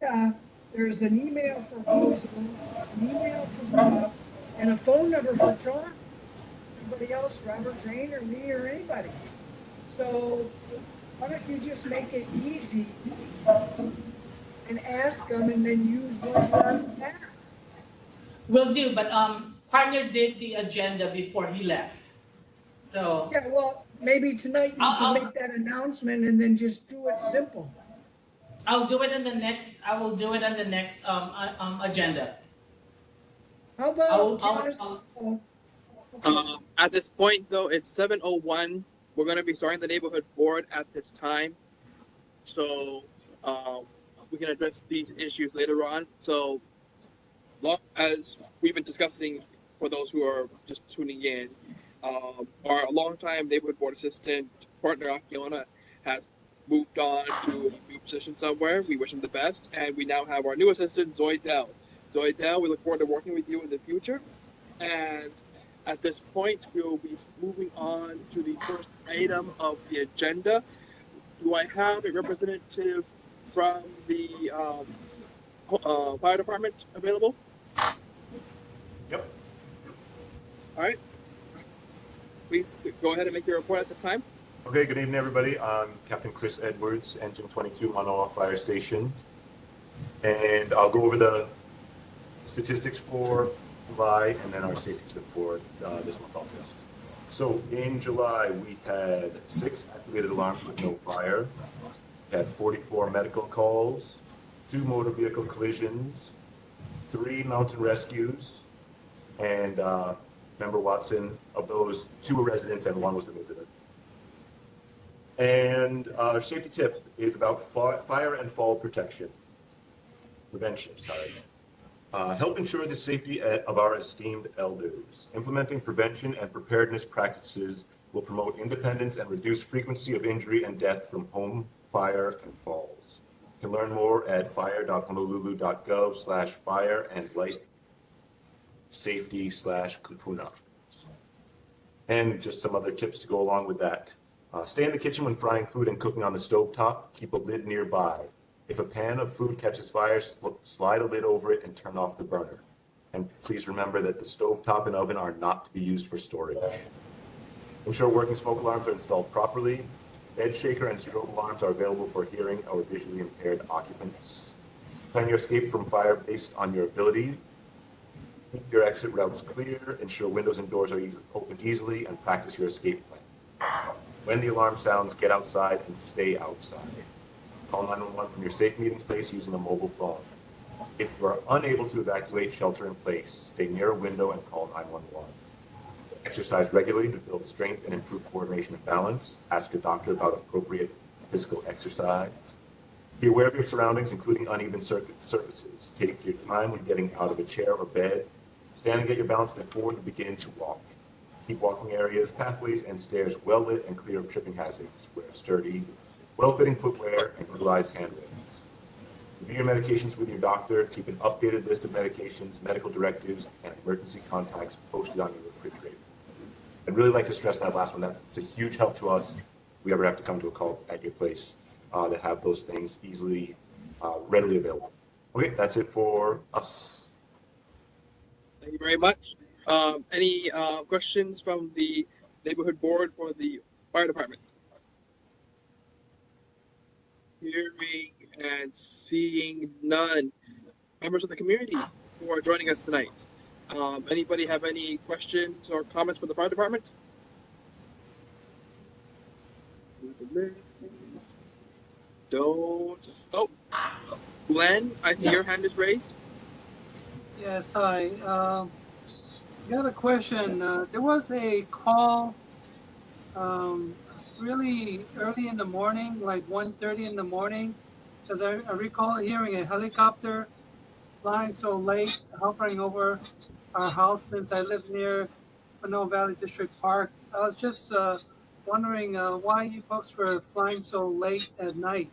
Yeah, there's an email for Bozo, an email to Rob, and a phone number for John. Anybody else, Robert Zane or me or anybody. So why don't you just make it easy and ask them and then use what you already have? Will do, but partner did the agenda before he left. So Yeah, well, maybe tonight you can I'll- make that announcement and then just do it simple. I'll do it in the next. I will do it on the next agenda. How about just, At this point, though, it's 7:01. We're going to be starting the neighborhood board at this time. So we can address these issues later on. So as we've been discussing, for those who are just tuning in, our longtime neighborhood board assistant partner Akiona has moved on to a new position somewhere. We wish him the best, and we now have our new assistant Zoe Dell. Zoe Dell, we look forward to working with you in the future. And at this point, we will be moving on to the first item of the agenda. Do I have a representative from the fire department available? Yep. All right. Please go ahead and make your report at this time. Okay, good evening, everybody. I'm Captain Chris Edwards, Engine 22, Manoa Fire Station. And I'll go over the statistics for July and then our safety tip for this month August. So in July, we had 6 activated alarms with no fire. We had 44 medical calls, 2 motor vehicle collisions, 3 mountain rescues, and Member Watson, of those, 2 were residents and 1 was the visitor. And our safety tip is about fire and fall protection. Prevention, sorry. Help ensure the safety of our esteemed elders. Implementing prevention and preparedness practices will promote independence and reduce frequency of injury and death from home, fire, and falls. You can learn more at fire.honolulu.gov/fire and life safety/kupuna. And just some other tips to go along with that. Stay in the kitchen when frying food and cooking on the stovetop. Keep a lid nearby. If a pan of food catches fire, slide a lid over it and turn off the burner. And please remember that the stovetop and oven are not to be used for storage. Ensure working smoke alarms are installed properly. Bed shaker and strobe alarms are available for hearing or visually impaired occupants. Plan your escape from fire based on your ability. Keep your exit routes clear. Ensure windows and doors are opened easily, and practice your escape plan. When the alarm sounds, get outside and stay outside. Call 911 from your safe meeting place using a mobile phone. If you are unable to evacuate, shelter in place. Stay near a window and call 911. Exercise regularly to build strength and improve coordination and balance. Ask your doctor about appropriate physical exercise. Be aware of your surroundings, including uneven surfaces. Take your time when getting out of a chair or bed. Stand and get your balance before you begin to walk. Keep walking areas, pathways, and stairs well lit and clear of tripping hazards. Wear sturdy, well-fitting footwear and utilize handrails. Review your medications with your doctor. Keep an updated list of medications, medical directives, and emergency contacts posted on your refrigerator. I'd really like to stress that last one. That's a huge help to us if we ever have to come to a call at your place to have those things easily, readily available. Okay, that's it for us. Thank you very much. Any questions from the neighborhood board for the fire department? Hearing and seeing none. Members of the community who are joining us tonight, anybody have any questions or comments for the fire department? Don't. Oh, Glenn, I see your hand is raised. Yes, hi. Got a question. There was a call really early in the morning, like 1:30 in the morning, because I recall hearing a helicopter flying so late, hovering over our house since I live near Manoa Valley District Park. I was just wondering why you folks were flying so late at night.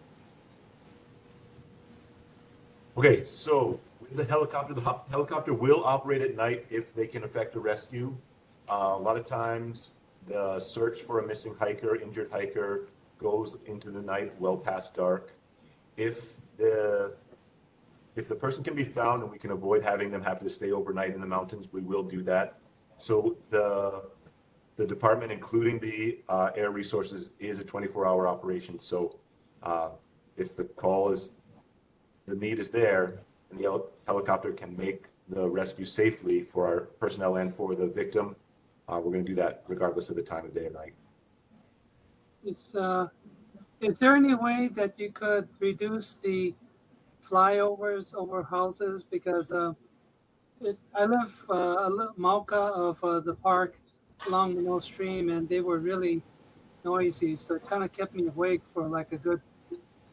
Okay, so with the helicopter will operate at night if they can effect a rescue. A lot of times the search for a missing hiker, injured hiker, goes into the night well past dark. If the person can be found and we can avoid having them have to stay overnight in the mountains, we will do that. So the department, including the air resources, is a 24-hour operation. So if the need is there and the helicopter can make the rescue safely for our personnel and for the victim, we're going to do that regardless of the time of day or night. Is there any way that you could reduce the flyovers over houses? Because I live a little Mauka of the park along the Manoa Stream, and they were really noisy. So it kind of kept me awake for like a good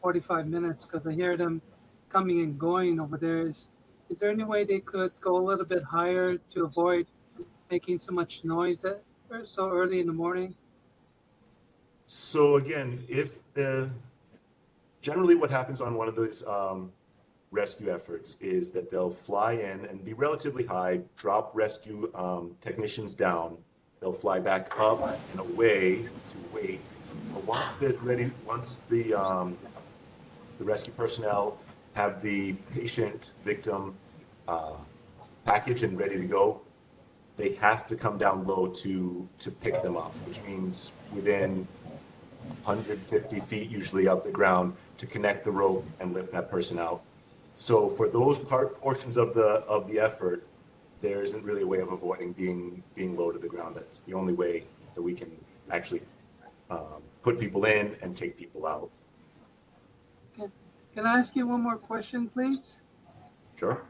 45 minutes because I hear them coming and going over there. Is there any way they could go a little bit higher to avoid making so much noise so early in the morning? So again, generally what happens on one of those rescue efforts is that they'll fly in and be relatively high, drop rescue technicians down. They'll fly back up and away to wait. But once the rescue personnel have the patient victim package and ready to go, they have to come down low to pick them up, which means within 150 feet usually of the ground to connect the rope and lift that person out. So for those portions of the effort, there isn't really a way of avoiding being low to the ground. That's the only way that we can actually put people in and take people out. Okay. Can I ask you one more question, please? Sure.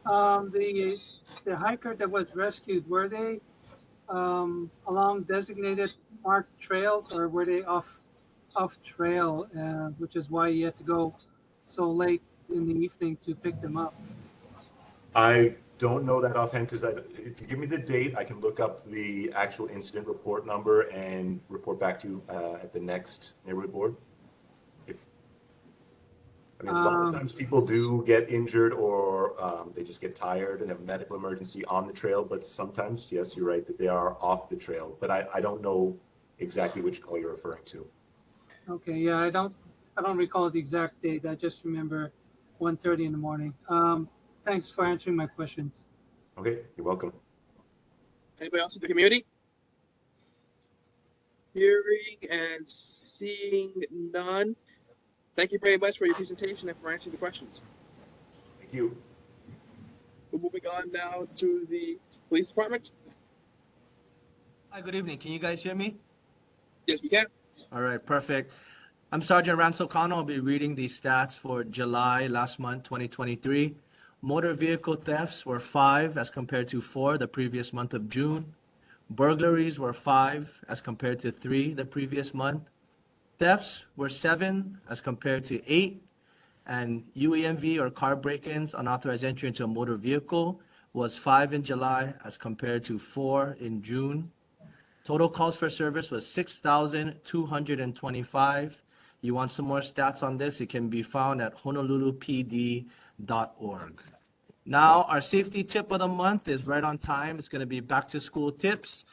The hiker that was rescued, were they along designated marked trails, or were they off trail, which is why you had to go so late in the evening to pick them up? I don't know that offhand because if you give me the date, I can look up the actual incident report number and report back to you at the next neighborhood board. If I mean, a lot of times people do get injured or they just get tired and have a medical emergency on the trail, but sometimes, yes, you're right that they are off the trail. But I don't know exactly which call you're referring to. Okay, yeah, I don't recall the exact date. I just remember 1:30 in the morning. Thanks for answering my questions. Okay, you're welcome. Anybody else in the community? Hearing and seeing none. Thank you very much for your presentation and for answering the questions. Thank you. We're moving on now to the police department. Hi, good evening. Can you guys hear me? Yes, we can. All right, perfect. I'm Sergeant Ransel Cano. I'll be reading the stats for July last month, 2023. Motor vehicle thefts were 5 as compared to 4 the previous month of June. Burglaries were 5 as compared to 3 the previous month. Thefts were 7 as compared to 8. And UEMV or car break-ins, unauthorized entry into a motor vehicle, was 5 in July as compared to 4 in June. Total calls for service was 6,225. You want some more stats on this? It can be found at honolulupd.org. Now, our safety tip of the month is right on time. It's going to be back to school tips.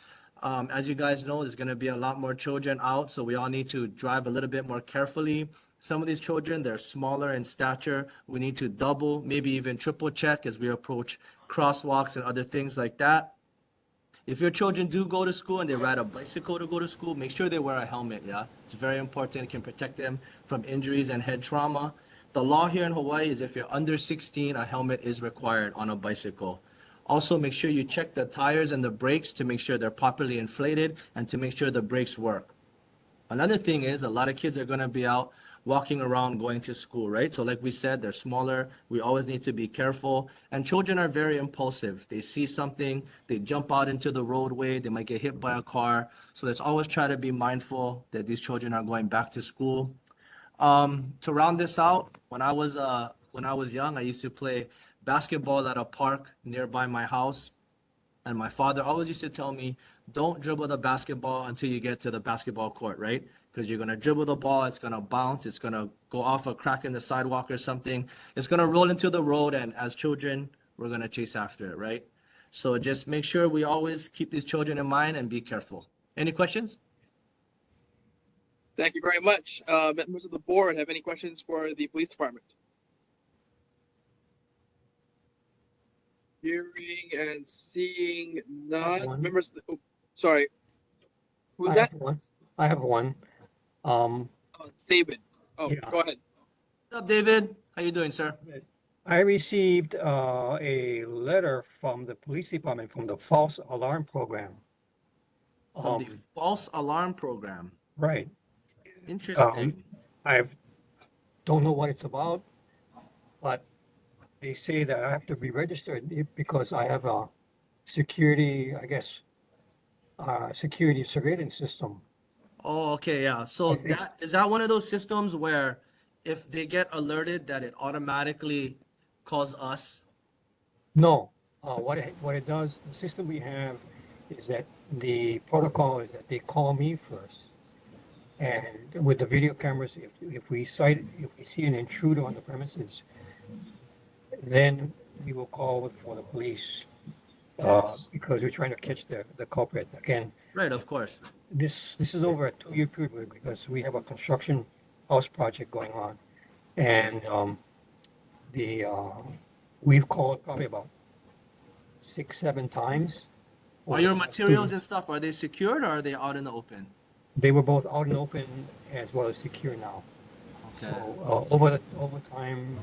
As you guys know, there's going to be a lot more children out, so we all need to drive a little bit more carefully. Some of these children, they're smaller in stature. We need to double, maybe even triple check as we approach crosswalks and other things like that. If your children do go to school and they ride a bicycle to go to school, make sure they wear a helmet, yeah? It's very important. It can protect them from injuries and head trauma. The law here in Hawaii is if you're under 16, a helmet is required on a bicycle. Also, make sure you check the tires and the brakes to make sure they're properly inflated and to make sure the brakes work. Another thing is a lot of kids are going to be out walking around going to school, right? So like we said, they're smaller. We always need to be careful. And children are very impulsive. They see something, they jump out into the roadway, they might get hit by a car. So let's always try to be mindful that these children are going back to school. To round this out, when I was young, I used to play basketball at a park nearby my house. And my father always used to tell me, don't dribble the basketball until you get to the basketball court, right? Because you're going to dribble the ball, it's going to bounce, it's going to go off a crack in the sidewalk or something. It's going to roll into the road, and as children, we're going to chase after it, right? So just make sure we always keep these children in mind and be careful. Any questions? Thank you very much. Members of the board have any questions for the police department? Hearing and seeing none. One. Members, oh, sorry. Who's I that? have one. I have one. David. Oh, Yeah. go ahead. What's up, David? How you doing, sir? I received a letter from the police department from the false alarm program. From the false alarm program. Right. Interesting. I don't know what it's about, but they say that I have to be registered because I have a security, I guess, security surveillance system. Oh, okay, yeah. So that is that one of those systems where if they get alerted that it automatically calls us? No, what it does, the system we have is that the protocol is that they call me first. And with the video cameras, if we see an intruder on the premises, then we will call for the police because we're trying to catch the culprit. Again, Right, of course. this is over a 2-year period because we have a construction house project going on, and we've called probably about 6-7 times. Are your materials and stuff, are they secured or are they out in the open? They were both out and open as well as secure now. Okay. So over time,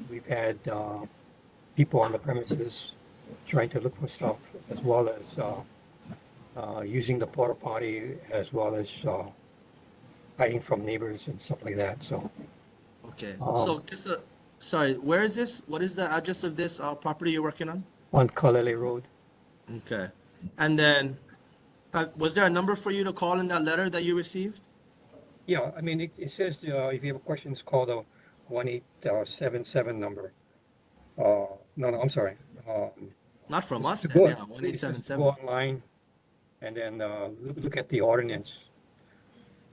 we've had people on the premises trying to look for stuff, as well as using the porta potty, as well as hiding from neighbors and stuff like that. So Okay. So just sorry, where is this? What is the address of this property you're working on? on Kalele Road, Okay. And then was there a number for you to call in that letter that you received? yeah, I mean it says if you have questions, call the 1877 number. No, no, I'm sorry. Not from us To then, go, yeah, one eight it's seven just to go seven. online and then look at the ordinance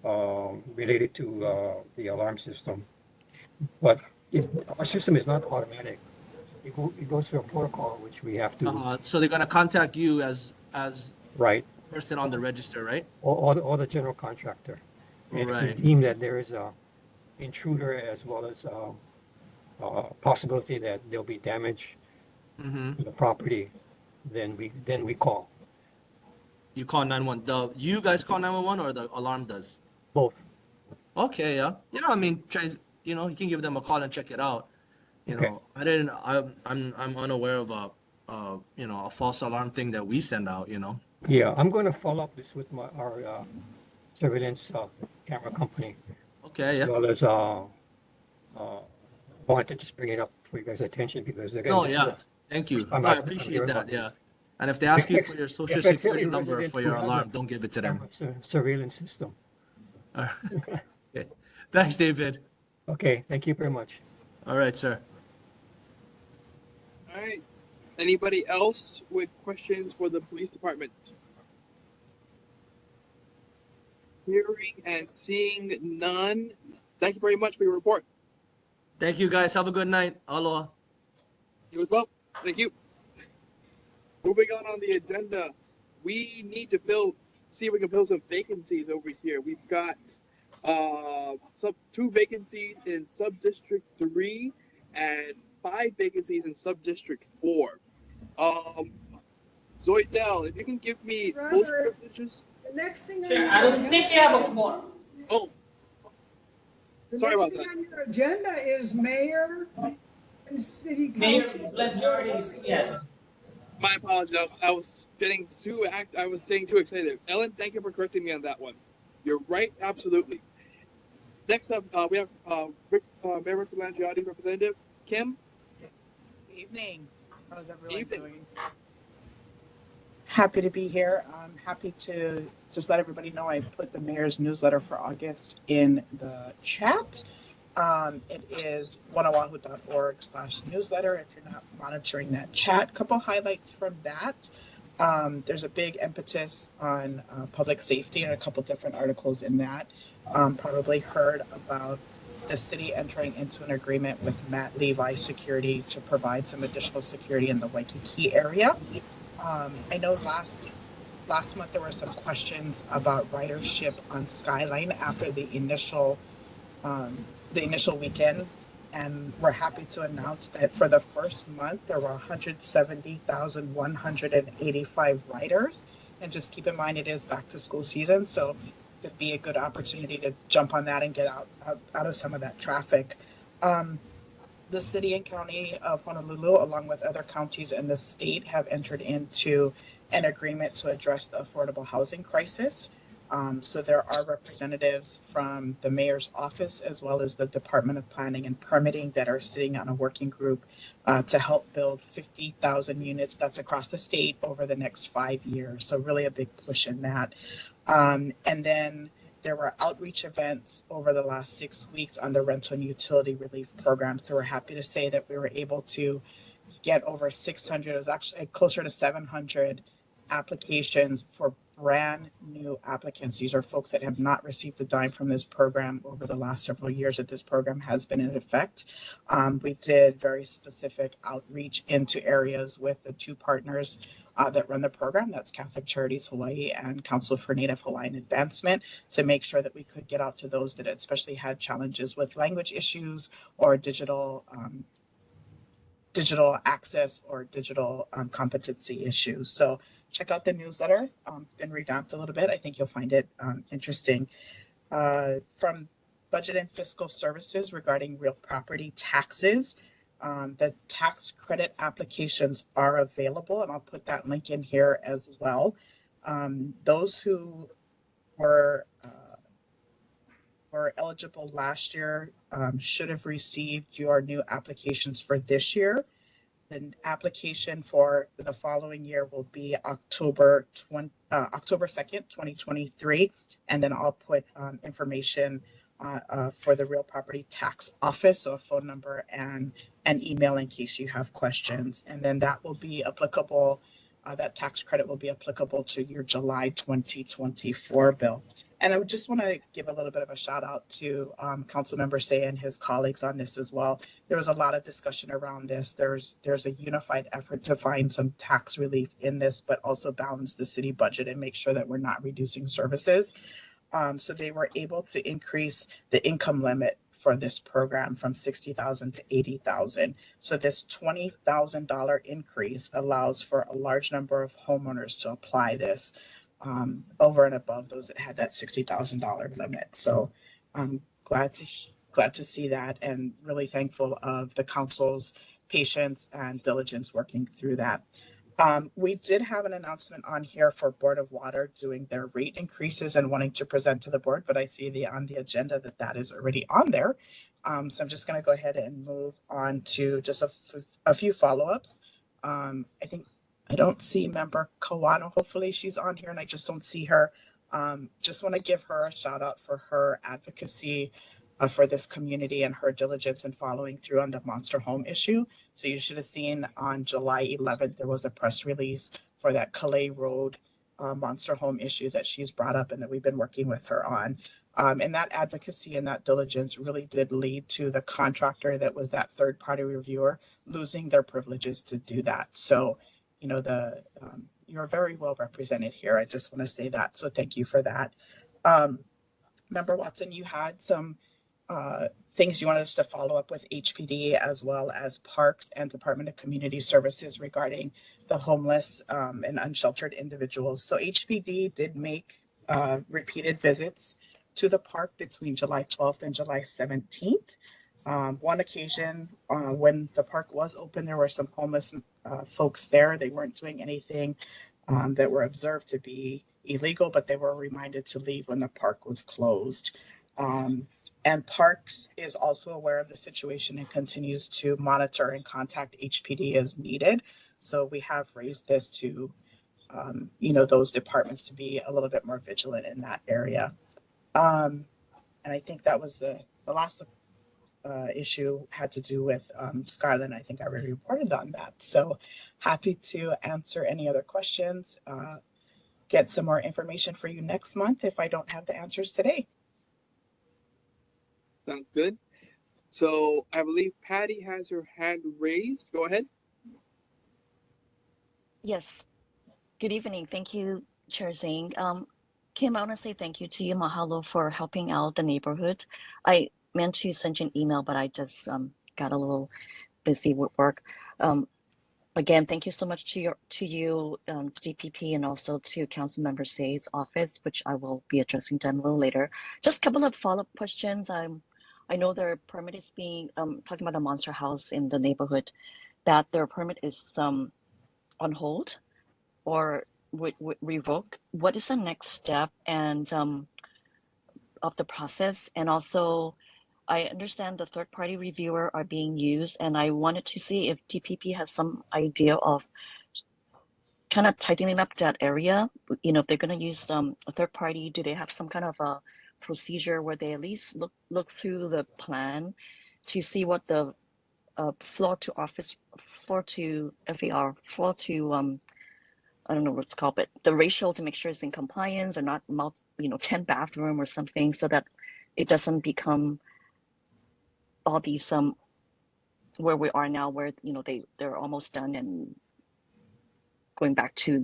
related to the alarm system. But our system is not automatic. It goes through a protocol which we have to So they're gonna contact you as write, person on the register, right? or the general contractor. And if we Right. deem that there is a intruder as well as possibility that there'll be damage Mm-hmm. to the property, then we call You call 911. You guys call 911 or the alarm does? both. Okay, yeah. Yeah, I mean, try, you can give them a call and check it out. Okay. I'm unaware of a false alarm thing that we send out. Yeah, I'm going to follow up this with our surveillance camera company, Okay, as yeah. well as wanted to just bring it up for you guys' attention because again, No, this is yeah. the Thank you. first time No, I I'm appreciate hearing that, about yeah. this. And if they ask you for Affects- your social affects security any number resident for who your has a alarm, don't give it to them. surveillance system. All right. Okay. Thanks, David. Okay, thank you very much. All right, sir. All right. Anybody else with questions for the police department? Hearing and seeing none. Thank you very much for your report. Thank you, guys. Have a good night. Aloha. You as well. Thank you. Moving on the agenda, we need to see if we can fill some vacancies over here. We've got two vacancies in sub-district 3 and 5 vacancies in sub-district 4. Zoidel, if you can give me those Robert. privileges. The next thing on Sure, your I don't think you have a quorum. Oh, The Sorry next about thing on your agenda is mayor and city Mayor council. majorities, yes. my apologies. I was getting too excited. Ellen, thank you for correcting me on that one. You're right, absolutely. Next up, we have Mayor Rick Langiati, Representative Kim. Evening. How's everyone Evening. doing? Happy to be here. I'm happy to just let everybody know I put the mayor's newsletter for August in the chat. It is oneoahu.org/newsletter if you're not monitoring that chat. Couple highlights from that. There's a big impetus on public safety and a couple different articles in that. Probably heard about the city entering into an agreement with Matt Levi Security to provide some additional security in the Waikiki area. I know last month there were some questions about ridership on Skyline after the initial weekend, and we're happy to announce that for the first month there were 170,185 riders. And just keep in mind it is back to school season, so it'd be a good opportunity to jump on that and get out of some of that traffic. The city and county of Honolulu, along with other counties in the state, have entered into an agreement to address the affordable housing crisis. So there are representatives from the mayor's office as well as the Department of Planning and Permitting that are sitting on a working group to help build 50,000 units. That's across the state over the next 5 years. So really a big push in that. And then there were outreach events over the last 6 weeks on the rental and utility relief program. So we're happy to say that we were able to get over 600, it was actually closer to 700 applications for brand new applicants. These are folks that have not received a dime from this program over the last several years that this program has been in effect. We did very specific outreach into areas with the two partners that run the program. That's Catholic Charities Hawaii and Council for Native Hawaiian Advancement, to make sure that we could get out to those that especially had challenges with language issues or digital access or digital competency issues. So check out the newsletter. It's been revamped a little bit. I think you'll find it interesting. From Budget and Fiscal Services regarding real property taxes, the tax credit applications are available, and I'll put that link in here as well. Those who were eligible last year should have received your new applications for this year. The application for the following year will be October 2nd, 2023, and then I'll put information for the real property tax office, so a phone number and and email in case you have questions. And then that will be applicable, that tax credit will be applicable to your July 2024 bill. And I would just want to give a little bit of a shout out to Councilmember Say and his colleagues on this as well. There was a lot of discussion around this. There's a unified effort to find some tax relief in this, but also balance the city budget and make sure that we're not reducing services. So they were able to increase the income limit for this program from 60,000 to 80,000. So this $20,000 increase allows for a large number of homeowners to apply this over and above those that had that $60,000 limit. So I'm glad to see that, and really thankful of the council's patience and diligence working through that. We did have an announcement on here for Board of Water doing their rate increases and wanting to present to the board, but I see on the agenda that is already on there. So I'm just going to go ahead and move on to just a few follow-ups. I don't see member Kawano. Hopefully she's on here and I just don't see her. Just want to give her a shout out for her advocacy for this community and her diligence in following through on the Monster Home issue. So you should have seen on July 11th, there was a press release for that Calais Road Monster Home issue that she's brought up and that we've been working with her on. And that advocacy and that diligence really did lead to the contractor that was that third party reviewer losing their privileges to do that. So, you know, you're very well represented here. I just want to say that. So thank you for that. Member Watson, you had some things you wanted us to follow up with HPD as well as Parks and Department of Community Services regarding the homeless and unsheltered individuals. So HPD did make repeated visits to the park between July 12th and July 17th. One occasion when the park was open, there were some homeless folks there. They weren't doing anything that were observed to be illegal, but they were reminded to leave when the park was closed. And Parks is also aware of the situation and continues to monitor and contact HPD as needed. So we have raised this to, those departments to be a little bit more vigilant in that area. And I think that was the last issue had to do with Skyline. I think I already reported on that. So happy to answer any other questions, get some more information for you next month if I don't have the answers today. Sounds good. So I believe Patty has her hand raised. Go ahead. Yes. Good evening. Thank you, Chair Zhang. Kim, I want to say thank you to you, mahalo, for helping out the neighborhood. I meant to send you an email, but I just got a little busy with work. Again, thank you so much to you, DPP, and also to Councilmember Say's office, which I will be addressing them a little later. Just a couple of follow-up questions. I know their permit is being talking about a monster house in the neighborhood, that their permit is on hold or would revoke. What is the next step and of the process? And also, I understand the third-party reviewer are being used, and I wanted to see if DPP has some idea of kind of tightening up that area. You know, if they're going to use a third party, do they have some kind of a procedure where they at least look through the plan to see what the floor to FAR, I don't know what it's called, but the ratio to make sure it's in compliance or not, 10 bathroom or something, so that it doesn't become all these where we are now, where they're almost done and going back to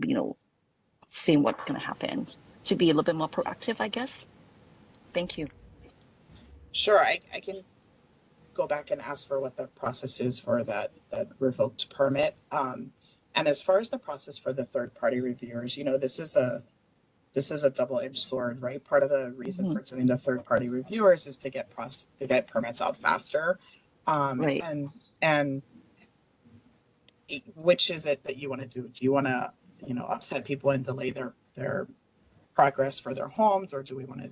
seeing what's going to happen, to be a little bit more proactive, I guess. Thank you. Sure, I can go back and ask for what the process is for that revoked permit. And as far as the process for the third-party reviewers, this is a double-edged sword, right? Part of the reason for doing the third-party reviewers is to get permits out faster. Right. And which is it that you want to do? Do you want to, upset people and delay their progress for their homes, or do we want to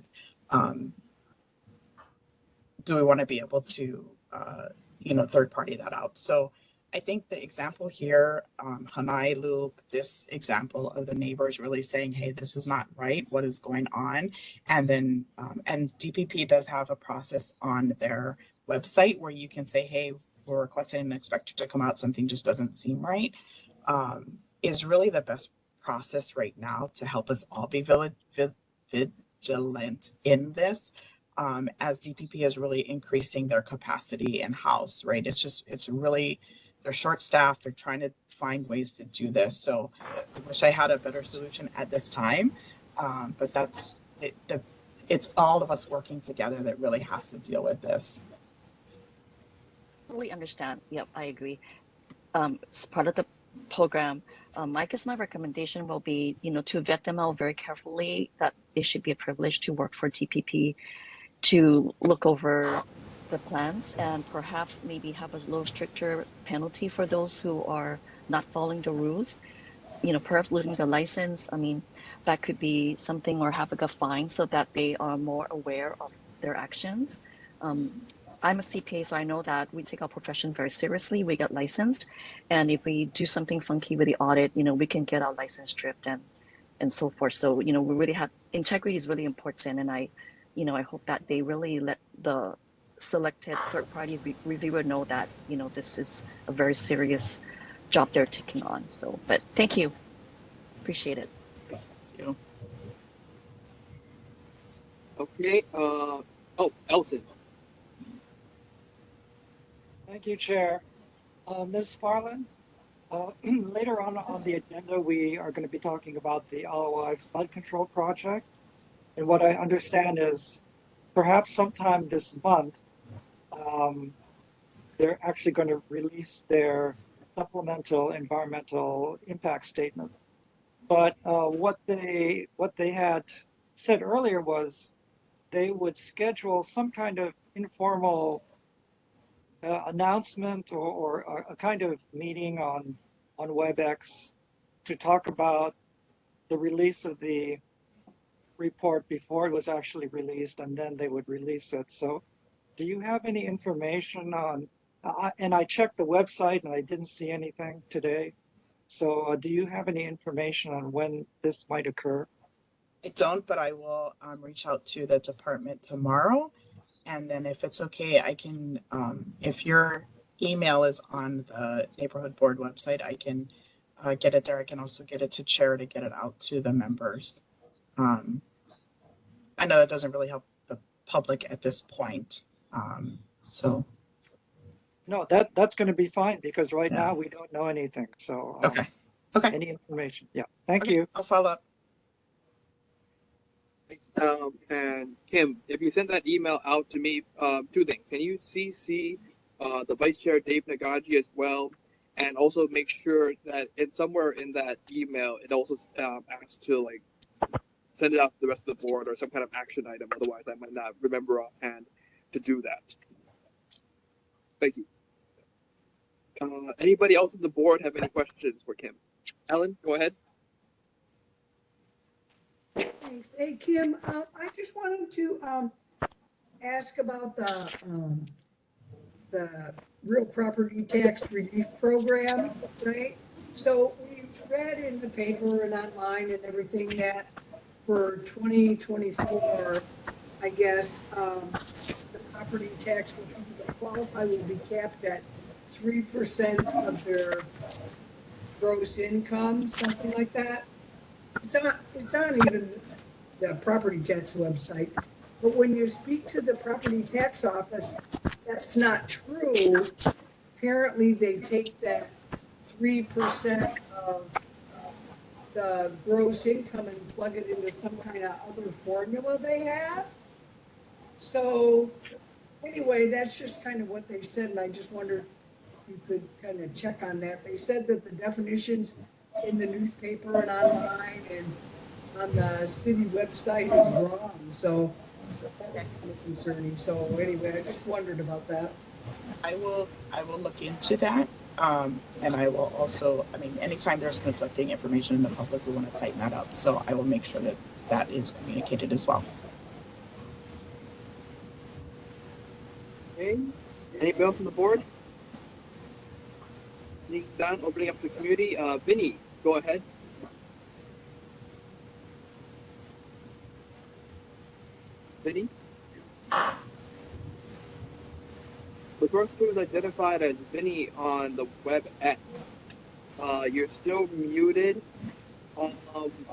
be able to, third-party that out? So I think the example here, Hanai Loop, this example of the neighbors really saying, hey, this is not right. What is going on? And then, and DPP does have a process on their website where you can say, hey, we're requesting an inspector to come out, something just doesn't seem right, is really the best process right now to help us all be vigilant in this. As DPP is really increasing their capacity in house, right? It's really, they're short staffed. They're trying to find ways to do this. So I wish I had a better solution at this time. But that's it, it's all of us working together that really has to deal with this. Totally understand. Yep, I agree. It's part of the program. I guess my recommendation will be, to vet them out very carefully, that it should be a privilege to work for TPP, to look over the plans and perhaps maybe have a little stricter penalty for those who are not following the rules. Perhaps losing the license. I mean, that could be something, or having a fine so that they are more aware of their actions. I'm a CPA, so I know that we take our profession very seriously. We get licensed, and if we do something funky with the audit, we can get our license stripped and so forth. So, we really have, integrity is really important, and I hope that they really let the selected third-party reviewer know that, this is a very serious job they're taking on. So, but thank you. Appreciate it. You know, Okay. Elton. Thank you, Chair. Ms. Farland, later on the agenda, we are going to be talking about the LOI flood control project. And what I understand is perhaps sometime this month, they're actually going to release their supplemental environmental impact statement. But what they had said earlier was they would schedule some kind of informal announcement or a kind of meeting on WebEx to talk about the release of the report before it was actually released, and then they would release it. So do you have any information on, and I checked the website and I didn't see anything today. So do you have any information on when this might occur? I don't, but I will reach out to the department tomorrow. And then if it's okay, I can, if your email is on the neighborhood board website, I can get it there. I can also get it to chair to get it out to the members. I know that doesn't really help the public at this point. So. No, that's going to be fine because right Yeah. now we don't know anything. So Okay. any information. Yeah. Thank Okay, you. I'll follow up. Thanks. And Kim, if you send that email out to me, two things. Can you CC the Vice Chair Dave Nagaji as well, and also make sure that it's somewhere in that email it also asks to send it out to the rest of the board or some kind of action item. Otherwise, I might not remember offhand to do that. Thank you. Anybody else on the board have any questions for Kim? Ellen, go ahead. Thanks. Hey, Kim, I just wanted to ask about the real property tax relief program, right? So we've read in the paper and online and everything that for 2024, I guess, the property tax for people that qualify will be capped at 3% of their gross income, something like that. It's on even the property tax website. But when you speak to the property tax office, that's not true. Apparently, they take that 3% of the gross income and plug it into some kind of other formula they have. So anyway, that's just kind of what they said, and I just wondered if you could kind of check on that. They said that the definitions in the newspaper and online and on the city website is wrong, so that was kind of concerning. So anyway, I just wondered about that. I will look into that. And I will also, anytime there's conflicting information in the public, we want to tighten that up. So I will make sure that that is communicated as well. Okay. Anybody else on the board? Seeing done, opening up the community. Vinny, go ahead. Vinny? Click person who is identified as Vinny on the WebEx, you're still muted,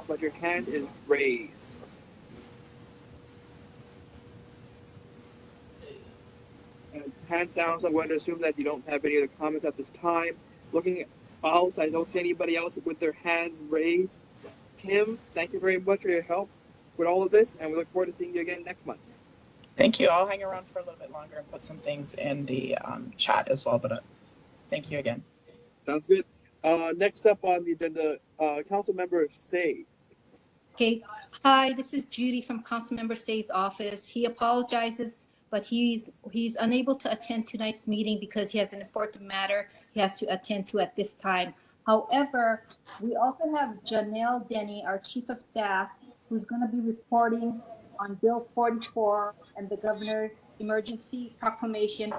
but your hand is raised. And hands down, so I'm going to assume that you don't have any other comments at this time. Looking else, I don't see anybody else with their hands raised. Kim, thank you very much for your help with all of this, and we look forward to seeing you again next month. Thank you. I'll hang around for a little bit longer and put some things in the chat as well. But thank you again. Sounds good. Next up on the agenda, Council Member Say. Okay. Hi, this is Judy from Councilmember Say's office. He apologizes, but he's unable to attend tonight's meeting because he has an important matter he has to attend to at this time. However, we also have Janelle Denny, our Chief of Staff, who's going to be reporting on Bill 44 and the Governor's Emergency Proclamation,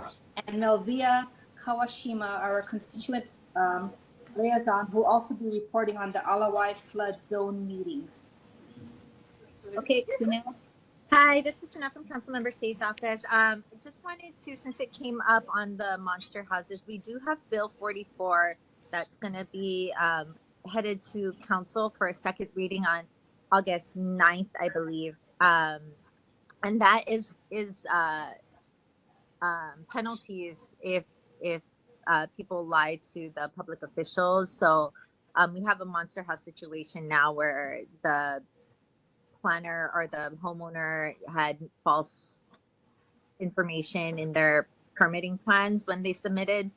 and Melvia Kawashima, our constituent liaison, who will also be reporting on the Alawai flood zone meetings. Okay, Janelle. Hi, this is Janelle from Councilmember Say's office. Just wanted to, since it came up on the monster houses, we do have Bill 44 that's going to be headed to council for a second reading on August 9th, I believe. And that is penalties if people lie to the public officials. So we have a monster house situation now where the planner or the homeowner had false information in their permitting plans when they submitted.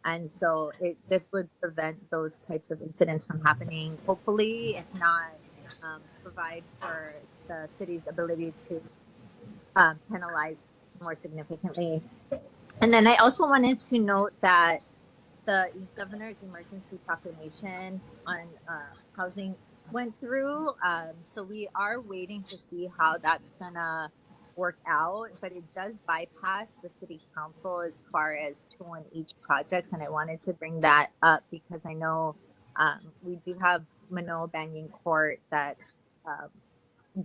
And so this would prevent those types of incidents from happening, hopefully, if not provide for the city's ability to penalize more significantly. And then I also wanted to note that the governor's emergency proclamation on housing went through. So we are waiting to see how that's gonna work out, but it does bypass the city council as far as 2-1H projects. And I wanted to bring that up because I know we do have Manoa Banging Court that's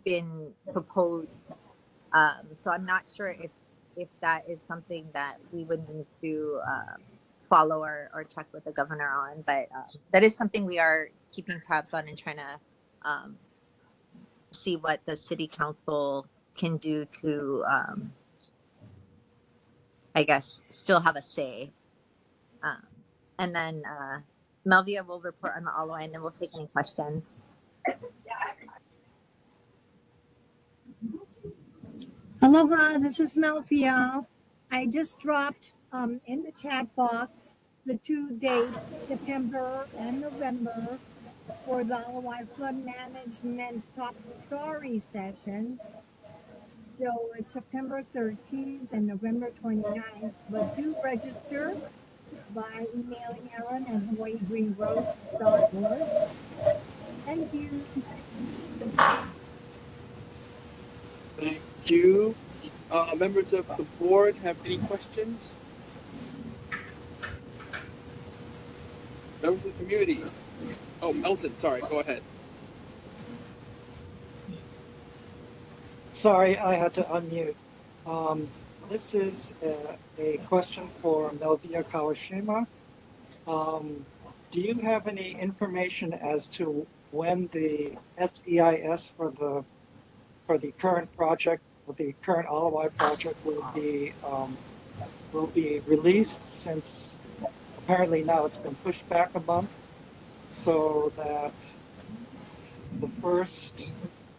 been proposed. So I'm not sure if that is something that we would need to follow or check with the governor on, but that is something we are keeping tabs on and trying to see what the city council can do to, I guess, still have a say. And then Melvia will report on the Alawai, and then we'll take any questions. Aloha, this is Melvia. I just dropped in the chat box the 2 dates, September and November, for the Alawai Flood Management Top Story sessions. So it's September 13th and November 29th, but do register by emailing Aaron at hawaiigreenroad.org. Thank you. Thank you. Members of the board have any questions? Members of the community? Oh, Melton, sorry, go ahead. Sorry, I had to unmute. This is a question for Melvia Kawashima. Do you have any information as to when the SEIS for the current project, for the current Alawai project, will be released? Since apparently now it's been pushed back a month, so that the first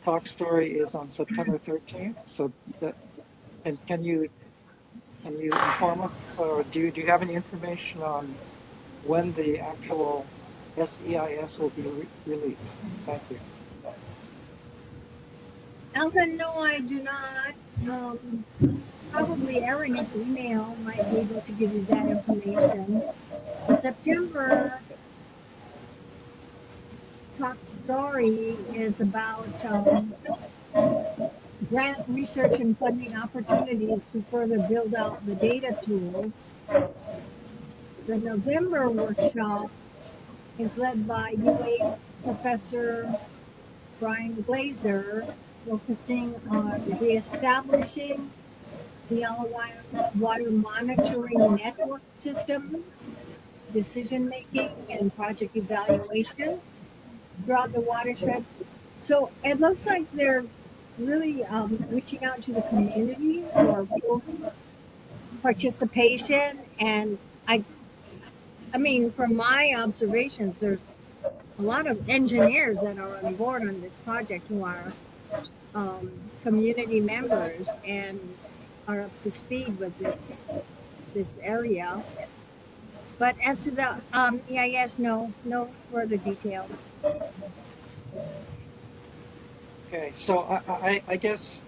talk story is on September 13th. So that, and can you inform us, or do you have any information on when the actual SEIS will be released? Thank you. Elton, no, I do not. Probably Aaron's email might be able to give you that information. The September top story is about grant research and funding opportunities to further build out the data tools. The November workshop is led by UA Professor Brian Glazer, focusing on reestablishing the Alawias water monitoring network system, decision making, and project evaluation throughout the watershed. So it looks like they're really reaching out to the community for people's participation. And I mean, from my observations, there's a lot of engineers that are on board on this project who are community members and are up to speed with this area. But as to the EIS, no further details. Okay, so I guess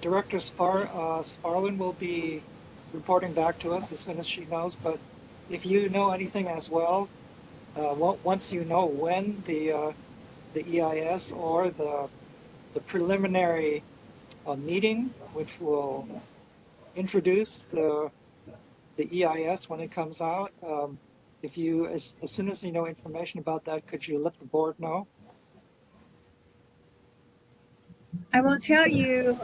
Director Sparlin will be reporting back to us as soon as she knows. But if you know anything as well, once you know when the EIS or the preliminary meeting, which will introduce the EIS when it comes out, if you as soon as you know information about that, could you let the board know? I will tell you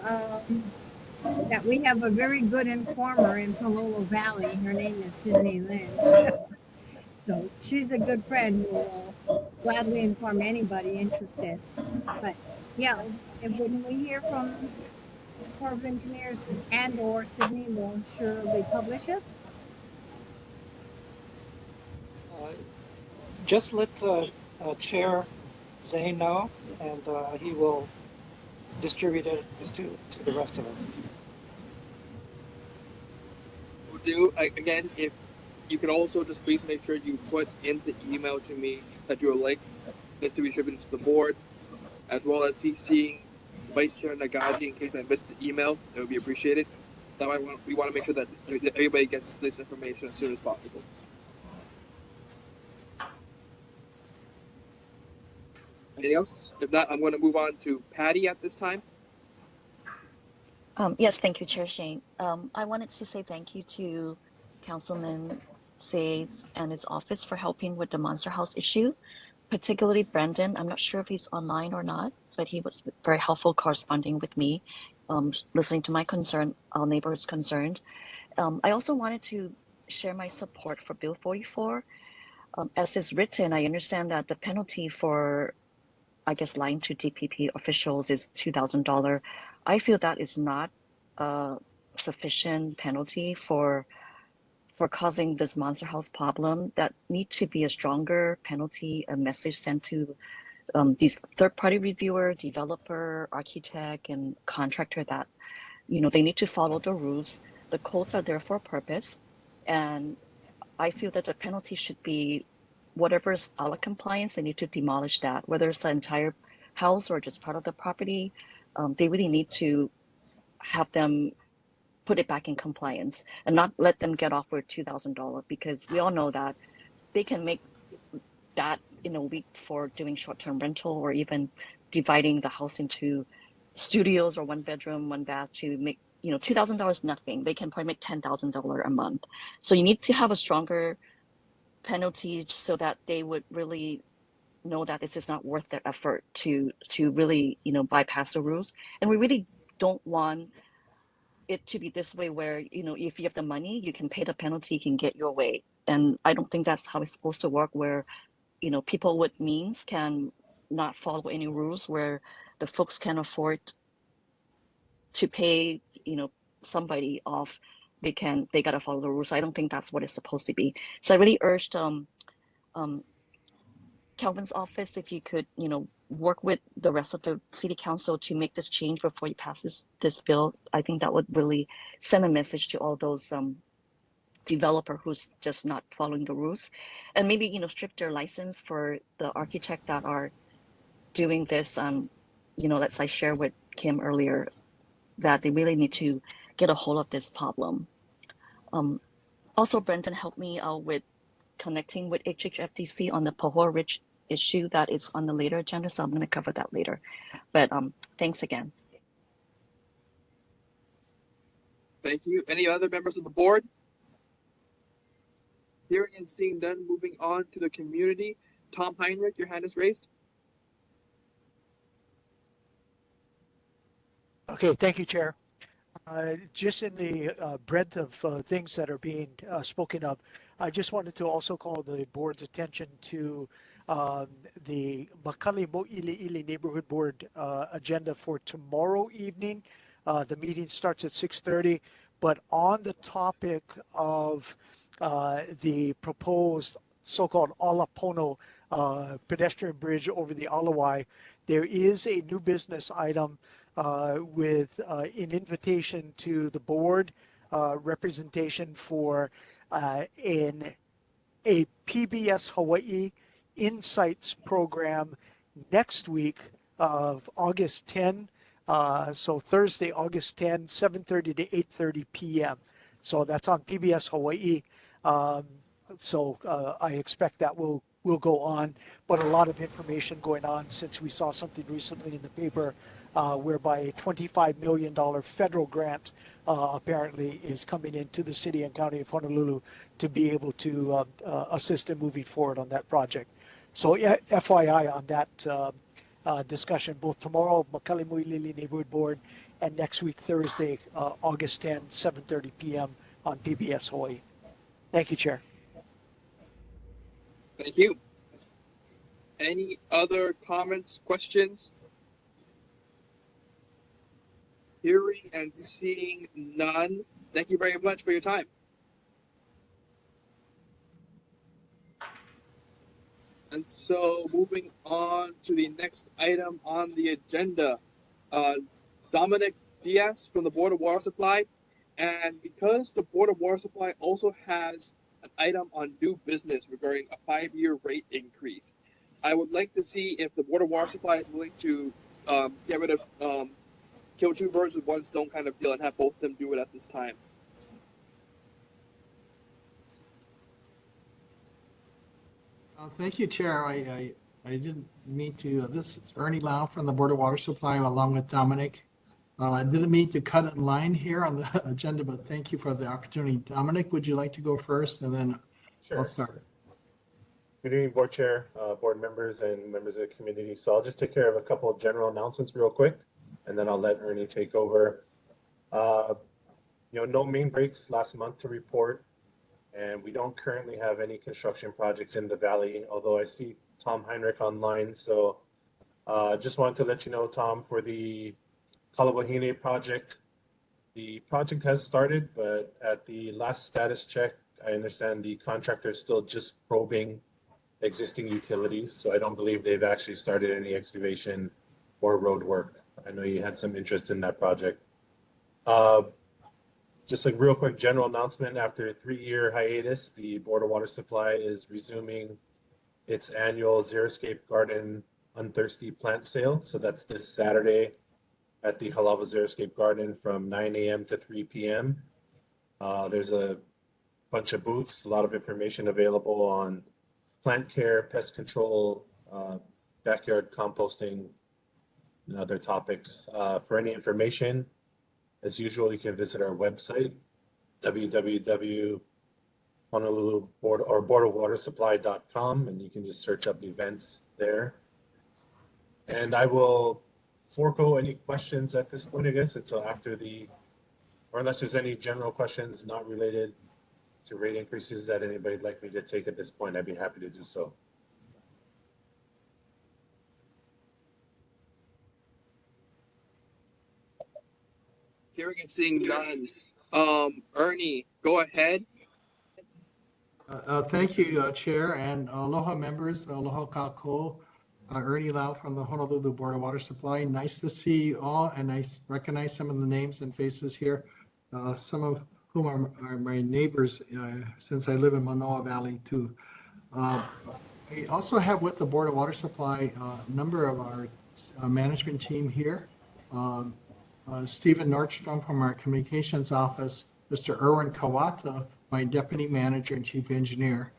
that we have a very good informer in Palolo Valley. Her name is Sydney Lynch. So she's a good friend who will gladly inform anybody interested. But yeah, when we hear from the Corps of Engineers and or Sydney, will surely publish it. Just let Chair Zane know, and he will distribute it to the rest of us. Will do. Again, if you can also just please make sure you put in the email to me that you would like this to be distributed to the board, as well as CCing Vice Chair Nagaji in case I missed the email. It would be appreciated. That way we want to make sure that everybody gets this information as soon as possible. Anything else? If not, I'm going to move on to Patty at this time. Yes, thank you, Chair Shane. I wanted to say thank you to Councilman Says and his office for helping with the Monster House issue, particularly Brendan. I'm not sure if he's online or not, but he was very helpful corresponding with me, listening to my concern, our neighbors' concerned. I also wanted to share my support for Bill 44. As is written, I understand that the penalty for, I guess, lying to DPP officials is $2,000. I feel that is not a sufficient penalty for causing this Monster House problem. That need to be a stronger penalty, a message sent to these third-party reviewer, developer, architect, and contractor that, you know, they need to follow the rules. The codes are there for a purpose, and I feel that the penalty should be whatever is out of compliance. They need to demolish that, whether it's the entire house or just part of the property. They really need to have them put it back in compliance and not let them get off with $2,000, because we all know that they can make that in a week for doing short-term rental or even dividing the house into studios or one bedroom, one bath to make, you know, $2,000 nothing. They can probably make $10,000 a month. So you need to have a stronger penalty so that they would really know that this is not worth their effort to really, you know, bypass the rules. And we really don't want it to be this way where, you know, if you have the money, you can pay the penalty, you can get your way. And I don't think that's how it's supposed to work, where, you know, people with means can not follow any rules, where the folks can afford to pay, you know, somebody off. They gotta follow the rules. I don't think that's what it's supposed to be. So I really urged Calvin's office, if you could, you know, work with the rest of the city council to make this change before you pass this bill. I think that would really send a message to all those developer who's just not following the rules, and maybe, you know, strip their license for the architect that are doing this. You know, as I shared with Kim earlier, that they really need to get a hold of this problem. Also, Brendan helped me out with connecting with HHFDC on the Pahor Ridge issue that is on the later agenda, so I'm going to cover that later. But thanks again. Thank you. Any other members of the board? Hearing and seeing none, moving on to the community. Tom Heinrich, your hand is raised. Okay, thank you, Chair. Just in the breadth of things that are being spoken of, I just wanted to also call the board's attention to um, the Makali Mo'ili'ili Neighborhood Board agenda for tomorrow evening. The meeting starts at 6:30, but on the topic of the proposed so-called Alapono pedestrian bridge over the Alawai, there is a new business item with an invitation to the board, representation for in a PBS Hawaii Insights program next week of August 10. So Thursday, August 10, 7:30 to 8:30 p.m. So that's on PBS Hawaii. I expect that will go on, but a lot of information going on since we saw something recently in the paper whereby a $25 million federal grant apparently is coming into the city and county of Honolulu to be able to assist in moving forward on that project. So FYI on that discussion, both tomorrow, Makali Mo'ili'ili Neighborhood Board, and next week, Thursday, August 10, 7:30 p.m. on PBS Hawaii. Thank you, Chair. Thank you. Any other comments, questions? Hearing and seeing none. Thank you very much for your time. And so moving on to the next item on the agenda, Dominic Diaz from the Board of Water Supply. And because the Board of Water Supply also has an item on new business regarding a 5-year rate increase, I would like to see if the Board of Water Supply is willing to get rid of kill two birds with one stone kind of deal and have both of them do it at this time. Thank you, Chair. I didn't mean to. This is Ernie Lau from the Board of Water Supply along with Dominic. I didn't mean to cut in line here on the agenda, but thank you for the opportunity. Dominic, would you like to go first, and then Sure. I'll start. Good evening, Board Chair, board members, and members of the community. So I'll just take care of a couple of general announcements real quick, and then I'll let Ernie take over. No main breaks last month to report, and we don't currently have any construction projects in the valley, although I see Tom Heinrich online. So just wanted to let you know, Tom, for the Kalawahine project, the project has started, but at the last status check, I understand the contractor is still just probing existing utilities. So I don't believe they've actually started any excavation or road work. I know you had some interest in that project. Just a real quick general announcement, after a 3-year hiatus, the Board of Water Supply is resuming its annual Xeriscape Garden Unthirsty Plant Sale. So that's this Saturday at the Halawa Xeriscape Garden from 9 a.m. to 3 p.m. There's a bunch of booths, a lot of information available on plant care, pest control, backyard composting, and other topics. For any information, as usual, you can visit our website, www.honolulu boardofwatersupply.com, and you can just search up events there. And I will forego any questions at this point, I guess, until after or unless there's any general questions not related to rate increases that anybody'd like me to take at this point, I'd be happy to do so. Hearing and seeing none. Ernie, go ahead. Thank you, Chair, and aloha members, aloha kākou. Ernie Lau from the Honolulu Board of Water Supply. Nice to see you all, and I recognize some of the names and faces here, some of whom are my neighbors since I live in Manoa Valley too. We also have with the Board of Water Supply a number of our management team here. Stephen Nordstrom from our communications office, Mr. Erwin Kawata, my deputy manager and chief engineer,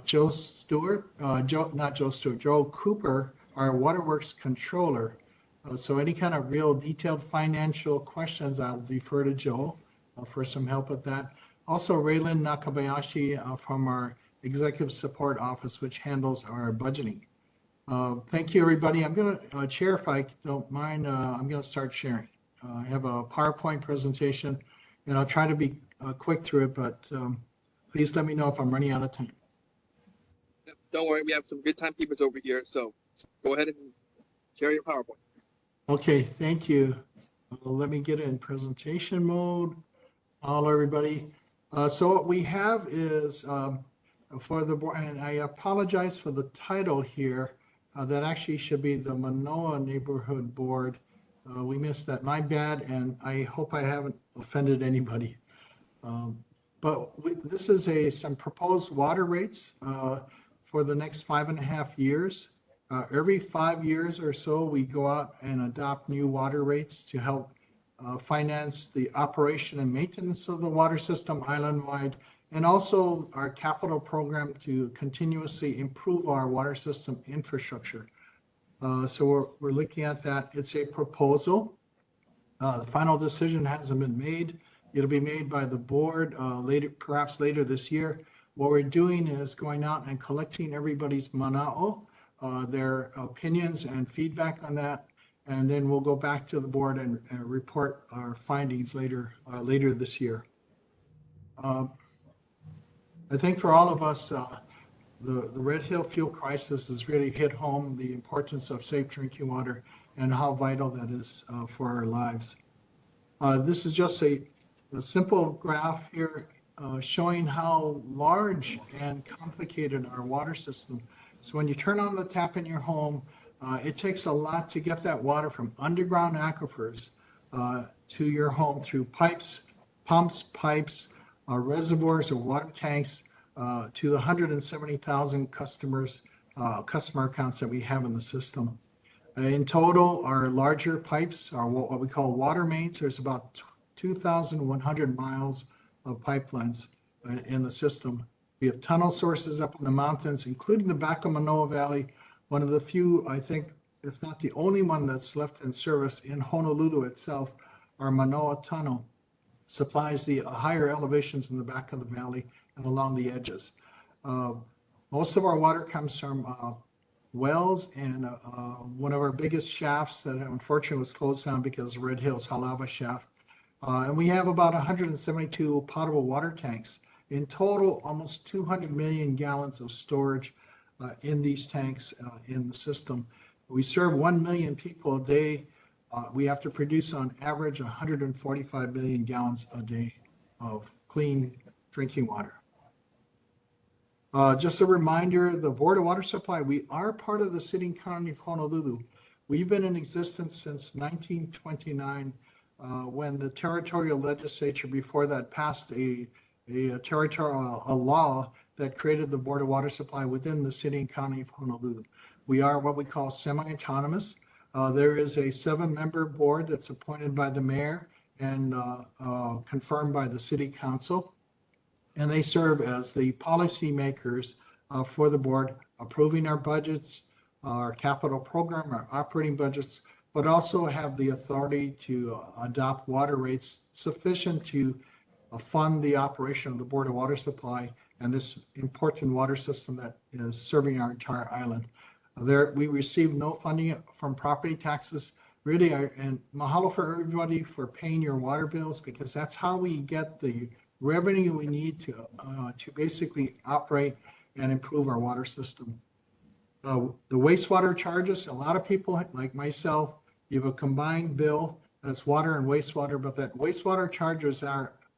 Joe Cooper, our waterworks controller. So any kind of real detailed financial questions, I'll defer to Joe for some help with that. Also, Raylan Nakabayashi from our executive support office, which handles our budgeting. Thank you, everybody. I'm going to, Chair, if I don't mind, I'm going to start sharing. I have a PowerPoint presentation, and I'll try to be quick through it, but please let me know if I'm running out of time. Don't worry, we have some good timekeepers over here, so go ahead and share your PowerPoint. Okay, thank you. Let me get in presentation mode. Hello, everybody. So what we have is for the board, and I apologize for the title here. That actually should be the Manoa Neighborhood Board. We missed that, my bad, and I hope I haven't offended anybody. This is some proposed water rates for the next 5.5 years. Every 5 years or so, we go out and adopt new water rates to help finance the operation and maintenance of the water system island-wide, and also our capital program to continuously improve our water system infrastructure. So we're looking at that. It's a proposal. The final decision hasn't been made. It'll be made by the board perhaps later this year. What we're doing is going out and collecting everybody's mana'o, their opinions and feedback on that, and then we'll go back to the board and report our findings later this year. I think for all of us, the Red Hill fuel crisis has really hit home the importance of safe drinking water and how vital that is for our lives. This is just a simple graph here showing how large and complicated our water system. So when you turn on the tap in your home, it takes a lot to get that water from underground aquifers to your home through pipes, pumps, reservoirs or water tanks to the 170,000 customer accounts that we have in the system. In total, our larger pipes are what we call water mains. There's about 2,100 miles of pipelines in the system. We have tunnel sources up in the mountains, including the back of Manoa Valley, one of the few, I think, if not the only one that's left in service in Honolulu itself. Our Manoa Tunnel supplies the higher elevations in the back of the valley and along the edges. Most of our water comes from wells, and one of our biggest shafts that unfortunately was closed down because of Red Hills Halava shaft. And we have about 172 potable water tanks. In total, almost 200 million gallons of storage in these tanks in the system. We serve 1 million people a day. We have to produce on average 145 million gallons a day of clean drinking water. Just a reminder, the Board of Water Supply, we are part of the City and County of Honolulu. We've been in existence since 1929 when the territorial legislature before that passed a law that created the Board of Water Supply within the City and County of Honolulu. We are what we call semi-autonomous. There is a 7-member board that's appointed by the mayor and confirmed by the City Council. And they serve as the policy makers for the board, approving our budgets, our capital program, our operating budgets, but also have the authority to adopt water rates sufficient to fund the operation of the Board of Water Supply and this important water system that is serving our entire island. We receive no funding from property taxes. Really, and mahalo for everybody for paying your water bills, because that's how we get the revenue we need to basically operate and improve our water system. The wastewater charges, a lot of people like myself, you have a combined bill that's water and wastewater, but that wastewater charges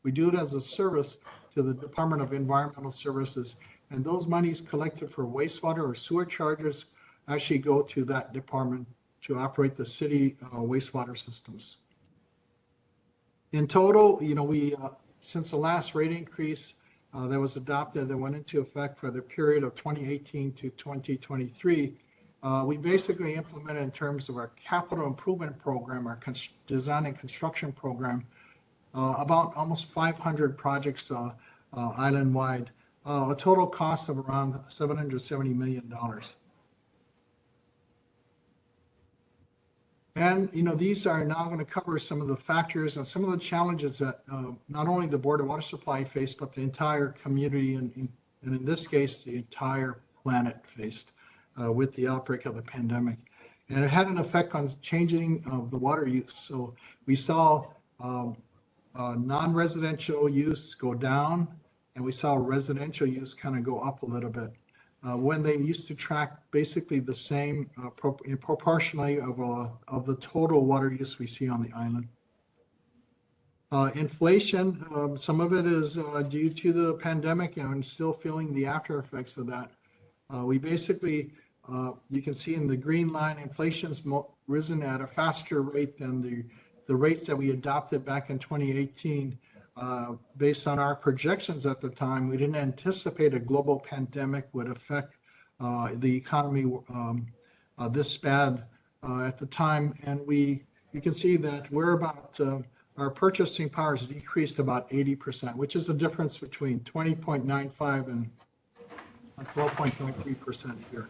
we do it as a service to the Department of Environmental Services, and those monies collected for wastewater or sewer charges actually go to that department to operate the city wastewater systems. In total, we since the last rate increase that was adopted that went into effect for the period of 2018 to 2023, we basically implemented in terms of our capital improvement program, our design and construction program, about almost 500 projects island-wide, a total cost of around $770 million. And, these are now going to cover some of the factors and some of the challenges that not only the Board of Water Supply faced, but the entire community and in this case, the entire planet faced with the outbreak of the pandemic. And it had an effect on changing of the water use. So we saw non-residential use go down, and we saw residential use kind of go up a little bit. When they used to track basically the same proportionally of the total water use we see on the island. Inflation, some of it is due to the pandemic, and I'm still feeling the after effects of that. We basically, you can see in the green line, inflation's risen at a faster rate than the rates that we adopted back in 2018. Based on our projections at the time, we didn't anticipate a global pandemic would affect the economy this bad at the time. And you can see that we're about, our purchasing power has decreased about 80%, which is the difference between 20.95 and 12.53% here.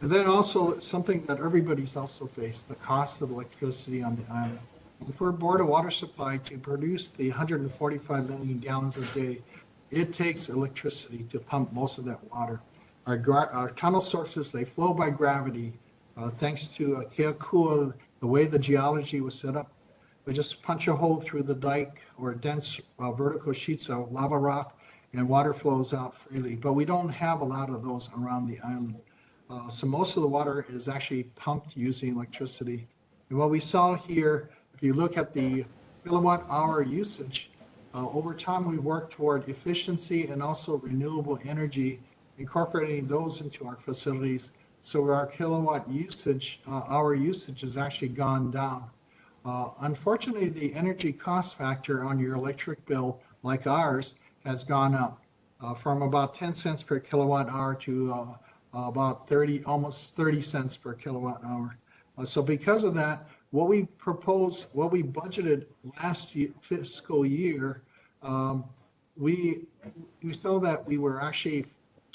And then also something that everybody's also faced, the cost of electricity on the island. And for Board of Water Supply to produce the 145 million gallons a day, it takes electricity to pump most of that water. Our tunnel sources, they flow by gravity. Thanks to Keakua, the way the geology was set up, we just punch a hole through the dike or dense vertical sheets of lava rock, and water flows out freely. But we don't have a lot of those around the island. So most of the water is actually pumped using electricity. And what we saw here, if you look at the kilowatt hour usage, over time we worked toward efficiency and also renewable energy, incorporating those into our facilities. So our kilowatt usage, hour usage has actually gone down. Unfortunately, the energy cost factor on your electric bill, like ours, has gone up from about 10 cents per kilowatt hour to about almost 30 cents per kilowatt hour. So because of that, what we proposed, what we budgeted last fiscal year, we saw that we were actually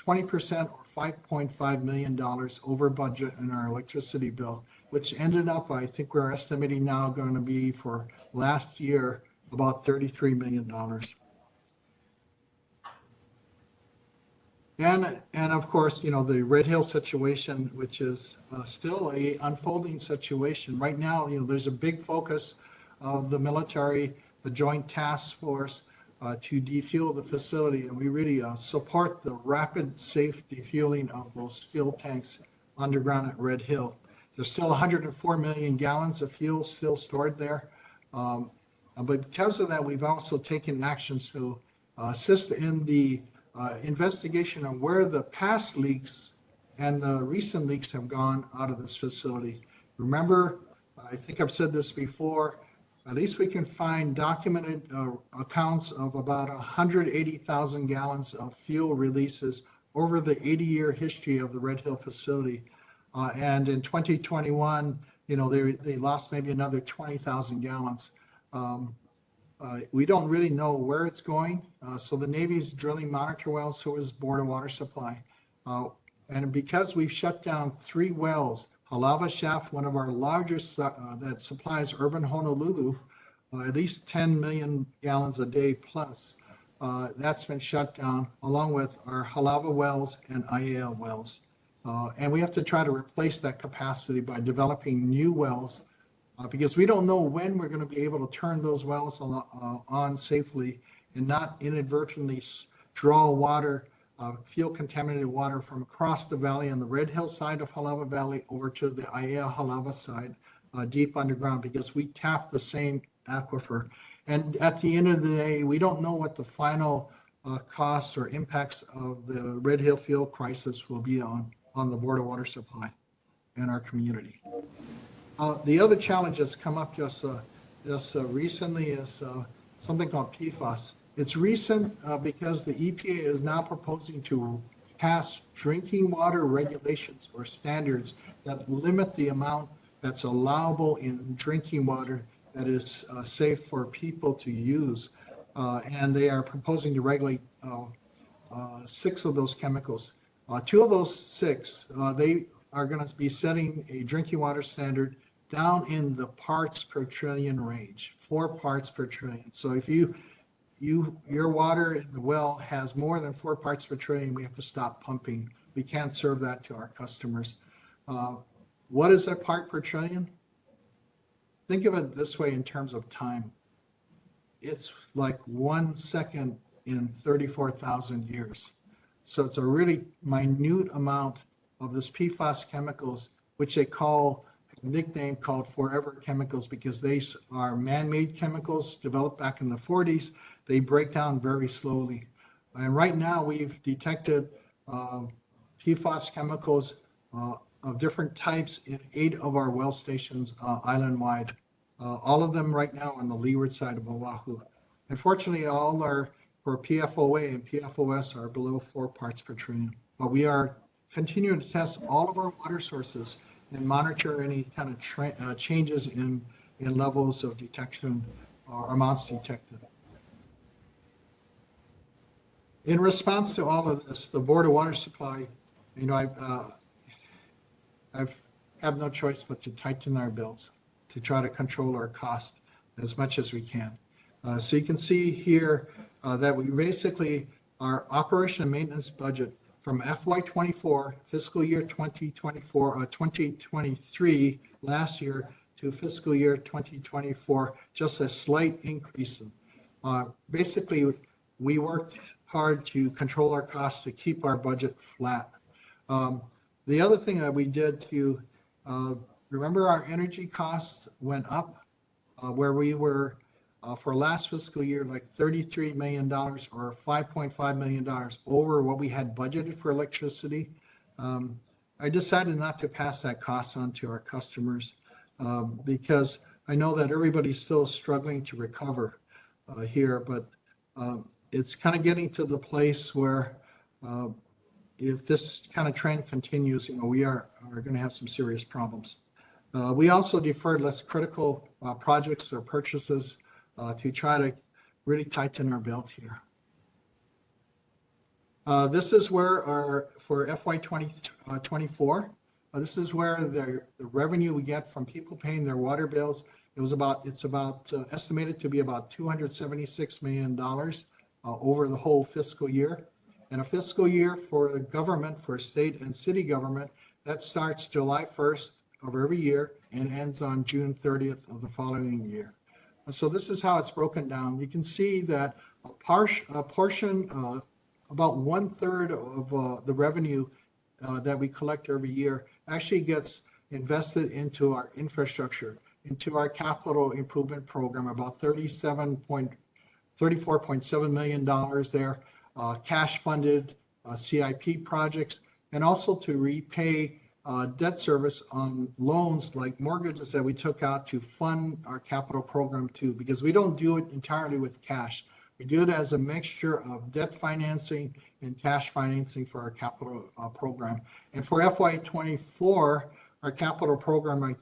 20% or $5.5 million over budget in our electricity bill, which ended up, I think we're estimating now going to be for last year about $33 million. And of course, you know, the Red Hill situation, which is still a unfolding situation. Right now, you know, there's a big focus of the military, the Joint Task Force, to defuel the facility. And we really support the rapid, safe defueling of those fuel tanks underground at Red Hill. There's still 104 million gallons of fuel still stored there. But because of that, we've also taken actions to assist in the investigation of where the past leaks and the recent leaks have gone out of this facility. Remember, I think I've said this before, at least we can find documented accounts of about 180,000 gallons of fuel releases over the 80-year history of the Red Hill facility. And in 2021, you know, they lost maybe another 20,000 gallons. We don't really know where it's going. So the Navy's drilling monitor wells, so is Board of Water Supply. And because we've shut down 3 wells, Halava Shaft, one of our largest that supplies urban Honolulu, at least 10 million gallons a day plus, that's been shut down along with our Halava wells and IAL wells. And we have to try to replace that capacity by developing new wells because we don't know when we're going to be able to turn those wells on safely and not inadvertently draw water, fuel contaminated water from across the valley on the Red Hill side of Halava Valley over to the Aiea Halava side, deep underground, because we tap the same aquifer. And at the end of the day, we don't know what the final costs or impacts of the Red Hill fuel crisis will be on the Board of Water Supply and our community. The other challenge that's come up just recently is something called PFAS. It's recent because the EPA is now proposing to pass drinking water regulations or standards that limit the amount that's allowable in drinking water that is safe for people to use. And they are proposing to regulate 6 of those chemicals. 2 of those 6, they are going to be setting a drinking water standard down in the parts per trillion range, 4 parts per trillion. So if your water in the well has more than 4 parts per trillion, we have to stop pumping. We can't serve that to our customers. What is a part per trillion? Think of it this way in terms of time. It's like 1 second in 34,000 years. So it's a really minute amount of this PFAS chemicals, which they call, nickname called forever chemicals, because they are man-made chemicals developed back in the 40s. They break down very slowly. And right now we've detected PFAS chemicals of different types in 8 of our well stations island-wide. All of them right now on the leeward side of Oahu. Unfortunately, all are for PFOA and PFOS are below 4 parts per trillion. But we are continuing to test all of our water sources and monitor any kind of changes in levels of detection or amounts detected. In response to all of this, the Board of Water Supply, you know, I've have no choice but to tighten our belts to try to control our cost as much as we can. So you can see here that we basically, our operation and maintenance budget from FY24, fiscal year 2024, 2023 last year to fiscal year 2024, just a slight increase. Basically, we worked hard to control our costs to keep our budget flat. The other thing that we did to, remember our energy costs went up where we were for last fiscal year, like $33 million or $5.5 million over what we had budgeted for electricity. I decided not to pass that cost on to our customers because I know that everybody's still struggling to recover here, but it's kind of getting to the place where if this kind of trend continues, you know, we are going to have some serious problems. We also deferred less critical projects or purchases to try to really tighten our belt here. This is where our, for FY 2024, this is where the revenue we get from people paying their water bills, it's about estimated to be about $276 million over the whole fiscal year. And a fiscal year for the government, for state and city government, that starts July 1st of every year and ends on June 30th of the following year. So this is how it's broken down. You can see that a portion, about 1/3 of the revenue that we collect every year actually gets invested into our infrastructure, into our capital improvement program, about $34.7 million there, cash funded CIP projects, and also to repay debt service on loans like mortgages that we took out to fund our capital program too, because we don't do it entirely with cash. We do it as a mixture of debt financing and cash financing for our capital program. And for FY24, our capital program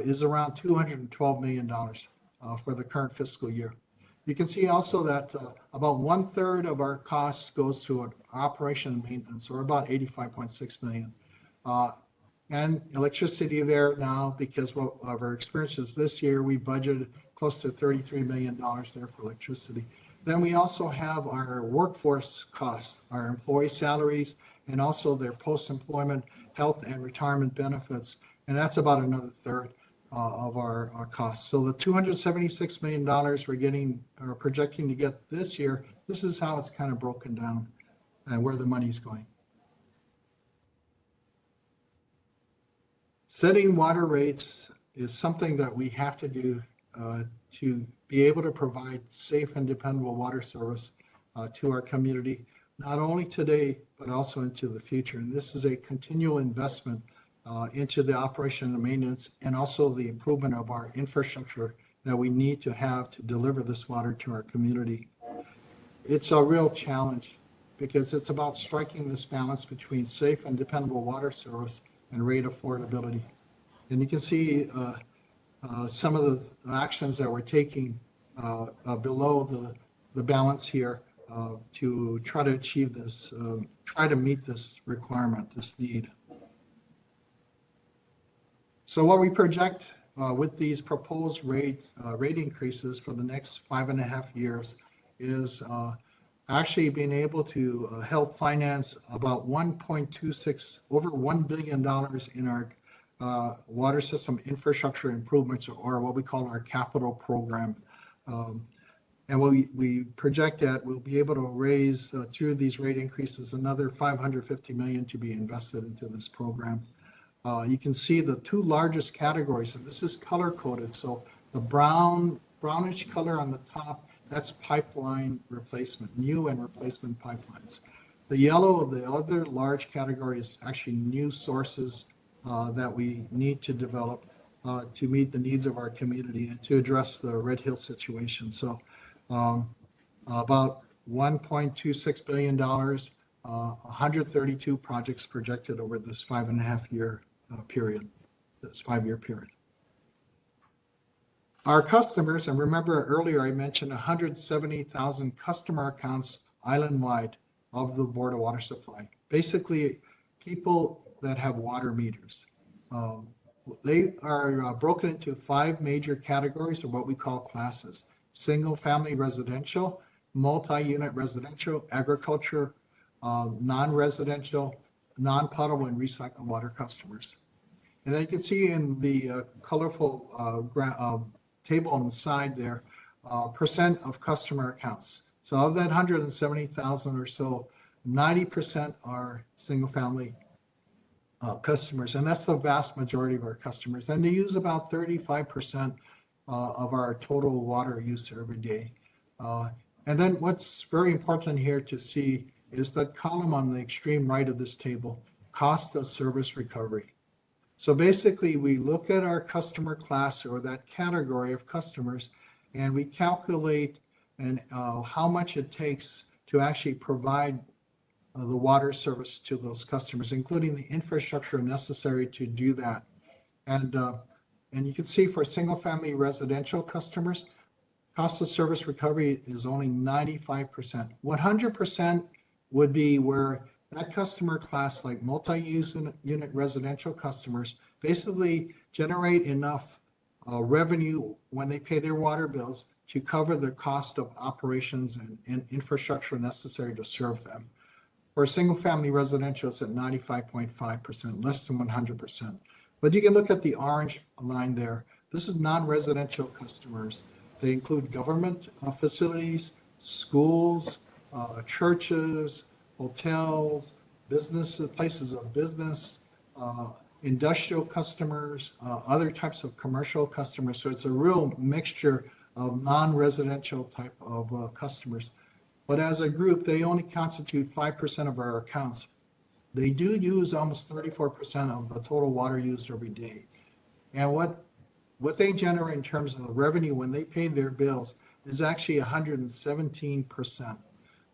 is around $212 million for the current fiscal year. You can see also that about 1/3 of our costs goes to operation and maintenance, or about $85.6 million. And electricity there now, because of our experiences this year, we budgeted close to $33 million there for electricity. Then we also have our workforce costs, our employee salaries, and also their post-employment health and retirement benefits. And that's about another 1/3 of our costs. So the $276 million we're getting, or projecting to get this year, this is how it's kind of broken down and where the money's going. Setting water rates is something that we have to do to be able to provide safe and dependable water service to our community, not only today, but also into the future. And this is a continual investment into the operation and maintenance, and also the improvement of our infrastructure that we need to have to deliver this water to our community. It's a real challenge because it's about striking this balance between safe and dependable water service and rate affordability. And you can see some of the actions that we're taking below the balance here to try to achieve this, try to meet this requirement, this need. So what we project with these proposed rate increases for the next 5.5 years is actually been able to help finance about 1.26, over $1 billion in our water system infrastructure improvements, or what we call our capital program. And we project that we'll be able to raise through these rate increases another $550 million to be invested into this program. You can see the two largest categories, and this is color coded. So the brownish color on the top, that's pipeline replacement, new and replacement pipelines. The yellow, the other large category, is actually new sources that we need to develop to meet the needs of our community and to address the Red Hill situation. So about $1.26 billion, 132 projects projected over this 5.5-year period, this 5-year period. Our customers, and remember earlier I mentioned 170,000 customer accounts island-wide of the Board of Water Supply. Basically, people that have water meters. They are broken into 5 major categories, or what we call classes: single-family residential, multi-unit residential, agriculture, non-residential, non-potable and recycled water customers. And then you can see in the colorful table on the side there, percent of customer accounts. So of that 170,000 or so, 90% are single-family customers, and that's the vast majority of our customers. And they use about 35% of our total water use every day. And then what's very important here to see is that column on the extreme right of this table, cost of service recovery. So basically, we look at our customer class, or that category of customers, and we calculate how much it takes to actually provide the water service to those customers, including the infrastructure necessary to do that. And you can see for single-family residential customers, cost of service recovery is only 95%. 100% would be where that customer class, like multi-unit residential customers, basically generate enough revenue when they pay their water bills to cover the cost of operations and infrastructure necessary to serve them. For single-family residential, it's at 95.5%, less than 100%. But you can look at the orange line there. This is non-residential customers. They include government facilities, schools, churches, hotels, businesses, places of business, industrial customers, other types of commercial customers. So it's a real mixture of non-residential type of customers. But as a group, they only constitute 5% of our accounts. They do use almost 34% of the total water used every day. And what they generate in terms of the revenue when they pay their bills is actually 117%.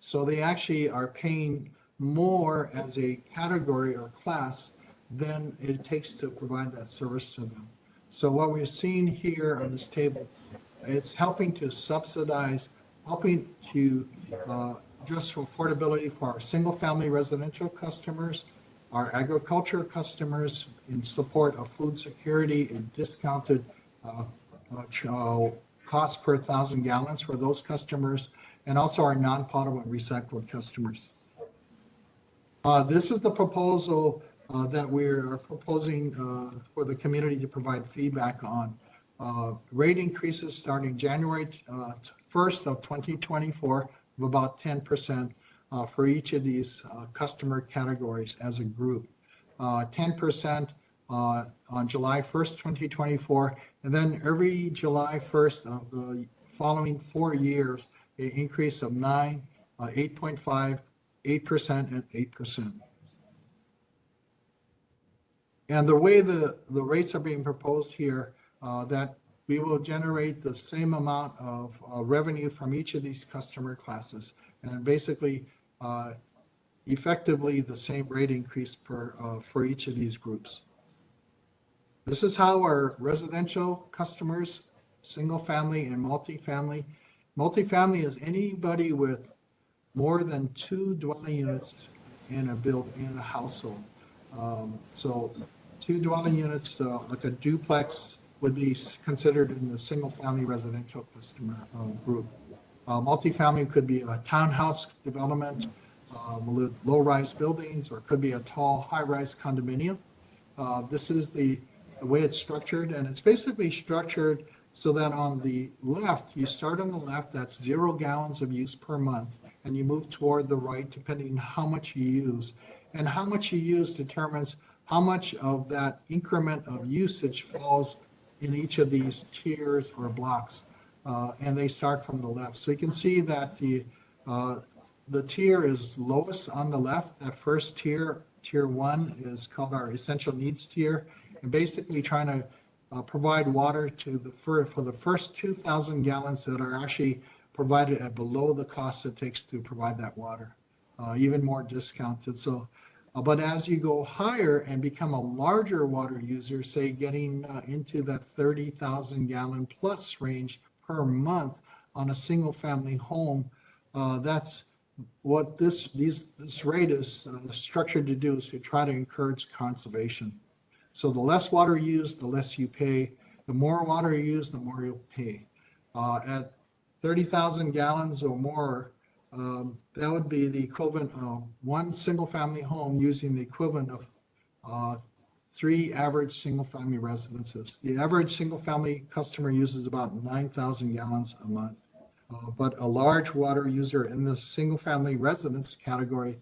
So they actually are paying more as a category or class than it takes to provide that service to them. So what we're seeing here on this table, it's helping to subsidize, helping to address affordability for our single-family residential customers, our agriculture customers in support of food security and discounted cost per 1,000 gallons for those customers, and also our non-potable and recycled customers. This is the proposal that we're proposing for the community to provide feedback on. Rate increases starting January 1st of 2024 of about 10% for each of these customer categories as a group. 10% on July 1st, 2024, and then every July 1st of the following 4 years, an increase of 9, 8.5, 8%, and 8%. And the way the rates are being proposed here, that we will generate the same amount of revenue from each of these customer classes, and basically effectively the same rate increase for each of these groups. This is how our residential customers, single family and multifamily. Multifamily is anybody with more than 2 dwelling units in a household. So 2 dwelling units, like a duplex, would be considered in the single family residential customer group. Multifamily could be a townhouse development with low-rise buildings, or it could be a tall, high-rise condominium. This is the way it's structured, and it's basically structured so that on the left, you start on the left, that's 0 gallons of use per month, and you move toward the right depending on how much you use. And how much you use determines how much of that increment of usage falls in each of these tiers or blocks. And they start from the left. So you can see that the tier is lowest on the left. That first tier, tier 1, is called our essential needs tier, and basically trying to provide water to for the first 2,000 gallons that are actually provided at below the cost it takes to provide that water, even more discounted. So, but as you go higher and become a larger water user, say getting into that 30,000 gallon plus range per month on a single family home, that's what this rate is structured to do, is to try to encourage conservation. So the less water used, the less you pay. The more water you use, the more you'll pay. At 30,000 gallons or more, that would be the equivalent of one single family home using the equivalent of 3 average single family residences. The average single family customer uses about 9,000 gallons a month. But a large water user in the single family residence category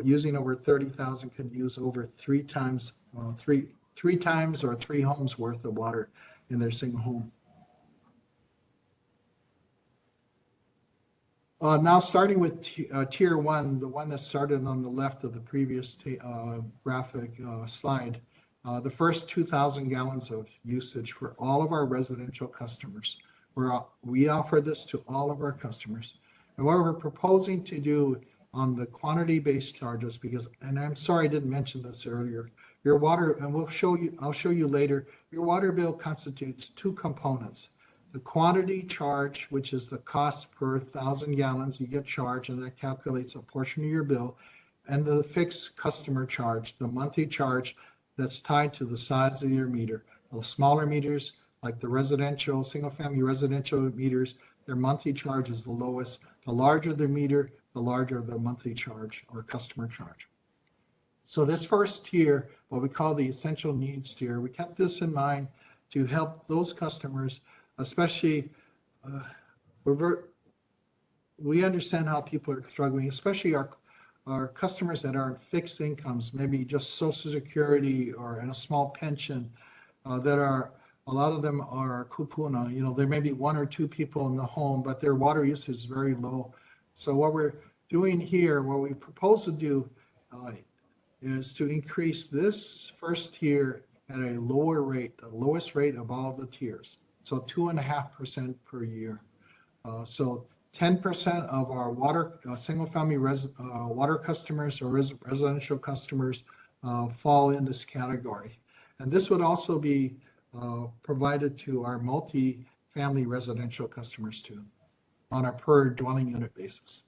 using over 30,000 could use over 3 times or 3 homes worth of water in their single home. Now starting with tier 1, the one that started on the left of the previous graphic slide, the first 2,000 gallons of usage for all of our residential customers. We offer this to all of our customers. And what we're proposing to do on the quantity-based charges, and I'm sorry I didn't mention this earlier, your water, and I'll show you later, your water bill constitutes 2 components. The quantity charge, which is the cost per 1,000 gallons you get charged, and that calculates a portion of your bill, and the fixed customer charge, the monthly charge that's tied to the size of your meter. The smaller meters, like the residential, single-family residential meters, their monthly charge is the lowest. The larger the meter, the larger the monthly charge or customer charge. So this first tier, what we call the essential needs tier, we kept this in mind to help those customers, especially, we understand how people are struggling, especially our customers that are on fixed incomes, maybe just Social Security or in a small pension, that are, a lot of them are kupuna. There may be 1 or 2 people in the home, but their water usage is very low. So what we're doing here, what we propose to do is to increase this first tier at a lower rate, the lowest rate of all the tiers. So 2.5% per year. So 10% of our water, single-family water customers or residential customers fall in this category. And this would also be provided to our multi-family residential customers too, on a per dwelling unit basis.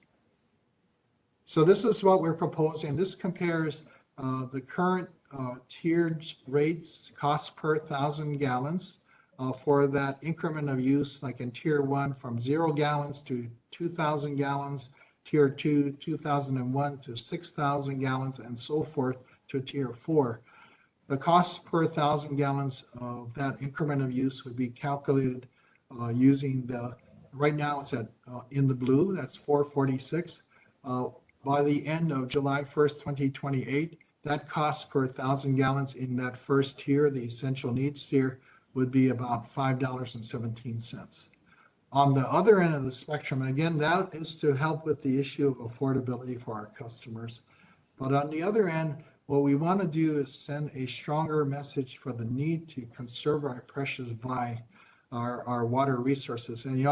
So this is what we're proposing. This compares the current tiered rates, cost per 1,000 gallons for that increment of use, like in tier 1 from 0 gallons to 2,000 gallons, tier 2, 2001 to 6,000 gallons, and so forth to tier 4. The cost per 1,000 gallons of that increment of use would be calculated using right now it's at, in the blue, that's 446. By the end of July 1st, 2028, that cost per 1,000 gallons in that first tier, the essential needs tier, would be about $5.17. On the other end of the spectrum, again, that is to help with the issue of affordability for our customers. But on the other end, what we want to do is send a stronger message for the need to conserve our precious our water resources. And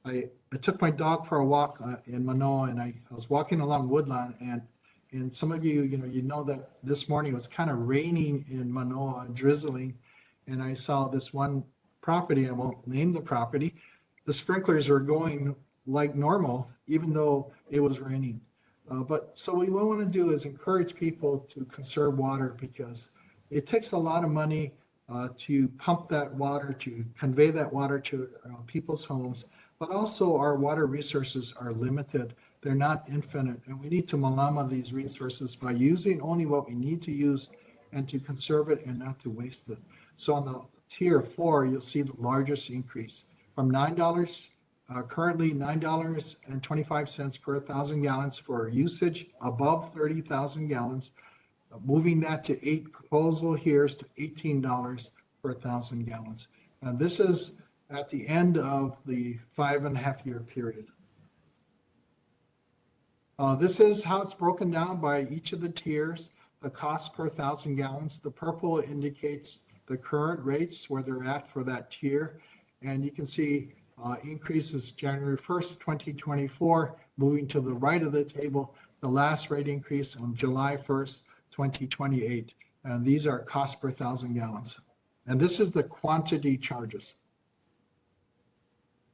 I took my dog for a walk in Manoa, and I was walking along Woodlawn, and some of you know that this morning it was kind of raining in Manoa, drizzling, and I saw this one property, I won't name the property, the sprinklers were going like normal, even though it was raining. So what we want to do is encourage people to conserve water, because it takes a lot of money to pump that water, to convey that water to people's homes. but also our water resources are limited. They're not infinite, and we need to malama these resources by using only what we need to use and to conserve it and not to waste it. So on the tier 4, you'll see the largest increase from $9, currently $9.25 per 1,000 gallons for usage above 30,000 gallons. Moving that to 8, proposal here is to $18 per 1,000 gallons. And this is at the end of the 5.5-year period. This is how it's broken down by each of the tiers, the cost per 1,000 gallons. The purple indicates the current rates where they're at for that tier. And you can see increases January 1st, 2024, moving to the right of the table, the last rate increase on July 1st, 2028. And these are cost per 1,000 gallons. And this is the quantity charges.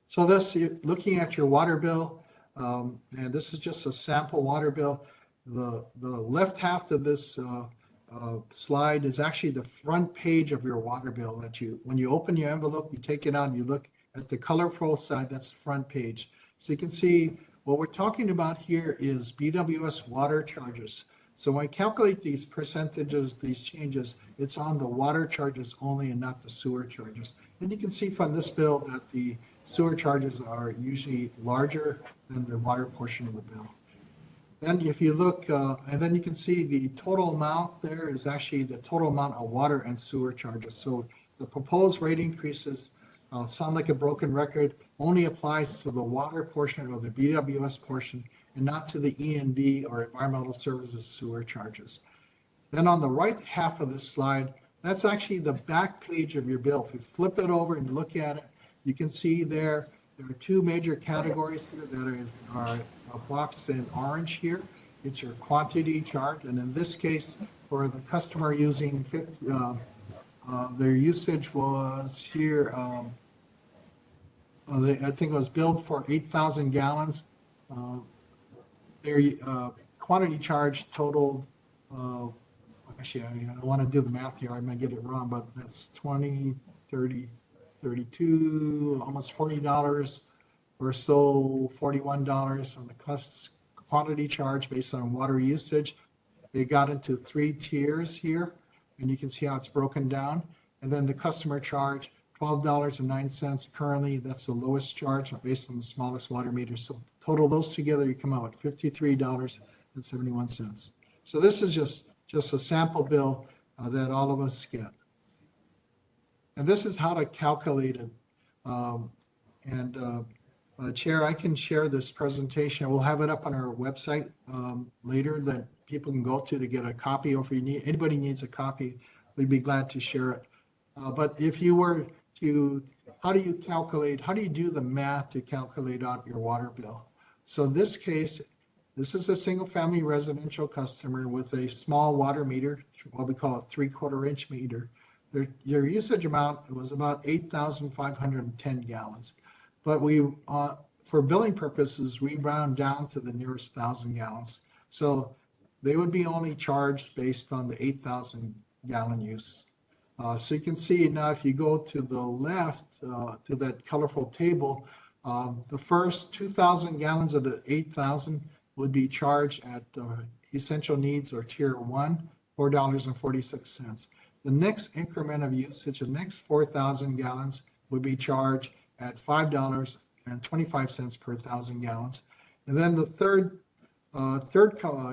So this, looking at your water bill, and this is just a sample water bill. The left half of this slide is actually the front page of your water bill that when you open your envelope, you take it out and you look at the colorful side, that's the front page. So you can see what we're talking about here is BWS water charges. So when I calculate these percentages, these changes, it's on the water charges only and not the sewer charges. And you can see from this bill that the sewer charges are usually larger than the water portion of the bill. Then if you look, and then you can see the total amount there is actually the total amount of water and sewer charges. So the proposed rate increases sound like a broken record, only applies to the water portion or the BWS portion and not to the E&D or environmental services sewer charges. Then on the right half of this slide, that's actually the back page of your bill. If you flip it over and look at it, you can see there are 2 major categories here that are boxed in orange here. It's your quantity charge, and in this case, for the customer using their usage was here, I think it was billed for 8,000 gallons. Their quantity charge totaled, actually, I want to do the math here, I might get it wrong, but that's 20, 30, 32, almost $40 or so, $41 on the quantity charge based on water usage. They got into 3 tiers here, and you can see how it's broken down. And then the customer charge, $12.09 currently. That's the lowest charge based on the smallest water meter. So total those together, you come out with $53.71. So this is just a sample bill that all of us get. And this is how to calculate it. Chair, I can share this presentation. We'll have it up on our website later that people can go to get a copy, or if anybody needs a copy, we'd be glad to share it. But if you were to, how do you do the math to calculate out your water bill? So in this case, this is a single family residential customer with a small water meter, what we call a 3/4 inch meter. Their usage amount was about 8,510 gallons. But for billing purposes, we round down to the nearest 1,000 gallons. So they would be only charged based on the 8,000 gallon use. So you can see now if you go to the left to that colorful table, the first 2,000 gallons of the 8,000 would be charged at essential needs or tier 1, $4.46. The next increment of usage, the next 4,000 gallons would be charged at $5.25 per 1,000 gallons. And then the third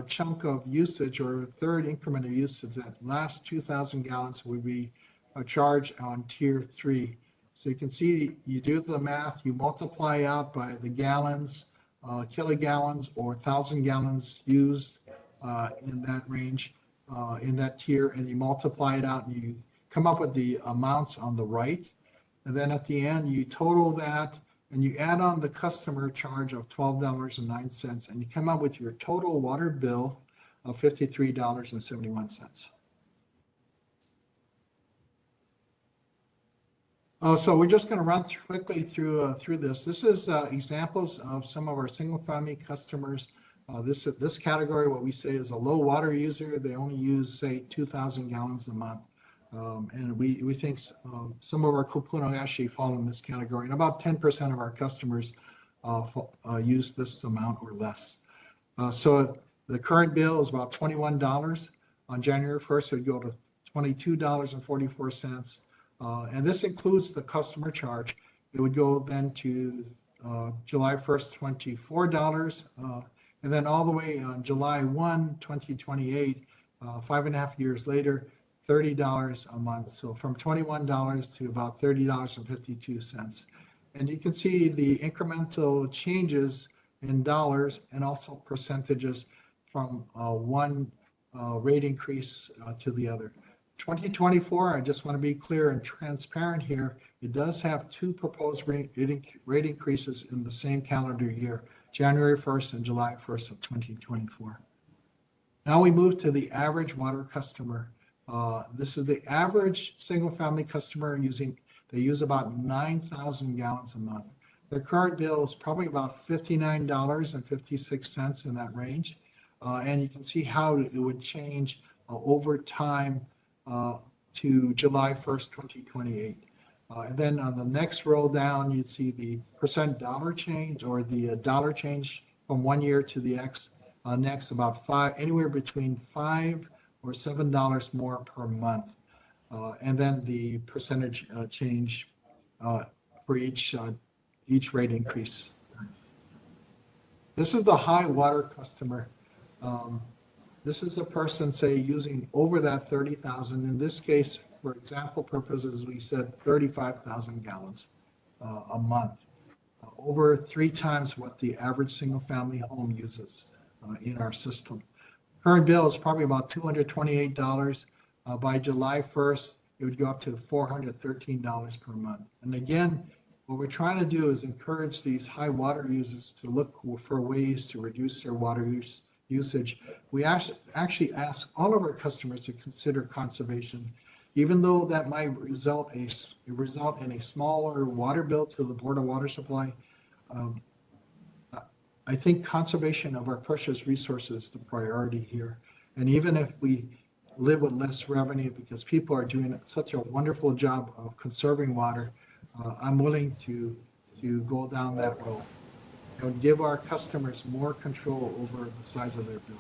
chunk of usage, or third increment of usage, that last 2,000 gallons would be a charge on tier 3. So you can see, you do the math, you multiply out by the gallons, kilogallons, or 1,000 gallons used in that range, in that tier, and you multiply it out and you come up with the amounts on the right. And then at the end, you total that and you add on the customer charge of $12.09, and you come up with your total water bill of $53.71. So we're just going to run quickly through this. This is examples of some of our single-family customers. This category, what we say is a low water user. They only use, say, 2,000 gallons a month. And we think some of our kupuna actually fall in this category. And about 10% of our customers use this amount or less. So the current bill is about $21. On January 1st, it would go to $22.44. And this includes the customer charge. It would go then to July 1st, $24. And then all the way on July 1, 2028, 5.5 years later, $30 a month. So from $21 to about $30.52. And you can see the incremental changes in dollars and also percentages from one rate increase to the other. 2024, I just want to be clear and transparent here. It does have two proposed rate increases in the same calendar year, January 1st and July 1st of 2024. Now we move to the average water customer. This is the average single-family customer they use about 9,000 gallons a month. Their current bill is probably about $59.56 in that range. And you can see how it would change over time to July 1st, 2028. And then on the next row down, you'd see the percent dollar change or the dollar change from 1 year to the next, about anywhere between $5 or $7 more per month. And then the percentage change for each rate increase. This is the high water customer. This is a person, say, using over that 30,000. In this case, for example purposes, we said 35,000 gallons a month, over 3 times what the average single-family home uses in our system. Current bill is probably about $228. By July 1st, it would go up to $413 per month. And again, what we're trying to do is encourage these high water users to look for ways to reduce their water usage. We actually ask all of our customers to consider conservation, even though that might result in a smaller water bill to the Board of Water Supply. I think conservation of our precious resources is the priority here. And even if we live with less revenue because people are doing such a wonderful job of conserving water, I'm willing to go down that road and give our customers more control over the size of their bill.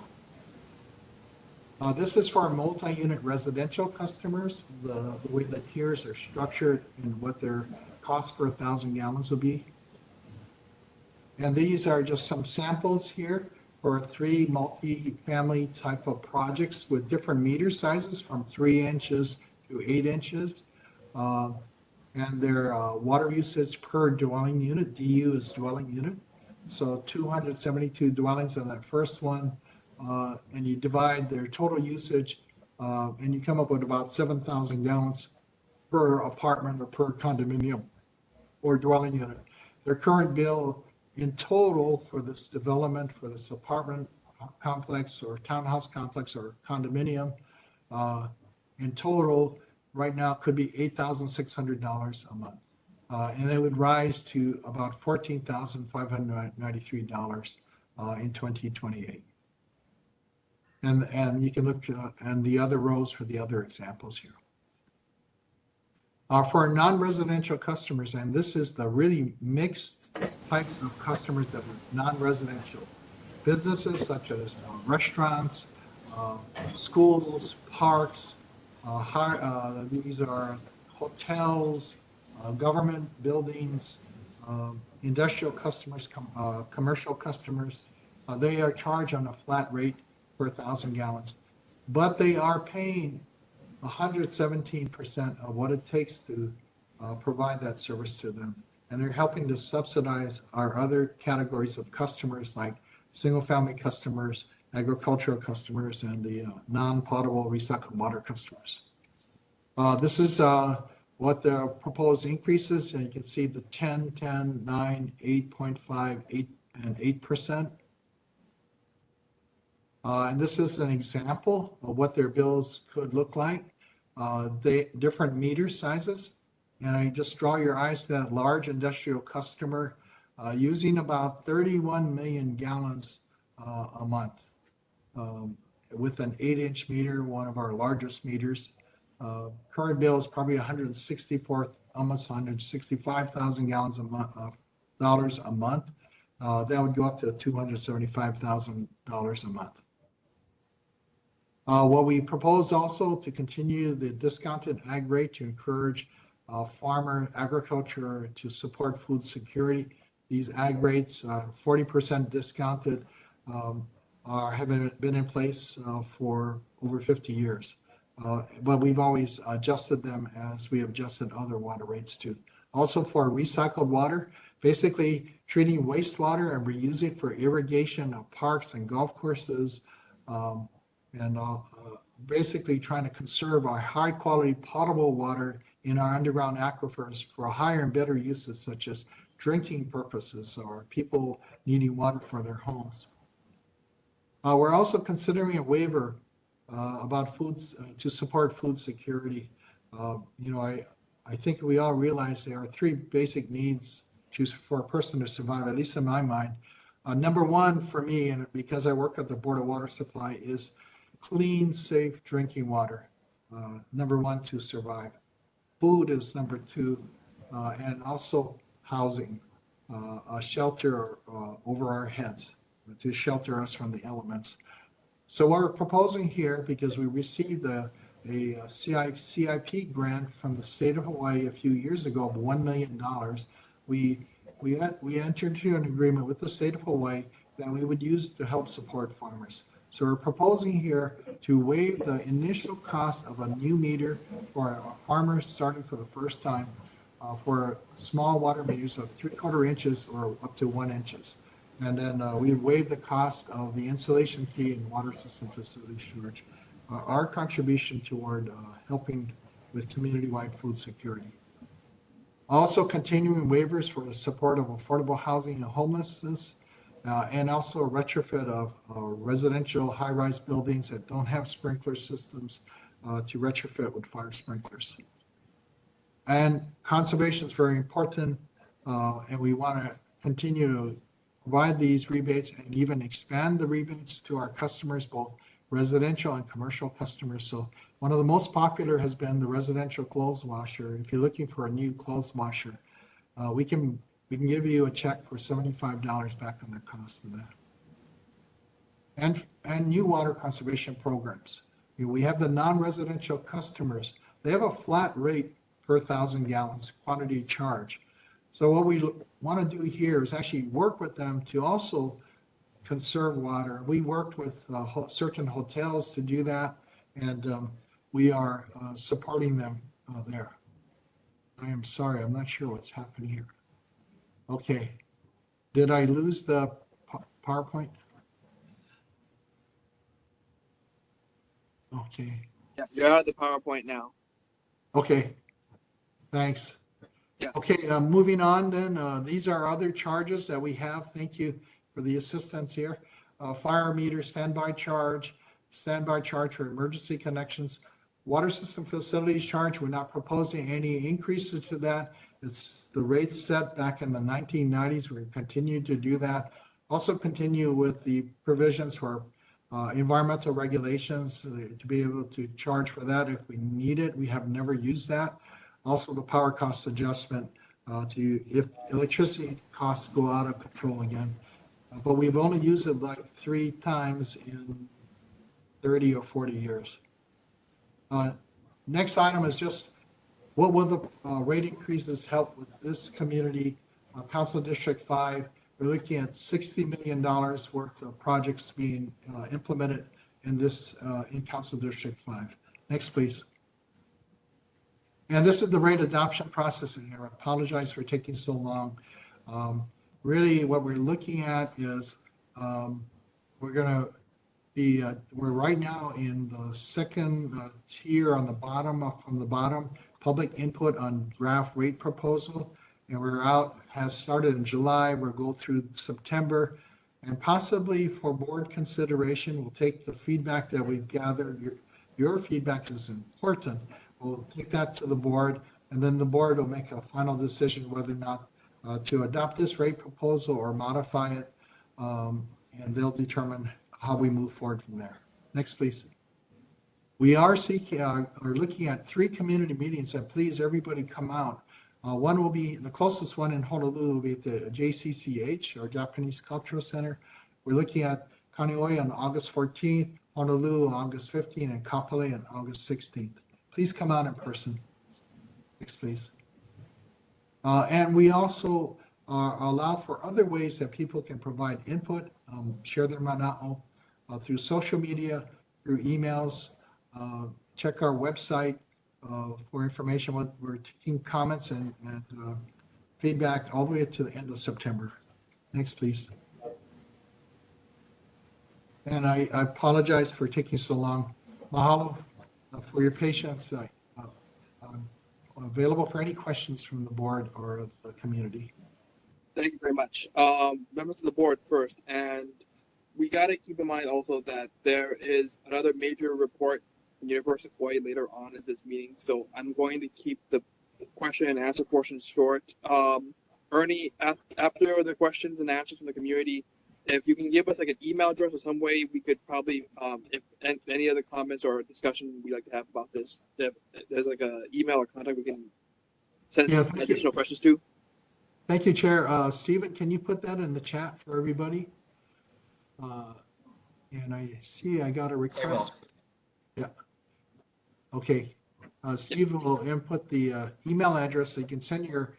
This is for our multi-unit residential customers, the way the tiers are structured and what their cost per 1,000 gallons will be. And these are just some samples here for 3 multi-family type of projects with different meter sizes from 3 inches to 8 inches. And their water usage per dwelling unit, DU is dwelling unit. So 272 dwellings on that first one. And you divide their total usage and you come up with about 7,000 gallons per apartment or per condominium or dwelling unit. Their current bill in total for this development, for this apartment complex or townhouse complex or condominium, in total right now could be $8,600 a month. And it would rise to about $14,593 in 2028. And you can look and the other rows for the other examples here. For our non-residential customers, and this is the really mixed types of customers that are non-residential. Businesses such as restaurants, schools, parks, these are hotels, government buildings, industrial customers, commercial customers. They are charged on a flat rate per 1,000 gallons, but they are paying 117% of what it takes to provide that service to them. And they're helping to subsidize our other categories of customers like single-family customers, agricultural customers, and the non-potable recycled water customers. This is what the proposed increases, and you can see the 10, 10, 9, 8.5, 8, and 8%. And this is an example of what their bills could look like. Different meter sizes. And I just draw your eyes to that large industrial customer using about 31 million gallons a month with an 8-inch meter, one of our largest meters. Current bill is probably 164, almost 165,000 gallons a month, dollars a month. That would go up to $275,000 a month. What we propose also to continue the discounted ag rate to encourage farmer agriculture to support food security. These ag rates, 40% discounted, have been in place for over 50 years. But we've always adjusted them as we have adjusted other water rates too. Also for recycled water, basically treating wastewater and reusing it for irrigation of parks and golf courses, and basically trying to conserve our high quality potable water in our underground aquifers for higher and better uses such as drinking purposes or people needing water for their homes. We're also considering a waiver about foods to support food security. I think we all realize there are three basic needs for a person to survive, at least in my mind. Number one for me, and because I work at the Board of Water Supply, is clean, safe drinking water. Number one to survive. Food is number two, and also housing, a shelter over our heads to shelter us from the elements. So what we're proposing here, because we received a CIP grant from the state of Hawaii a few years ago of $1 million, we entered into an agreement with the state of Hawaii that we would use to help support farmers. So we're proposing here to waive the initial cost of a new meter for farmers starting for the first time for small water meters of 3/4 inches or up to 1 inches. And then we waive the cost of the installation fee and water system facility storage. Our contribution toward helping with community-wide food security. Also continuing waivers for the support of affordable housing and homelessness, and also a retrofit of residential high-rise buildings that don't have sprinkler systems to retrofit with fire sprinklers. And conservation is very important, and we want to continue to provide these rebates and even expand the rebates to our customers, both residential and commercial customers. So one of the most popular has been the residential clothes washer. If you're looking for a new clothes washer, we can give you a check for $75 back on the cost of that. And new water conservation programs. We have the non-residential customers. They have a flat rate per 1,000 gallons quantity charge. So what we want to do here is actually work with them to also conserve water. We worked with certain hotels to do that, and we are supporting them there. I am sorry, I'm not sure what's happening here. Okay, did I lose the PowerPoint? Okay. Yeah, you're out of the PowerPoint now. Okay, thanks. Yeah. Okay, moving on then. These are other charges that we have. Thank you for the assistance here. Fire meter standby charge for emergency connections. Water system facilities charge, we're not proposing any increases to that. It's the rates set back in the 1990s. We're continuing to do that. Also continue with the provisions for environmental regulations to be able to charge for that if we need it. We have never used that. Also the power cost adjustment if electricity costs go out of control again. But we've only used it like 3 times in 30 or 40 years. Next item is just what will the rate increases help with this community? Council District 5, we're looking at $60 million worth of projects being implemented in this in Council District 5. Next, please. And this is the rate adoption process in here. I apologize for taking so long. Really what we're looking at is we're right now in the second tier on the bottom, from the bottom, public input on draft rate proposal. And has started in July. We'll go through September, and possibly for board consideration, we'll take the feedback that we've gathered. Your feedback is important. We'll take that to the board, and then the board will make a final decision whether or not to adopt this rate proposal or modify it, and they'll determine how we move forward from there. Next, please. We are seeking, are looking at 3 community meetings, and please, everybody come out. One will be, the closest one in Honolulu will be at the JCCH, or Japanese Cultural Center. We're looking at Kaneohe on August 14th, Honolulu on August 15th, and Kapolei on August 16th. Please come out in person. Next, please. And we also allow for other ways that people can provide input, share their mana'o through social media, through emails. Check our website for information. We're taking comments and feedback all the way to the end of September. Next, please. And I apologize for taking so long. Mahalo for your patience. I'm available for any questions from the board or the community. Thank you very much. Members of the board first, and we got to keep in mind also that there is another major report from University of Hawaii later on in this meeting, so I'm going to keep the question and answer portion short. Ernie, after the questions and answers from the community, if you can give us like an email address or some way we could probably, if any other comments or discussion we'd like to have about this, if there's like an email or contact we can send additional questions to. Thank you, Chair. Stephen, can you put that in the chat for everybody? And I see I got a request. Yeah. Okay. Steve will input the email address so you can send your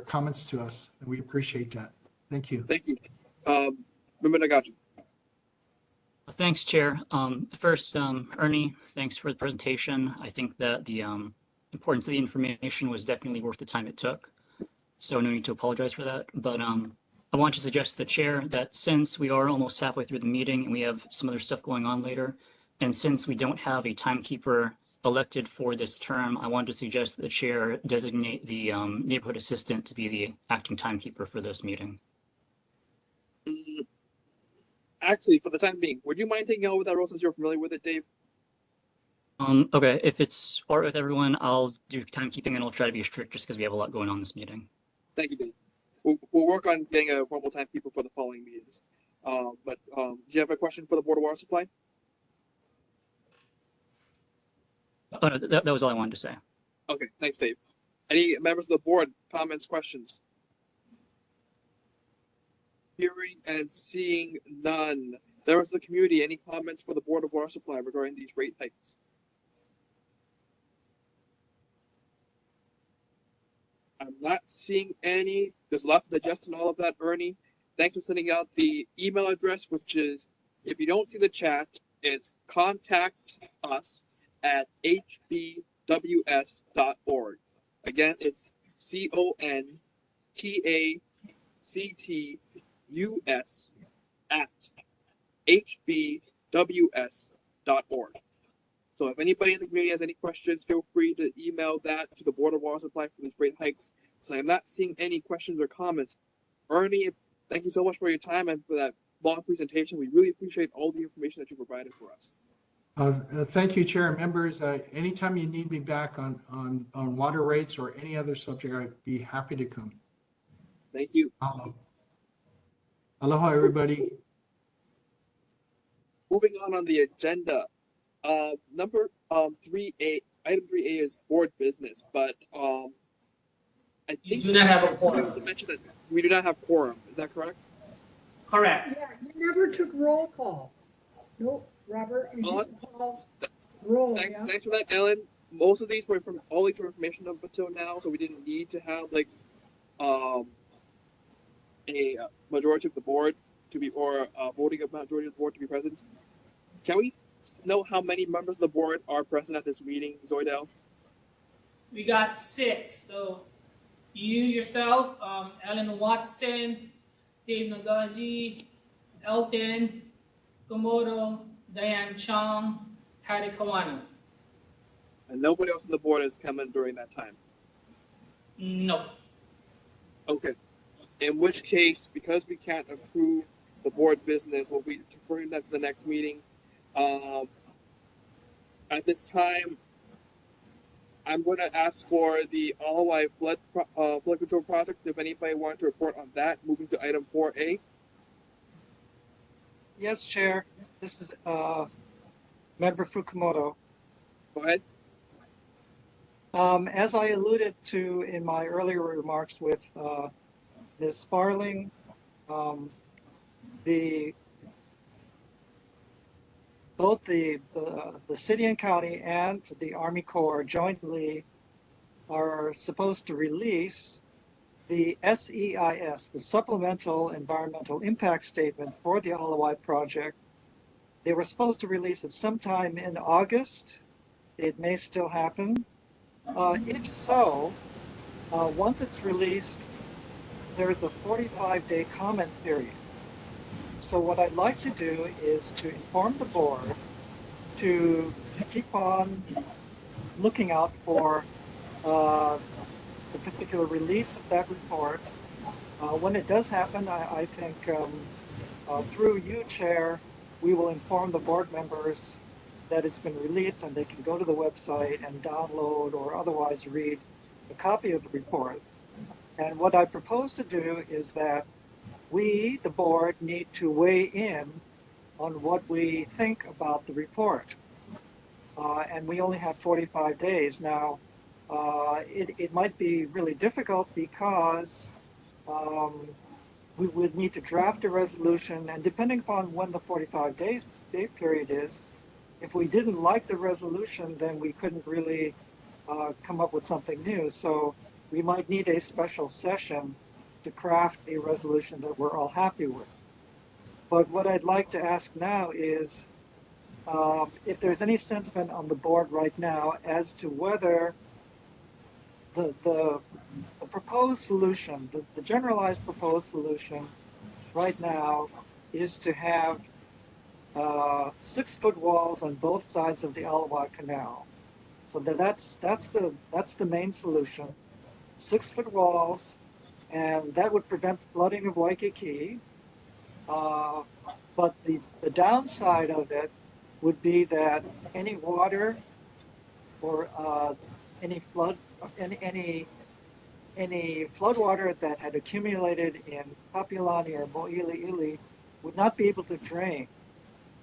comments to us, and we appreciate that. Thank you. Thank you. Member Nagaji. Thanks, Chair. First, Ernie, thanks for the presentation. I think that the importance of the information was definitely worth the time it took. So no need to apologize for that. But I want to suggest to the chair that since we are almost halfway through the meeting and we have some other stuff going on later, and since we don't have a timekeeper elected for this term, I want to suggest that the chair designate the neighborhood assistant to be the acting timekeeper for this meeting. Actually, for the time being, would you mind taking over that role since you're familiar with it, Dave? Okay, if it's all right with everyone, I'll do timekeeping and I'll try to be strict just because we have a lot going on this meeting. Thank you, Dave. We'll work on getting a formal timekeeper for the following meetings. But do you have a question for the Board of Water Supply? Oh, no, that was all I wanted to say. Okay, thanks, Dave. Any members of the board, comments, questions? Hearing and seeing none. Members of the community, any comments for the Board of Water Supply regarding these rate hikes? I'm not seeing any. There's a lot to digest in all of that, Ernie. Thanks for sending out the email address, which is, if you don't see the chat, it's contact us at hbws.org. Again, it's CONTACTUS at hbws.org. So if anybody in the community has any questions, feel free to email that to the Board of Water Supply for these rate hikes. So I'm not seeing any questions or comments. Ernie, thank you so much for your time and for that long presentation. We really appreciate all the information that you provided for us. Thank you, Chair and members. Anytime you need me back on water rates or any other subject, I'd be happy to come. Thank you. Aloha, everybody. Moving on the agenda. Number 3A, item 3A is board business, but I think do not have a quorum. It was mentioned that we do not have quorum. Is that correct? Correct. Yeah, you never took roll call. Nope, Robert, you didn't call roll, yeah. Thanks for that, Ellen. Most of these were from all these information up until now, so we didn't need to have like a majority of the board to be, or voting of majority of the board to be present. Can we know how many members of the board are present at this meeting, Zoidel? We got 6. So you yourself, Ellen Watson, Dave Nagaji, Elton, Komodo, Diane Chong, Hattie Kawano. And nobody else on the board has come in during that time? No. Okay. In which case, because we can't approve the board business, we'll be deferring that to the next meeting. At this time, I'm going to ask for the All-Hawaii flood control project. If anybody wanted to report on that, moving to item 4A. Yes, Chair. This is Member Fukumoto. Go ahead. As I alluded to in my earlier remarks with Ms. Sparling, um, the both the city and county and the Army Corps jointly are supposed to release the SEIS, the Supplemental Environmental Impact Statement for the Alawai project. They were supposed to release it sometime in August. It may still happen. If so, once it's released, there's a 45-day comment period. So what I'd like to do is to inform the board to keep on looking out for the particular release of that report. When it does happen, I think through you, Chair, we will inform the board members that it's been released and they can go to the website and download or otherwise read a copy of the report. And what I propose to do is that we, the board, need to weigh in on what we think about the report. And we only have 45 days. Now, it might be really difficult because we would need to draft a resolution, and depending upon when the 45 day period is, if we didn't like the resolution, then we couldn't really come up with something new. So we might need a special session to craft a resolution that we're all happy with. But what I'd like to ask now is if there's any sentiment on the board right now as to whether the proposed solution, the generalized proposed solution right now is to have 6-foot walls on both sides of the Alawai Canal. So that's the main solution. 6-foot walls, and that would prevent flooding of Waikiki. But the downside of it would be that any water or any floodwater that had accumulated in Kapiolani or Mo'iliili would not be able to drain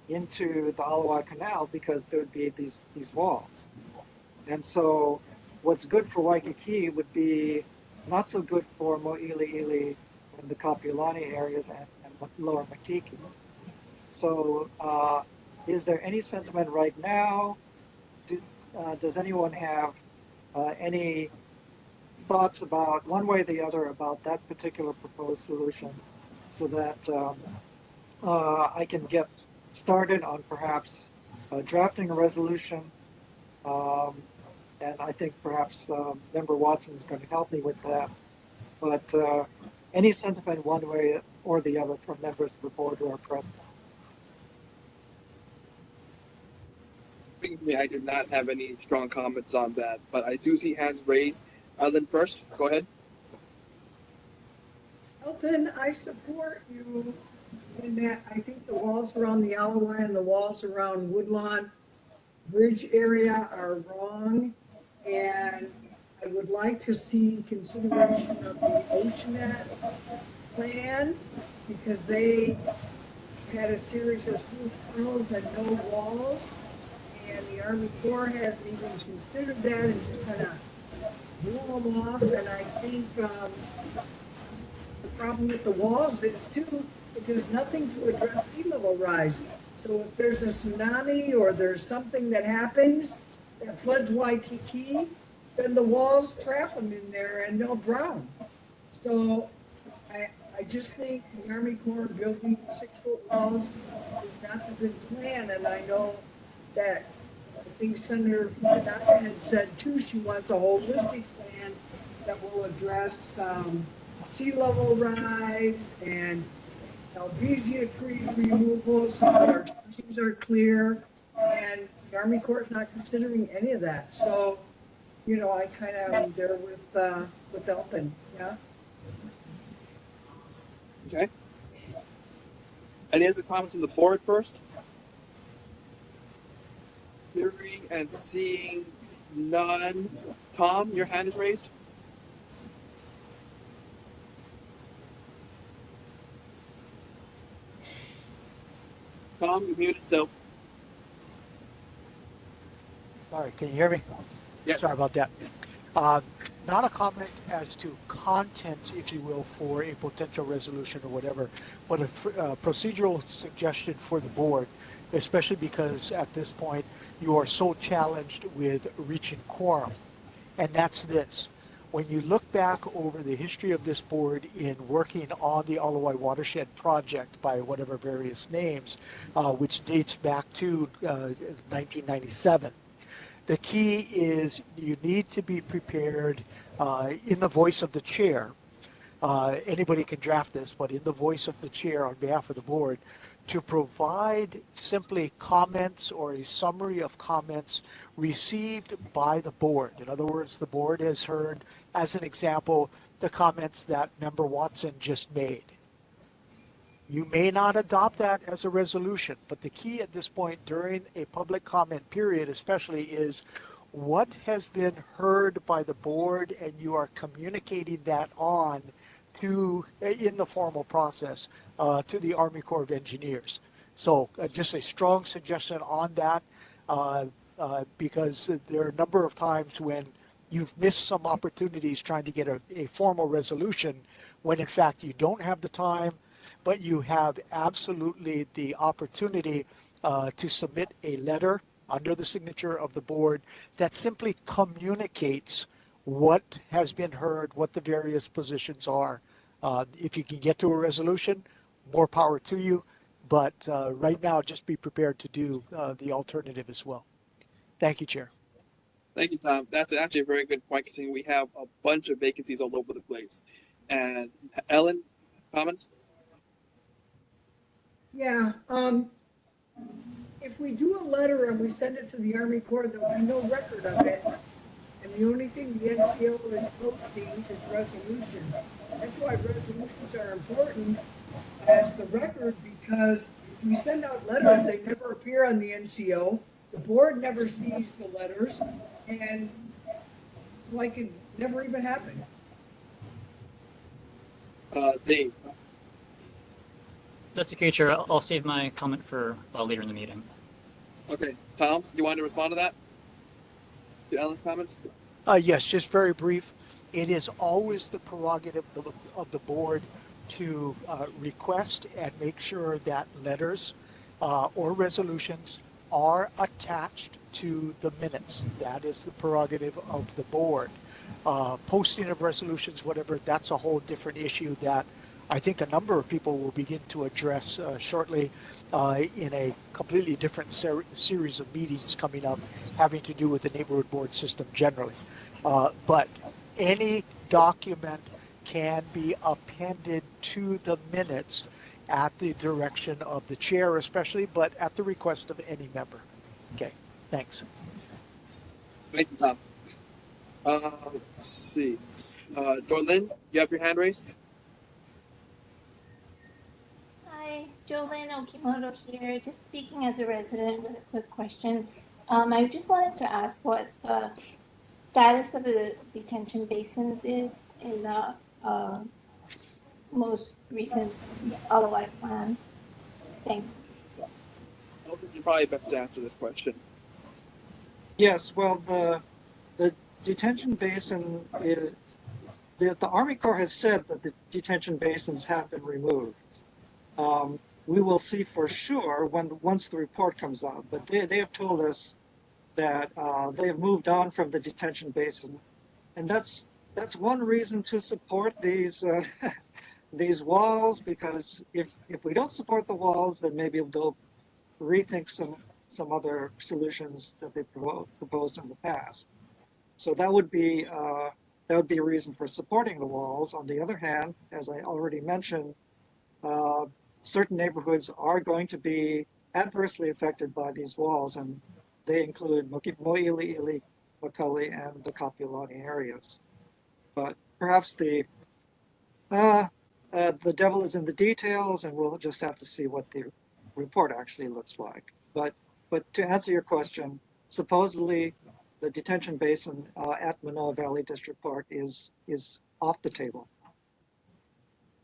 into the Alawai Canal because there would be these walls. And so what's good for Waikiki would be not so good for Mo'iliili and the Kapiolani areas and lower Makiki. So is there any sentiment right now? Does anyone have any thoughts about one way or the other about that particular proposed solution so that I can get started on perhaps drafting a resolution? And I think perhaps Member Watson is going to help me with that. But any sentiment one way or the other from members of the board who are present? I did not have any strong comments on that, but I do see hands raised. Ellen first, go ahead. Elton, I support you in that. I think the walls around the Alawai and the walls around Woodlawn Bridge area are wrong. And I would like to see consideration of the Oceanet plan because they had a series of smooth tunnels and no walls. And the Army Corps hasn't even considered that and just kind of blew them off. And I think the problem with the walls is too, it does nothing to address sea level rise. So if there's a tsunami or there's something that happens that floods Waikiki, then the walls trap them in there and they'll drown. So I just think the Army Corps building 6-foot walls is not the good plan. And I know that I think Senator Fukunaga had said too, she wants a holistic plan that will address sea level rise and albizia tree removal, so our streams are clear. And the Army Corps is not considering any of that. So, you know, I kind of am there with Elton, yeah. Okay. Any other comments on the board first? Hearing and seeing none. Tom, your hand is raised. Tom, you're muted still. Sorry, can you hear me? Yes. Sorry about that. Uh, Not a comment as to content, if you will, for a potential resolution or whatever, but a procedural suggestion for the board, especially because at this point you are so challenged with reaching quorum. And that's this. When you look back over the history of this board in working on the Alawai Watershed Project by whatever various names, which dates back to 1997, the key is you need to be prepared in the voice of the chair. Anybody can draft this, but in the voice of the chair on behalf of the board, to provide simply comments or a summary of comments received by the board. In other words, the board has heard, as an example, the comments that Member Watson just made. You may not adopt that as a resolution, but the key at this point during a public comment period especially is what has been heard by the board, and you are communicating that on to, in the formal process, to the Army Corps of Engineers. So just a strong suggestion on that, because there are a number of times when you've missed some opportunities trying to get a formal resolution when in fact you don't have the time, but you have absolutely the opportunity to submit a letter under the signature of the board that simply communicates what has been heard, what the various positions are. If you can get to a resolution, more power to you. But right now, just be prepared to do the alternative as well. Thank you, Chair. Thank you, Tom. That's actually a very good point, considering we have a bunch of vacancies all over the place. And Ellen, comments? Yeah, if we do a letter and we send it to the Army Corps, there'll be no record of it. And the only thing the NCO is posting is resolutions. That's why resolutions are important as the record, because we send out letters, they never appear on the NCO. The board never sees the letters, and it's like it never even happened. Dave. That's okay, Chair. I'll save my comment for later in the meeting. Okay, Tom, you want to respond to that? To Ellen's comments? Yes, just very brief. It is always the prerogative of the board to request and make sure that letters or resolutions are attached to the minutes. That is the prerogative of the board. Posting of resolutions, whatever, that's a whole different issue that I think a number of people will begin to address shortly in a completely different series of meetings coming up having to do with the neighborhood board system generally. But any document can be appended to the minutes at the direction of the chair especially, but at the request of any member. Okay, thanks. Thank you, Tom. Let's see. Jorlyn, you have your hand raised? Hi, Jolene Okimoto here, just speaking as a resident with a quick question. I just wanted to ask what the status of the detention basins is in the most recent LOI plan. Thanks. I think you're probably best to answer this question. Yes, well, the detention basin is, the Army Corps has said that the detention basins have been removed. We will see for sure once the report comes out, but they have told us that they have moved on from the detention basin, and that's one reason to support these these walls, because if we don't support the walls, then maybe they'll rethink some other solutions that they proposed in the past. So that would be a reason for supporting the walls. On the other hand, as I already mentioned, certain neighborhoods are going to be adversely affected by these walls, and they include Mo'ili, Makali, and the Kapiolani areas. But perhaps the devil is in the details, and we'll just have to see what the report actually looks like. But to answer your question, supposedly the detention basin at Manoa Valley District Park is off the table.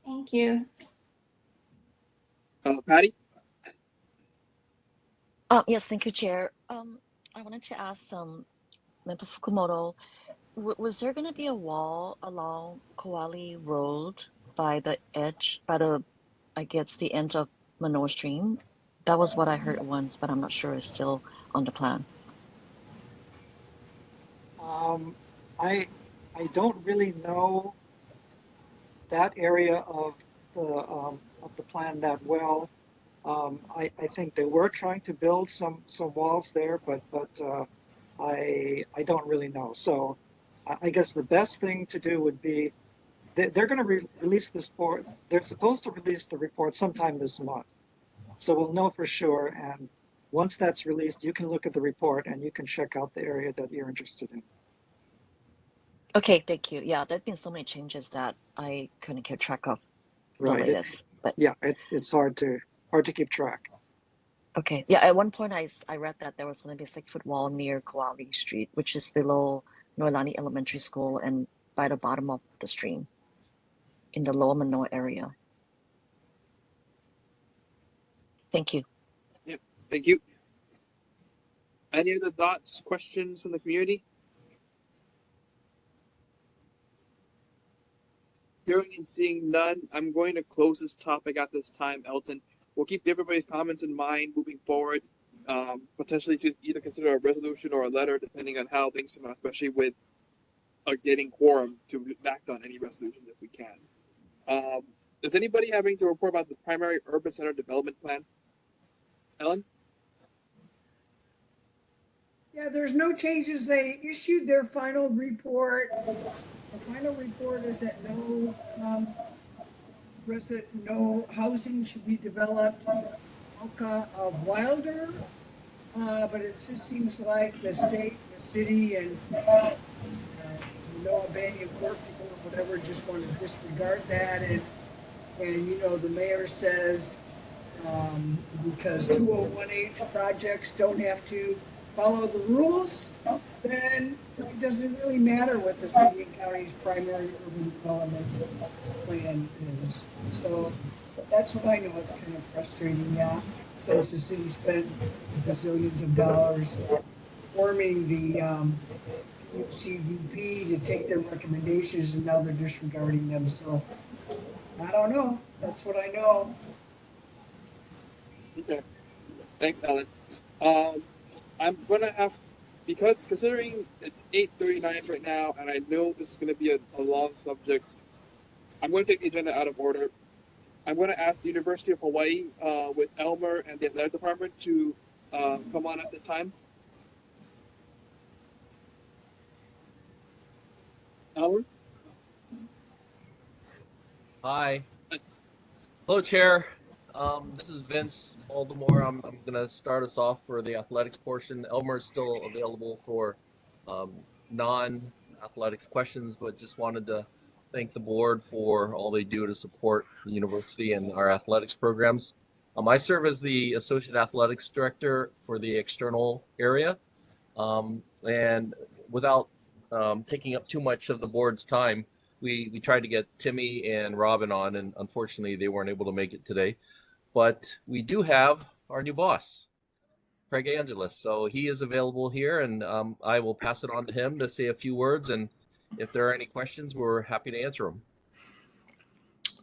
Thank you. Patty? Yes, thank you, Chair. I wanted to ask Member Fukumoto, was there going to be a wall along Koali Road by the edge, by the, I guess, the end of Manoa Stream? That was what I heard once, but I'm not sure it's still on the plan. Um, I I don't really know that area of the plan that well. I think they were trying to build some walls there, but I don't really know. So I guess the best thing to do would be they're going to release this report. They're supposed to release the report sometime this month, so we'll know for sure. And once that's released, you can look at the report and you can check out the area that you're interested in. Okay, thank you. Yeah, there've been so many changes that I couldn't keep track of the Right. latest. But Yeah, it's hard to keep track. okay, yeah. At one point, I read that there was going to be a 6-foot wall near Koali Street, which is below Noelani Elementary School and by the bottom of the stream in the Lower Manoa area. Thank you. Yep. Thank you. Any other thoughts, questions from the community? Hearing and seeing none, I'm going to close this topic at this time, Elton. We'll keep everybody's comments in mind moving forward, potentially to either consider a resolution or a letter, depending on how things come out, especially with getting quorum to act on any resolutions if we can. Does anybody have anything to report about the primary urban center development plan? Ellen? Yeah, there's no changes. They issued their final report. The final report is that no housing should be developed of Wilder, but it just seems like the state, the city, and Manoa Bay and Court people or whatever just want to disregard that, and the mayor says because 201H projects don't have to follow the rules, then it doesn't really matter what the city and county's primary urban development plan is. So that's what I know. It's kind of frustrating, yeah. Since the city spent bazillions of dollars forming the CVP to take their recommendations, and now they're disregarding them. So I don't know. That's what I know. Okay. Thanks, Ellen. I'm gonna have, because considering it's 8:39 right now, and I know this is gonna be a long subject, I'm going to take the agenda out of order. I'm going to ask the University of Hawaii with Elmer and the athletic department to come on at this time. Elmer? Hi. Hello, Chair. This is Vince Baltimore. I'm going to start us off for the athletics portion. Elmer is still available for non-athletics questions, but just wanted to thank the board for all they do to support the university and our athletics programs. I serve as the Associate Athletics Director for the external area. And without taking up too much of the board's time, we tried to get Timmy and Robin on, and unfortunately they weren't able to make it today. But we do have our new boss, Craig Angeles. So he is available here, and I will pass it on to him to say a few words. And if there are any questions, we're happy to answer them.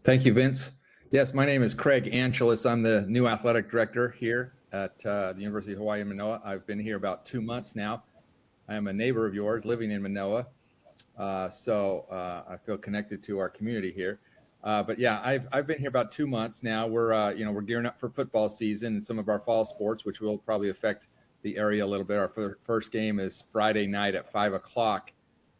Thank you, Vince. Yes, my name is Craig Angeles. I'm the new athletic director here at the University of Hawaii in Manoa. I've been here about 2 months now. I am a neighbor of yours living in Manoa. So I feel connected to our community here. But yeah, I've been here about 2 months now. We're gearing up for football season and some of our fall sports, which will probably affect the area a little bit. Our first game is Friday night at 5 o'clock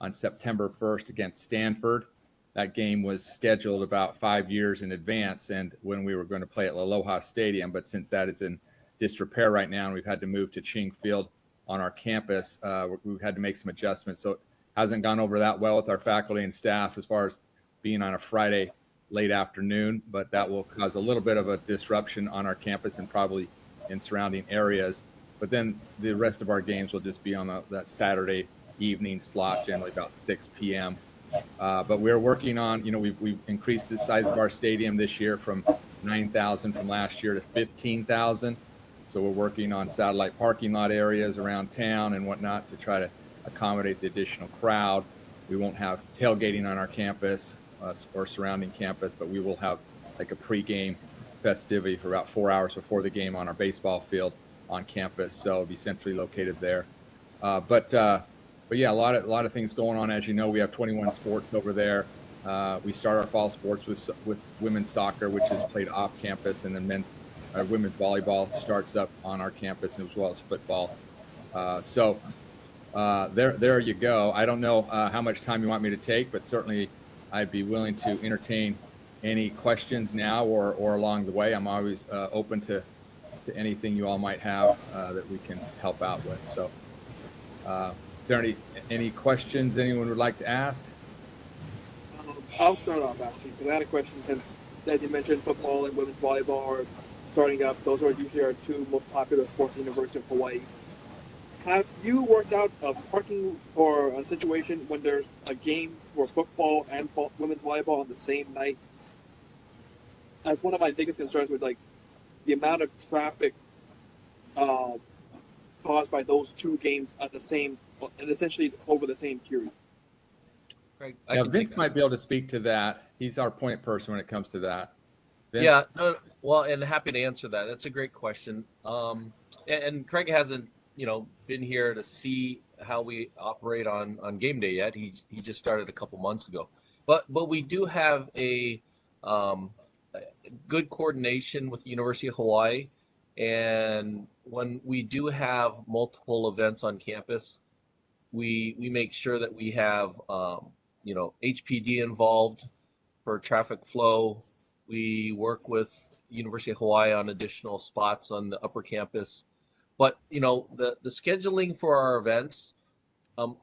on September 1st against Stanford. That game was scheduled about 5 years in advance, and when we were going to play at Aloha Stadium, but since that is in disrepair right now and we've had to move to Ching Field on our campus, we've had to make some adjustments. So it hasn't gone over that well with our faculty and staff as far as being on a Friday late afternoon, but that will cause a little bit of a disruption on our campus and probably in surrounding areas. But then the rest of our games will just be on that Saturday evening slot, generally about 6 p.m. But we're working on, we've increased the size of our stadium this year from 9,000 from last year to 15,000. So we're working on satellite parking lot areas around town and whatnot to try to accommodate the additional crowd. We won't have tailgating on our campus or surrounding campus, but we will have like a pregame festivity for about 4 hours before the game on our baseball field on campus. So it'll be centrally located there. But yeah, a lot of things going on. As you know, we have 21 sports over there. We start our fall sports with women's soccer, which is played off campus, and then women's volleyball starts up on our campus, as well as football. So there you go. I don't know how much time you want me to take, but certainly I'd be willing to entertain any questions now or along the way. I'm always open to anything you all might have that we can help out with. So is there any questions anyone would like to ask? I'll start off actually, because I had a question since, as you mentioned, football and women's volleyball are starting up. Those are usually our two most popular sports in the University of Hawaii. Have you worked out a parking or a situation when there's a game for football and women's volleyball on the same night? That's one of my biggest concerns with like the amount of traffic caused by those two games at the same and essentially over the same period. Craig, Yeah, Vince might be able to speak to that. He's our point person when it comes to that. Vince? Yeah, no, well, and happy to answer that. That's a great question. And Craig hasn't, been here to see how we operate on game day yet. He just started a couple months ago. But we do have a good coordination with the University of Hawaii, and when we do have multiple events on campus, we make sure that we have HPD involved for traffic flow. We work with University of Hawaii on additional spots on the upper campus. But the scheduling for our events,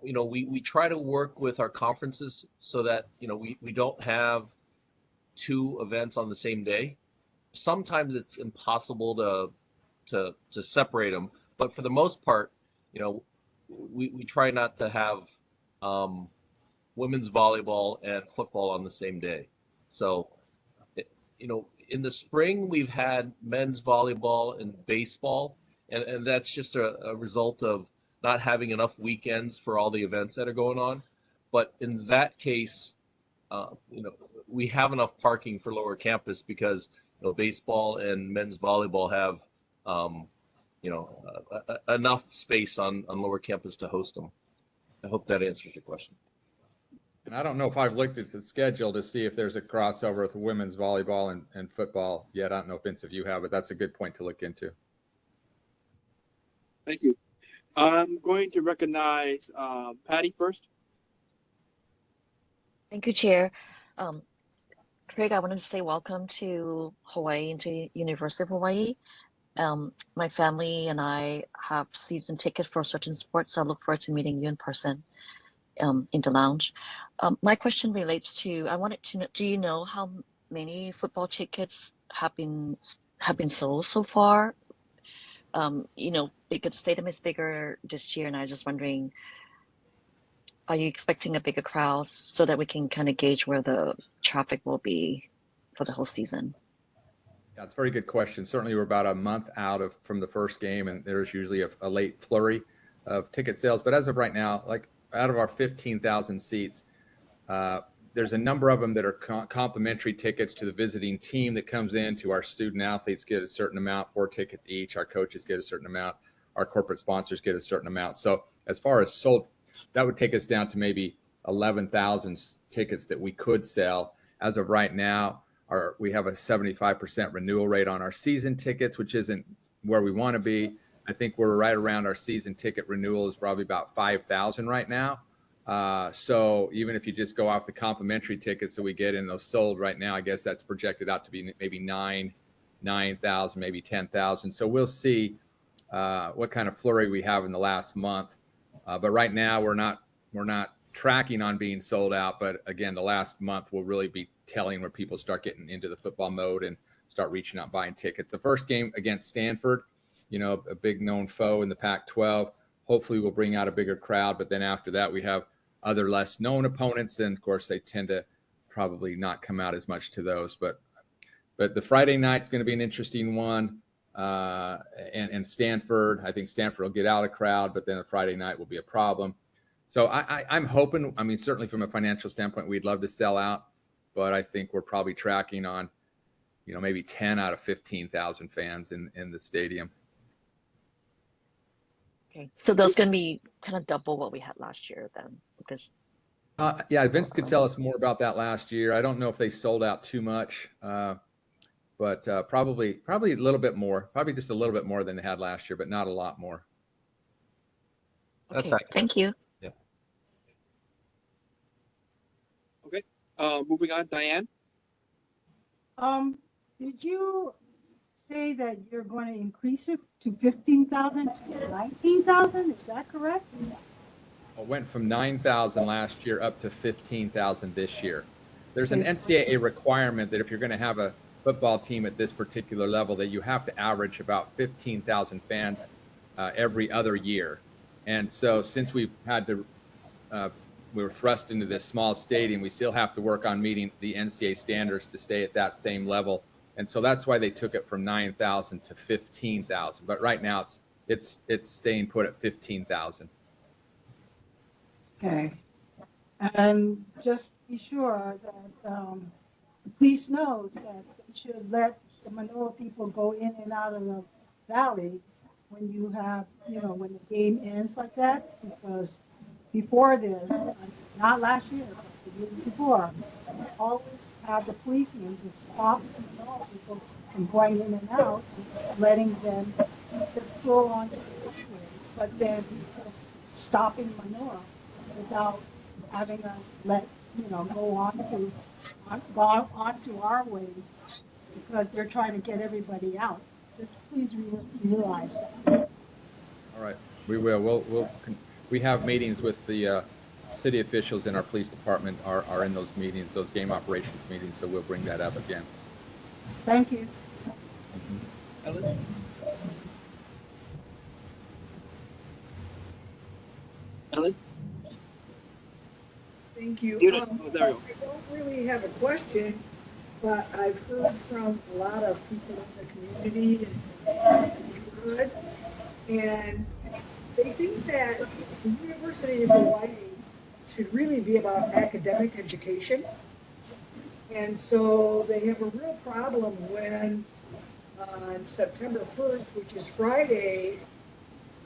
we try to work with our conferences so that we don't have two events on the same day. Sometimes it's impossible to separate them, but for the most part, we try not to have women's volleyball and football on the same day. So, in the spring we've had men's volleyball and baseball, and that's just a result of not having enough weekends for all the events that are going on. But in that case, we have enough parking for lower campus because baseball and men's volleyball have enough space on lower campus to host them. I hope that answers your question. And I don't know if I've looked at the schedule to see if there's a crossover with women's volleyball and football yet. I don't know if Vince, if you have, but that's a good point to look into. Thank you. I'm going to recognize Patty first. Thank you, Chair. Craig, I wanted to say welcome to Hawaii and to University of Hawaii. My family and I have season tickets for certain sports. So I look forward to meeting you in person in the lounge. My question relates to, I wanted to know, do you know how many football tickets have been sold so far? Because the stadium is bigger this year, and I was just wondering, are you expecting a bigger crowd so that we can kind of gauge where the traffic will be for the whole season? Yeah, it's a very good question. Certainly, we're about a month out from the first game, and there's usually a late flurry of ticket sales. But as of right now, like out of our 15,000 seats, there's a number of them that are complimentary tickets to the visiting team that comes in. To our student athletes get a certain amount, 4 tickets each. Our coaches get a certain amount. Our corporate sponsors get a certain amount. So as far as sold, that would take us down to maybe 11,000 tickets that we could sell. As of right now, we have a 75% renewal rate on our season tickets, which isn't where we want to be. I think we're right around our season ticket renewal is probably about 5,000 right now. So even if you just go off the complimentary tickets that we get in those sold right now, I guess that's projected out to be maybe 9,000, maybe 10,000. So we'll see what kind of flurry we have in the last month. But right now we're not tracking on being sold out. But again, the last month will really be telling where people start getting into the football mode and start reaching out buying tickets. The first game against Stanford, a big known foe in the Pac-12. Hopefully we'll bring out a bigger crowd. But then after that, we have other less known opponents. And of course, they tend to probably not come out as much to those. But the Friday night's going to be an interesting one. and Stanford. I think Stanford will get out a crowd, but then a Friday night will be a problem. So I'm hoping, I mean, certainly from a financial standpoint, we'd love to sell out, but I think we're probably tracking on, maybe 10 out of 15,000 fans in the stadium. Okay, so that's going to be kind of double what we had last year then, because. Yeah, Vince could tell us more about that last year. I don't know if they sold out too much, but probably a little bit more, probably just a little bit more than they had last year, but not a lot more. Okay, thank you. Yeah. Okay. Moving on, Diane. Did you say that you're going to increase it to 15,000 to 19,000? Is that correct? It went from 9,000 last year up to 15,000 this year. There's an NCAA requirement that if you're going to have a football team at this particular level, that you have to average about 15,000 fans every other year. And so since we've had to, we were thrust into this small stadium, we still have to work on meeting the NCAA standards to stay at that same level. And so that's why they took it from 9,000 to 15,000. But right now it's staying put at 15,000. Okay. And just be sure that the police knows that they should let the Manoa people go in and out of the valley when you have, when the game ends like that, because before this, not last year, but the year before, we always have the policemen to stop the Manoa people from going in and out, and just letting them just go on to the freeway, but then just stopping Manoa without having us go onto our way because they're trying to get everybody out. Just please realize that. All right, we will. We have meetings with the city officials in our police department are in those meetings, those game operations meetings. So we'll bring that up again. Thank you. Ellen? Ellen? Thank you. There we go. I don't really have a question, but I've heard from a lot of people in the community and neighborhood, and they think that the University of Hawaii should really be about academic education. And so they have a real problem when on September 1st, which is Friday,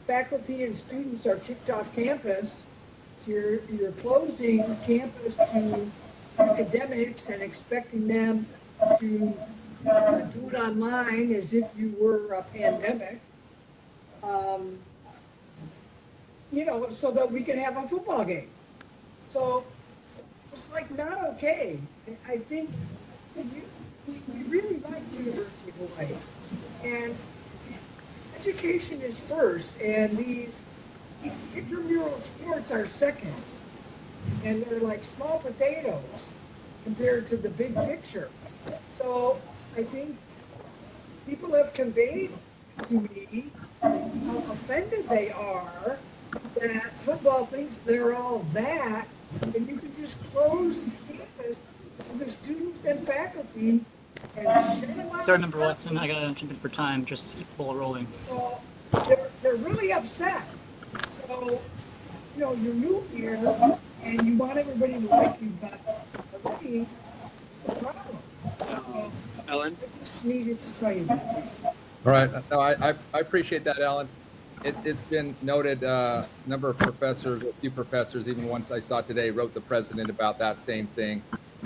faculty and students are kicked off campus. So you're closing campus to academics and expecting them to do it online as if you were a pandemic. So that we can have a football game. So it's like not okay. I think we really like the University of Hawaii. And education is first, and these intramural sports are second. And they're like small potatoes compared to the big picture. So I think people have conveyed to me how offended they are that football thinks they're all that, and you can just close campus to the students and faculty and shut them out. Sorry, Member Watson, I gotta jump in for time, just to keep the ball rolling. So they're really upset. So, you're new here and you want everybody to like you, but already it's a problem. Ellen? I just needed to tell you that. All right. No, I appreciate that, Alan. It's been noted. A number of professors, a few professors, even ones I saw today, wrote the president about that same thing.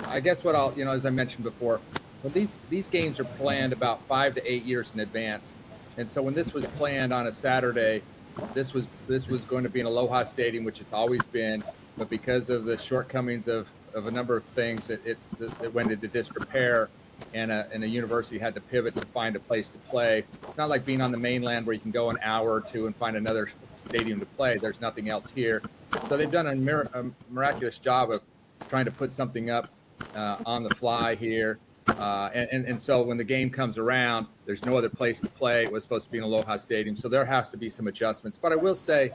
I guess what I'll, as I mentioned before, well, these games are planned about 5 to 8 years in advance, and so when this was planned on a Saturday, this was going to be in Aloha Stadium, which it's always been, but because of the shortcomings of a number of things, it went into disrepair. And a university had to pivot to find a place to play. It's not like being on the mainland where you can go an hour or two and find another stadium to play. There's nothing else here. So they've done a miraculous job of trying to put something up on the fly here. And so when the game comes around, there's no other place to play. It was supposed to be in Aloha Stadium. So there has to be some adjustments. But I will say,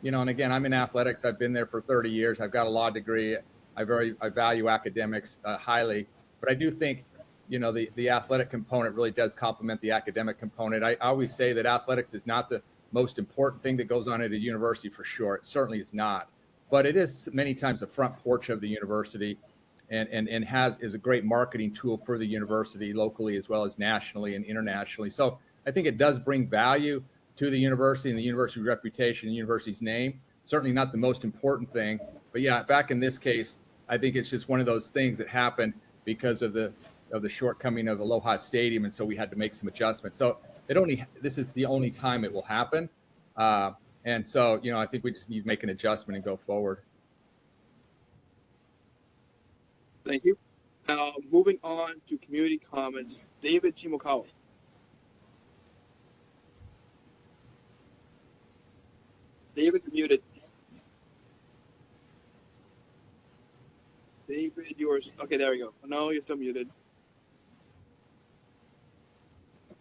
and again, I'm in athletics. I've been there for 30 years. I've got a law degree. I value academics highly. But I do think you know, the athletic component really does complement the academic component. I always say that athletics is not the most important thing that goes on at a university for sure. It certainly is not, but it is many times the front porch of the university, and is a great marketing tool for the university locally as well as nationally and internationally. So I think it does bring value to the university and the university's reputation, the university's name. Certainly not the most important thing, but yeah, back in this case, I think it's just one of those things that happened because of the shortcoming of Aloha Stadium, and so we had to make some adjustments. So this is the only time it will happen, and so I think we just need to make an adjustment and go forward. Thank you. Moving on to community comments, David Chimokawa. David, you're muted. David, yours. Okay, there we go. No, you're still muted.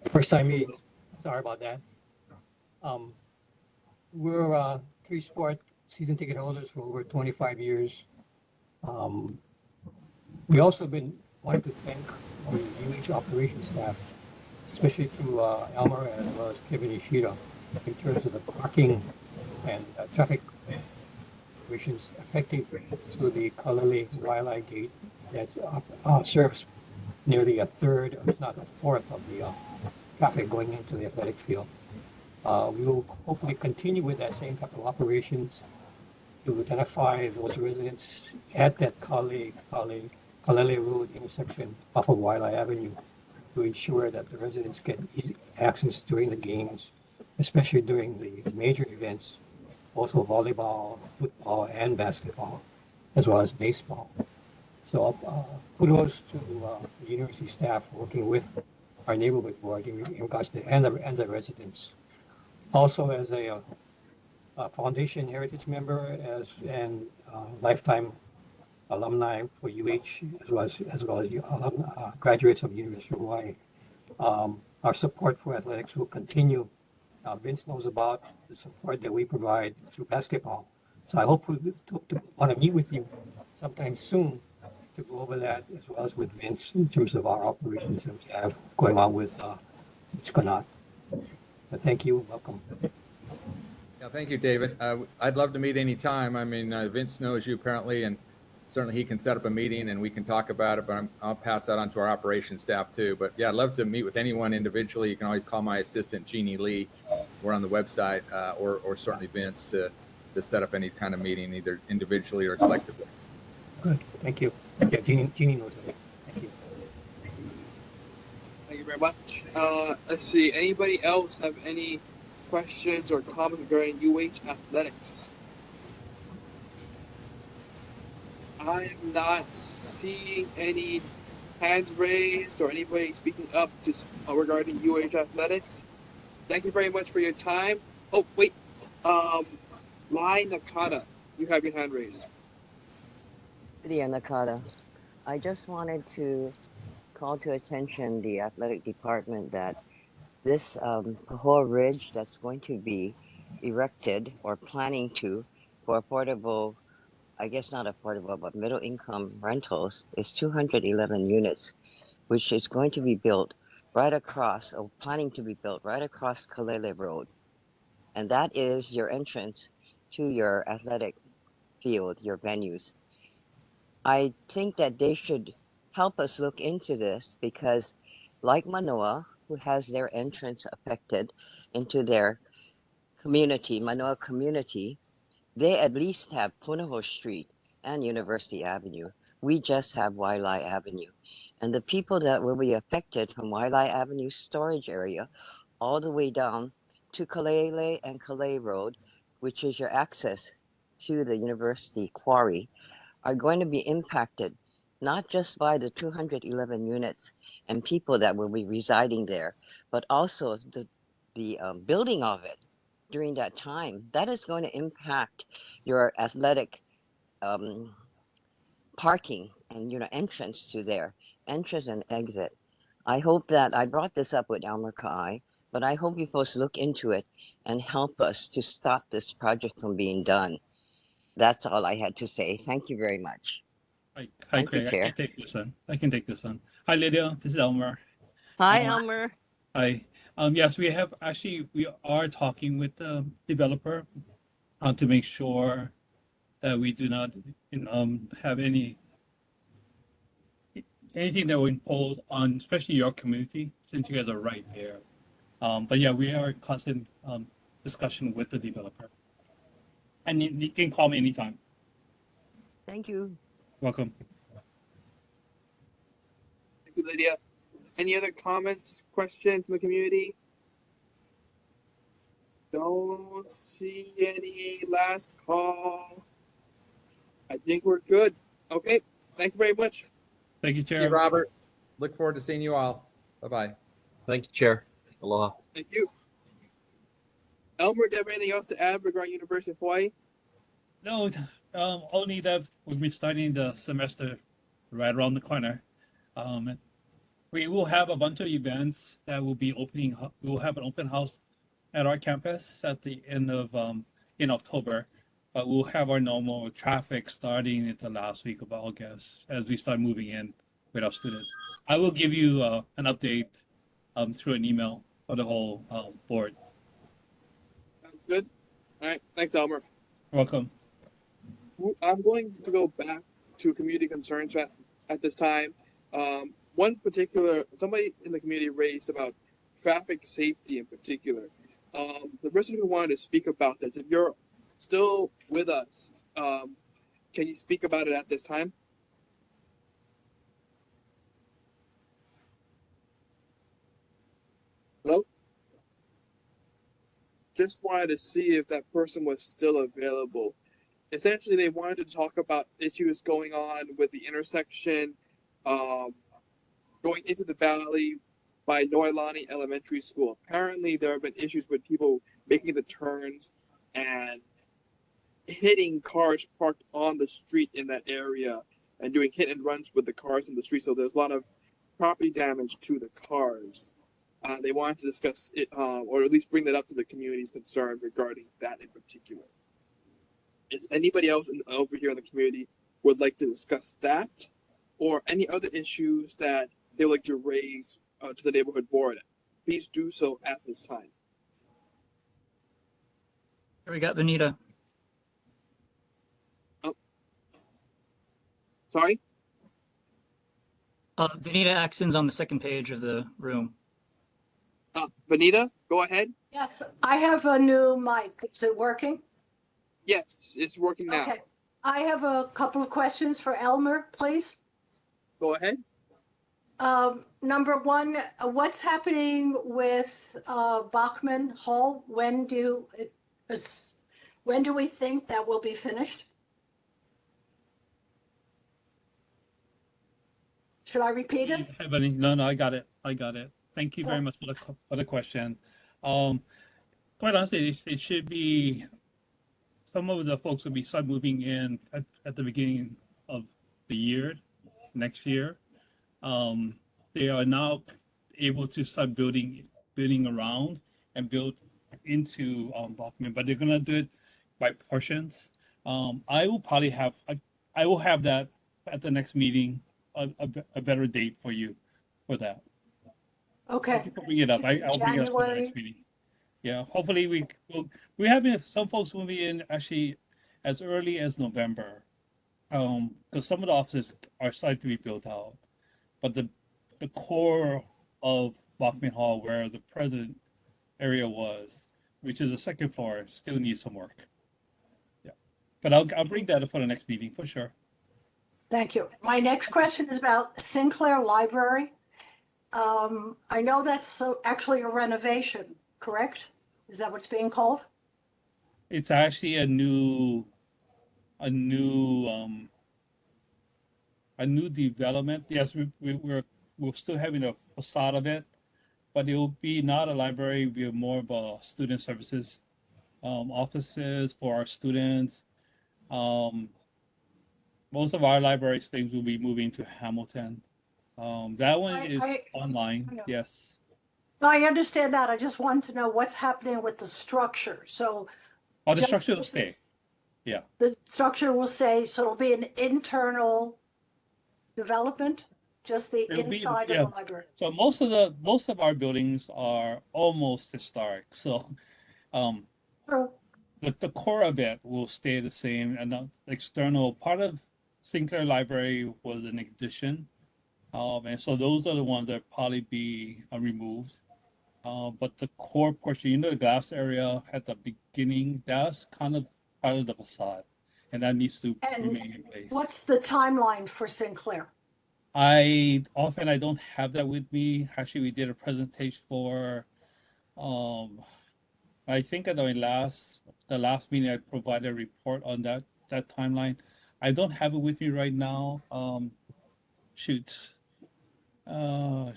First time meeting. Sorry about that. We're three sport season ticket holders for over 25 years. We also been wanting to thank the UH operations staff, especially through Elmer as well as Kevin Ishida, in terms of the parking and traffic situations affecting through the Kalele Wildlife Gate that serves nearly a third, if not a fourth, of the traffic going into the athletic field. We will hopefully continue with that same type of operations to identify those residents at that Kalele Road intersection off of Wildlife Avenue to ensure that the residents get access during the games, especially during the major events, also volleyball, football, and basketball, as well as baseball. So kudos to the university staff working with our neighborhood board in regards to and the residents. Also, as a foundation heritage member and lifetime alumni for UH, as well as graduates of the University of Hawaii, our support for athletics will continue. Vince knows about the support that we provide through basketball. So I hope we want to meet with you sometime soon to go over that, as well as with Vince in terms of our operations that we have going on with Skonot. But thank you. Welcome. Yeah, thank you, David. I'd love to meet anytime. I mean, Vince knows you apparently, and certainly he can set up a meeting and we can talk about it, but I'll pass that on to our operations staff too. But yeah, I'd love to meet with anyone individually. You can always call my assistant, Jeannie Lee. We're on the website, or certainly Vince to set up any kind of meeting, either individually or collectively. Good, thank you. Yeah, Jeannie knows it. Thank you. Thank you very much. Let's see. Anybody else have any questions or comments regarding UH athletics? I am not seeing any hands raised or anybody speaking up regarding UH athletics. Thank you very much for your time. Oh, wait. Lai Nakata, you have your hand raised. Lydia Nakata. I just wanted to call to attention the athletic department that this Pahoa Ridge that's going to be erected or planning to for affordable, I guess not affordable, but middle income rentals is 211 units, which is going to be built right across, or planning to be built right across Kalele Road. And that is your entrance to your athletic field, your venues. I think that they should help us look into this because, like Manoa, who has their entrance affected into their community, Manoa community, they at least have Punahou Street and University Avenue. We just have Wailai Avenue. And the people that will be affected from Wailai Avenue storage area all the way down to Kalele and Kalei Road, which is your access to the university quarry, are going to be impacted not just by the 211 units and people that will be residing there, but also the building of it during that time. That is going to impact your athletic parking and entrance to there, entrance and exit. I hope that I brought this up with Elmer Kai, but I hope you folks look into it and help us to stop this project from being done. That's all I had to say. Thank you very much. Hi, Thank you, Craig. I Chair. can take this on. Hi, Lydia. This is Elmer. Hi, Um, Elmer. Hi. Yes, we are talking with the developer to make sure that we do not have anything that will impose on, especially your community, since you guys are right there. But yeah, we are in constant discussion with the developer. And you can call me anytime. Thank you. Welcome. Thank you, Lydia. Any other comments, questions from the community? Don't see any. Last call. I think we're good. Okay. Thank you very much. Thank you, Thank you, Chair. Robert. Look forward to seeing you all. Bye-bye. Thank you, Chair. Aloha. Thank you. Elmer, do you have anything else to add regarding University of Hawaii? No, only that we'll be starting the semester right around the corner. Um, we will have a bunch of events that will be opening. We will have an open house at our campus at the end of in October, but we'll have our normal traffic starting at the last week of August as we start moving in with our students. I will give you an update through an email for the whole board. Sounds good. All right. Thanks, Elmer. Welcome. I'm going to go back to community concerns at this time. One particular, somebody in the community raised about traffic safety in particular. The person who wanted to speak about this, if you're still with us, can you speak about it at this time? Hello? Just wanted to see if that person was still available. Essentially, they wanted to talk about issues going on with the intersection, going into the valley by Noilani Elementary School. Apparently, there have been issues with people making the turns and hitting cars parked on the street in that area and doing hit and runs with the cars in the street. So there's a lot of property damage to the cars. They wanted to discuss it, or at least bring that up to the community's concern regarding that in particular. Is anybody else over here in the community would like to discuss that, or any other issues that they would like to raise to the neighborhood board? Please do so at this time. Here we got Vanita. Oh, sorry. Vanita Axon's on the second page of the room. Vanita, go ahead. Yes, I have a new mic. Is it working? Yes, it's working now. Okay. I have a couple of questions for Elmer, please. Go ahead. Number one, what's happening with Bachman Hall? When do we think that will be finished? Should I repeat it? Have any? No, I got it. Thank you very much for the question. Quite honestly, it should be, some of the folks will be start moving in at the beginning of the year, next year. They are now able to start building around and build into Bachman, but they're gonna do it by portions. I will probably have I will have that at the next meeting, a better date for you for that. Okay. Thank you for bringing it up. I'll bring it up for the next meeting. Yeah, hopefully we have some folks moving in actually as early as November, because some of the offices are starting to be built out, but the core of Bachman Hall, where the president area was, which is the second floor, still needs some work. Yeah, but I'll bring that up for the next meeting for sure. Thank you. My next question is about Sinclair Library. I know that's actually a renovation, correct? Is that what's being called? It's actually a new development. Yes, we're still having a facade of it, but it will be not a library. It'll be more of a student services offices for our students. Most of our library things will be moving to Hamilton. That one is online. Yes. I understand that. I just want to know what's happening with the structure. So The structure will stay. Yeah. the structure will say, so it'll be an internal development just the It'll be, inside of yeah. the library? So most of our buildings are almost historic. So um, True. the core of it will stay the same, and the external part of Sinclair Library was an addition, and so those are the ones that probably be removed. But the core portion, the glass area at the beginning, that's kind of part of the facade, and that needs to And remain in place. what's the timeline for Sinclair? I don't have that with me. Actually, we did a presentation for, I think at the last meeting I provided a report on that timeline. I don't have it with me right now. Shoot, uh,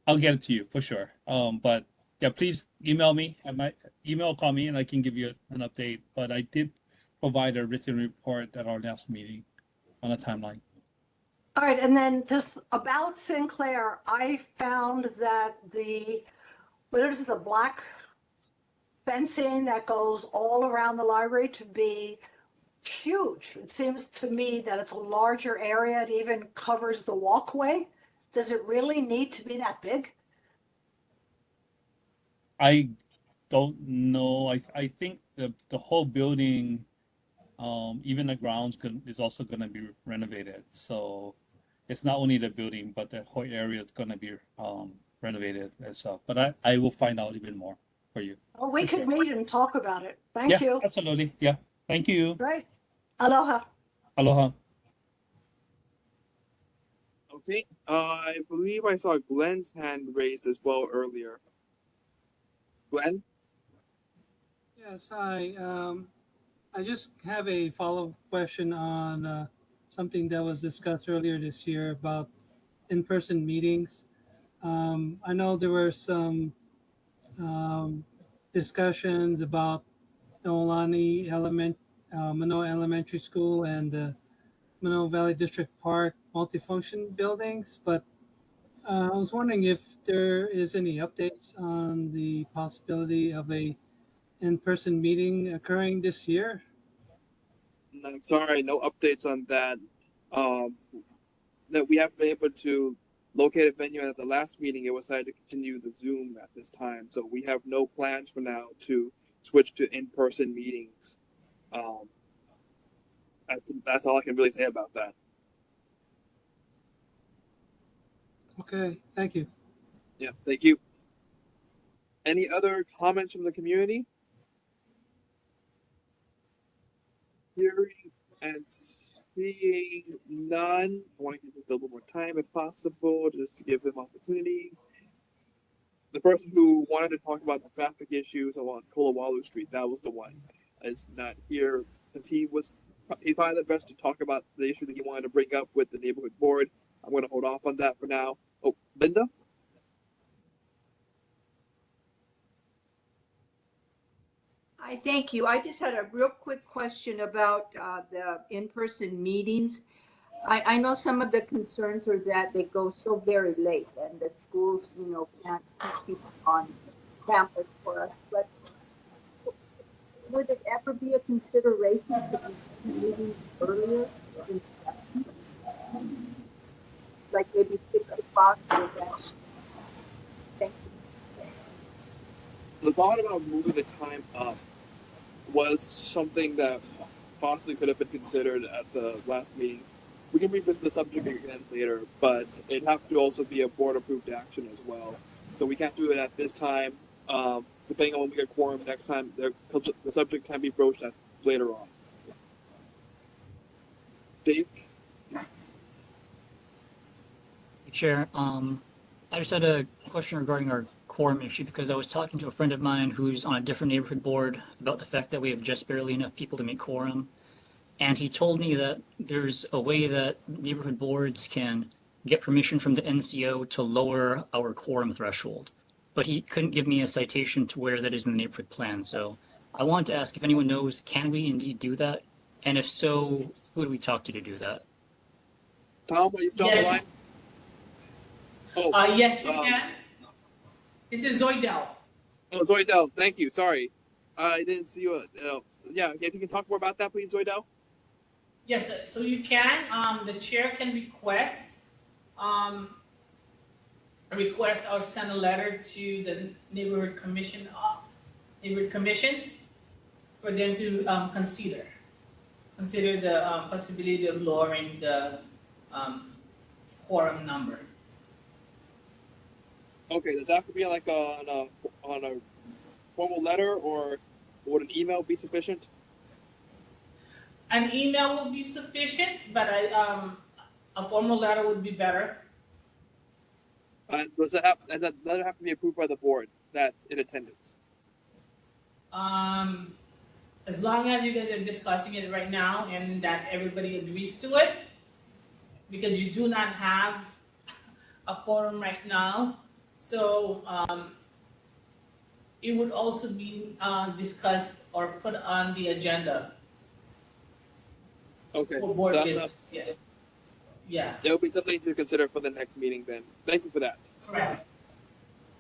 I'll get it to you for sure. But yeah, please email me at my email, call me, and I can give you an update. But I did provide a written report at our last meeting on a timeline. All right, and then just about Sinclair, I found that what is it, the black fencing that goes all around the library to be huge. It seems to me that it's a larger area. It even covers the walkway. Does it really need to be that big? I don't know. I think the whole building, even the grounds is also going to be renovated. So it's not only the building, but the whole area is going to be renovated and stuff. But I will find out even more for you. Well, we For could sure. meet and talk about it. Thank Yeah, you. absolutely. Yeah. Thank you. Right. Aloha. Aloha. Okay. I believe I saw Glenn's hand raised as well earlier. Glenn? Yes, I just have a follow-up question on something that was discussed earlier this year about in-person meetings. I know there were some discussions about Manoa Elementary School and the Manoa Valley District Park multifunction buildings, but I was wondering if there is any updates on the possibility of a in-person meeting occurring this year. I'm sorry, no updates on that. That we haven't been able to locate a venue. At the last meeting, it was decided to continue the Zoom at this time. So we have no plans for now to switch to in-person meetings. That's all I can really say about that. Okay, thank you. Yeah, thank you. Any other comments from the community? Hearing and seeing none. I want to give this a little more time if possible, just to give them opportunity. The person who wanted to talk about the traffic issues along Kolowalu Street, that was the one, is not here. Since he found it best to talk about the issue that he wanted to bring up with the neighborhood board. I'm going to hold off on that for now. Oh, Linda? Hi, thank you. I just had a real quick question about the in-person meetings. I know some of the concerns are that they go so very late and the schools, can't keep on campus for us. But would it ever be a consideration to be meeting earlier in session? Like maybe 6 o'clock or that? Thank you. The thought about moving the time up was something that possibly could have been considered at the last meeting. We can revisit the subject again later, but it'd have to also be a board-approved action as well. So we can't do it at this time. Depending on when we get quorum next time, the subject can be broached at later on. Dave? Chair, I just had a question regarding our quorum issue because I was talking to a friend of mine who's on a different neighborhood board about the fact that we have just barely enough people to make quorum. And he told me that there's a way that neighborhood boards can get permission from the NCO to lower our quorum threshold. But he couldn't give me a citation to where that is in the neighborhood plan. So I wanted to ask if anyone knows, can we indeed do that? And if so, who do we talk to do that? Tom, are you still on the line? Oh, yes, you can. This is Zoidel. Oh, Zoidel, thank you. Sorry. I didn't see you. Yeah, if you can talk more about that, please, Zoidel. Yes, so you can. The chair can request request or send a letter to the neighborhood commission for them to consider the possibility of lowering the quorum number. Okay, does that have to be like on a formal letter, or would an email be sufficient? An email will be sufficient, but a formal letter would be better. And does that have to be approved by the board that's in attendance? As long as you guys are discussing it right now and that everybody agrees to it, because you do not have a quorum right now, so it would also be discussed or put on the agenda. Okay. For board So business, yes. Yeah. There'll be something to consider for the next meeting then. Thank you for that. Correct.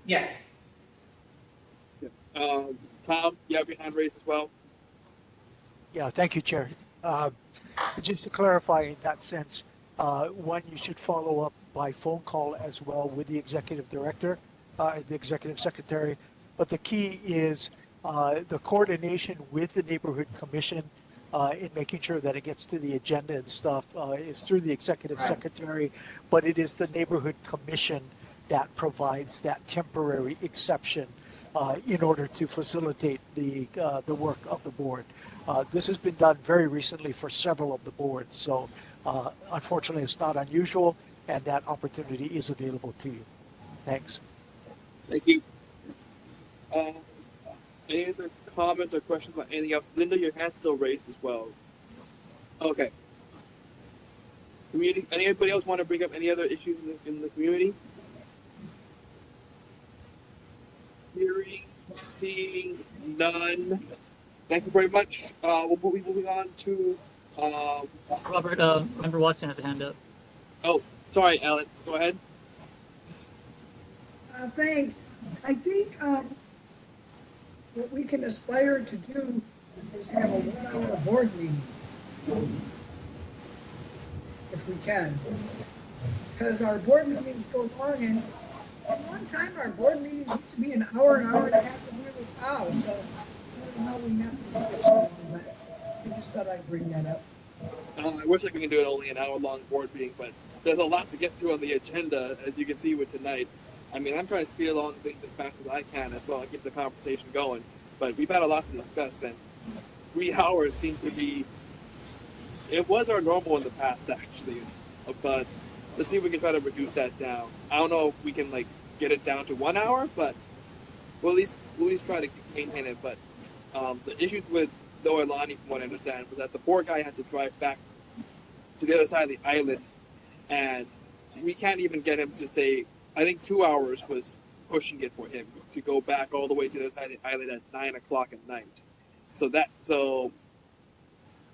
Yes. Tom, you have your hand raised as well. Yeah, thank you, Chair. Just to clarify in that sense, one, you should follow up by phone call as well with the executive director, the executive secretary. But the key is the coordination with the neighborhood commission in making sure that it gets to the agenda and stuff is through the executive secretary, but it is the neighborhood commission that provides that temporary exception in order to facilitate the work of the board. This has been done very recently for several of the boards, so unfortunately it's not unusual, and that opportunity is available to you. Thanks. Thank you. Any other comments or questions about anything else? Linda, your hand's still raised as well. Okay. Community. Anybody else want to bring up any other issues in the community? Hearing, seeing none. Thank you very much. We'll be moving on to Robert, Member Watson has a hand up. Oh, sorry, Alan. Go ahead. Thanks. I think what we can aspire to do is have a 1 hour board meeting. If we can. Because our board meetings go long, and a long time our board meetings used to be an hour and a half of really cow, so I don't know how we have to do it so long, but I just thought I'd bring that up. I wish I could do it only an hour-long board meeting, but there's a lot to get through on the agenda, as you can see with tonight. I mean, I'm trying to speed along things as fast as I can as well and keep the conversation going. But we've had a lot to discuss, and 3 hours seems to be. It was our normal in the past, actually, but let's see if we can try to reduce that down. I don't know if we can get it down to 1 hour, but we'll at least try to maintain it. But the issues with Noelani, from what I understand, was that the poor guy had to drive back to the other side of the island, and we can't even get him to say. I think 2 hours was pushing it for him to go back all the way to the other side of the island at 9 o'clock at night. So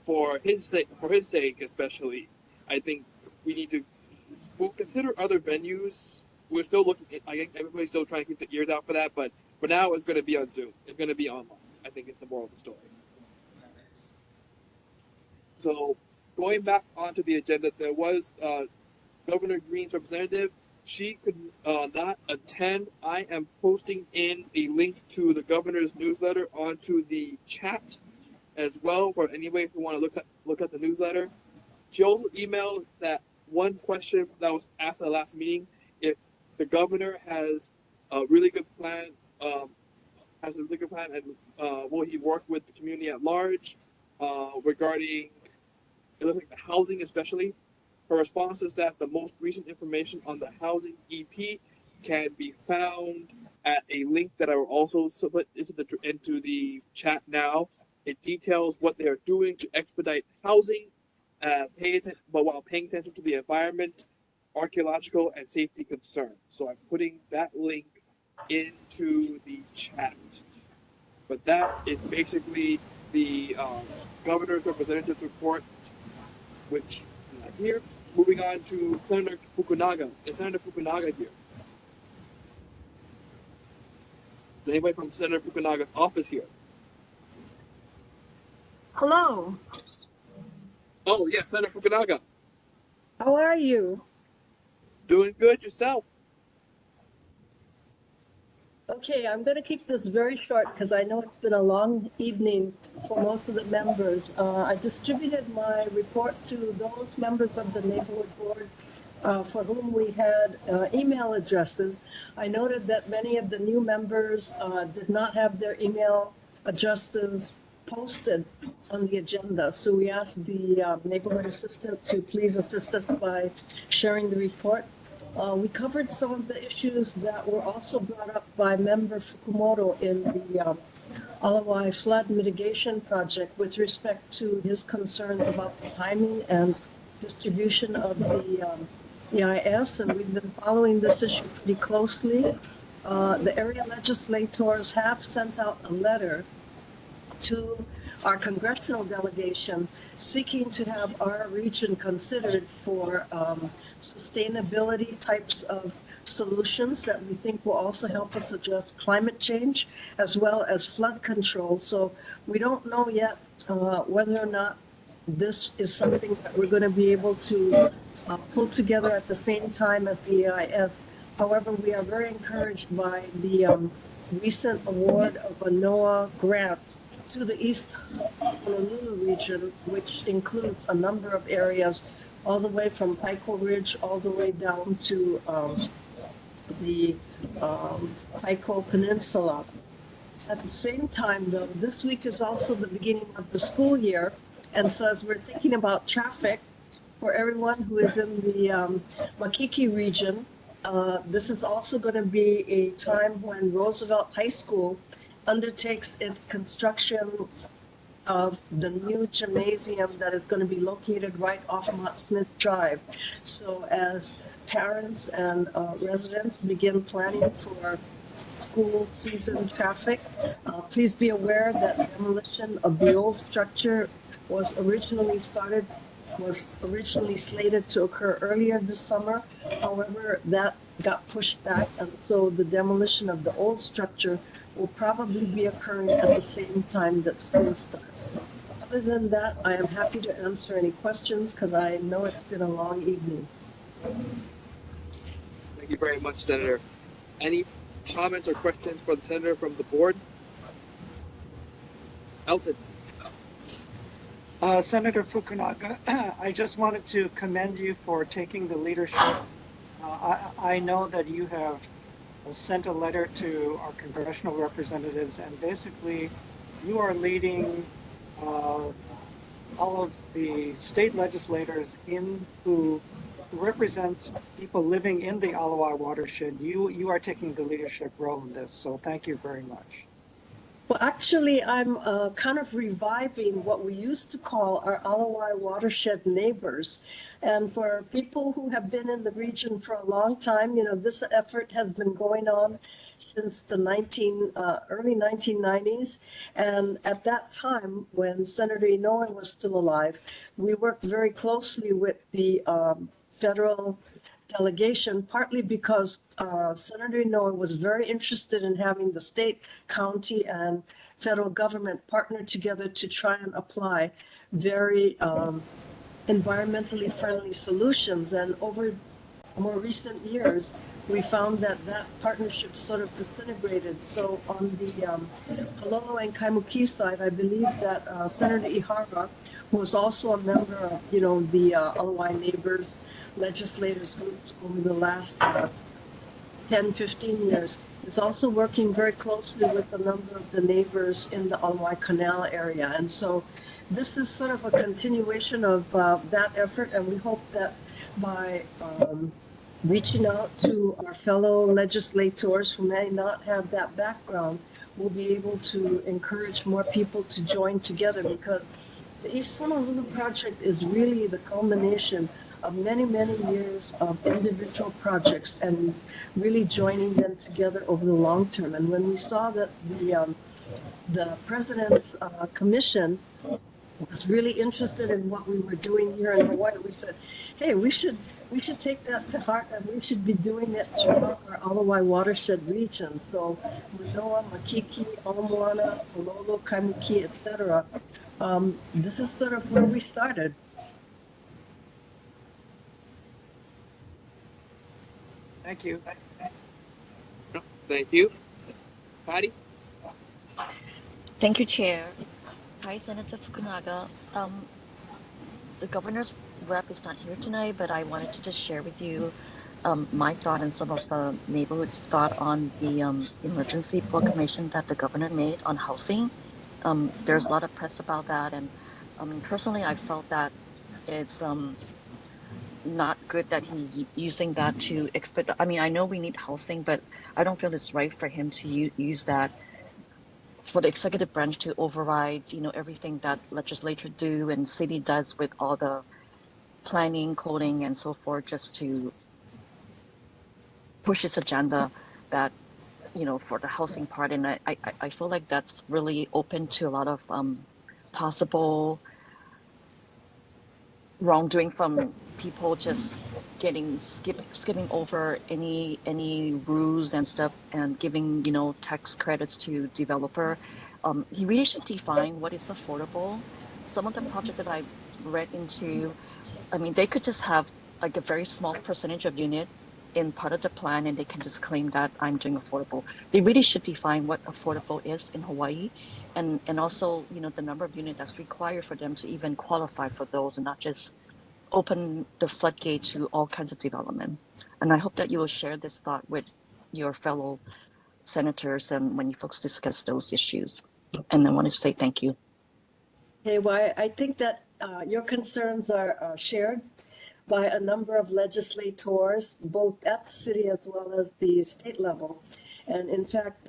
for his sake especially, I think we'll consider other venues. We're still looking. I think everybody's still trying to keep their ears out for that, but for now it's going to be on Zoom. It's going to be online. I think it's the moral of the story. So going back onto the agenda, there was Governor Green's representative. She could not attend. I am posting in a link to the governor's newsletter onto the chat as well for anybody who want to look at the newsletter. She also emailed that one question that was asked at the last meeting: if the governor has a really good plan, and will he work with the community at large regarding it looks like the housing especially. Her response is that the most recent information on the housing EP can be found at a link that I will also put into the chat now. It details what they are doing to expedite housing, but while paying attention to the environment, archaeological, and safety concerns. So I'm putting that link into the chat. But that is basically the governor's representative's report, which is not here. Moving on to Senator Fukunaga. Is Senator Fukunaga here? Is anybody from Senator Fukunaga's office here? Hello, Oh, yes, Senator Fukunaga. how are you? Doing good yourself. Okay, I'm going to keep this very short because I know it's been a long evening for most of the members. I distributed my report to those members of the neighborhood board for whom we had email addresses. I noted that many of the new members did not have their email addresses posted on the agenda. So we asked the neighborhood assistant to please assist us by sharing the report. We covered some of the issues that were also brought up by member Fukumoto in the Alawai flood mitigation project with respect to his concerns about the timing and distribution of the EIS, and we've been following this issue pretty closely. The area legislators have sent out a letter to our congressional delegation seeking to have our region considered for sustainability types of solutions that we think will also help us address climate change as well as flood control. So we don't know yet whether or not this is something that we're going to be able to pull together at the same time as the EIS. However, we are very encouraged by the recent award of a Manoa grant to the East Honolulu region, which includes a number of areas all the way from Paiko Ridge all the way down to the Paiko Peninsula. At the same time, though, this week is also the beginning of the school year, and so as we're thinking about traffic for everyone who is in the Makiki region, this is also going to be a time when Roosevelt High School undertakes its construction of the new gymnasium that is going to be located right off Mott Smith Drive. So as parents and residents begin planning for school season traffic, please be aware that demolition of the old structure was originally slated to occur earlier this summer. However, that got pushed back, and so the demolition of the old structure will probably be occurring at the same time that school starts. Other than that, I am happy to answer any questions because I know it's been a long evening. Thank you very much, Senator. Any comments or questions for the Senator from the board? Elton. Senator Fukunaga, I just wanted to commend you for taking the leadership. I know that you have sent a letter to our congressional representatives, and basically you are leading all of the state legislators who represent people living in the Alawai watershed. You are taking the leadership role in this, so thank you very much. Well, actually, I'm kind of reviving what we used to call our Alawai watershed neighbors. And for people who have been in the region for a long time, you know, this effort has been going on since the early 1990s. And at that time, when Senator Inoue was still alive, we worked very closely with the federal delegation, partly because Senator Inoue was very interested in having the state, county, and federal government partner together to try and apply very environmentally friendly solutions. And over more recent years, we found that that partnership sort of disintegrated. So on the Halolo and Kaimuki side, I believe that Senator Ihara, who was also a member of, you know, the Alawai Neighbors legislators group over the last 10, 15 years, is also working very closely with a number of the neighbors in the Alawai Canal area. And so this is sort of a continuation of that effort, and we hope that by reaching out to our fellow legislators who may not have that background, we'll be able to encourage more people to join together, because the East Honolulu project is really the culmination of many, many years of individual projects and really joining them together over the long term. And when we saw that the president's commission was really interested in what we were doing here in Hawaii, we said, hey, we should take that to heart, and we should be doing it throughout our Alawai watershed region. So Manoa, Makiki, Ala Moana, Pololo, Kaimuki, etc. This is sort of where we started. Thank you. No, thank you. Patty? Thank you, Chair. Hi, Senator Fukunaga. The governor's rep is not here tonight, but I wanted to just share with you my thought and some of the neighborhood's thought on the emergency proclamation that the governor made on housing. There's a lot of press about that, and I mean, personally, I felt that it's not good that he's using that to expect. I mean, I know we need housing, but I don't feel it's right for him to use that for the executive branch to override, everything that legislature do and city does with all the planning, coding, and so forth, just to push his agenda that, for the housing part. And I feel like that's really open to a lot of possible wrongdoing from people just skipping over any rules and stuff and giving tax credits to developer. He really should define what is affordable. Some of the projects that I read into, I mean, they could just have like a very small percentage of unit in part of the plan, and they can just claim that I'm doing affordable. They really should define what affordable is in Hawaii, and also the number of unit that's required for them to even qualify for those, and not just open the floodgate to all kinds of development. And I hope that you will share this thought with your fellow senators and when you folks discuss those issues. And I want to say thank you. Okay, well, I think that your concerns are shared by a number of legislators, both at the city as well as the state level. And in fact,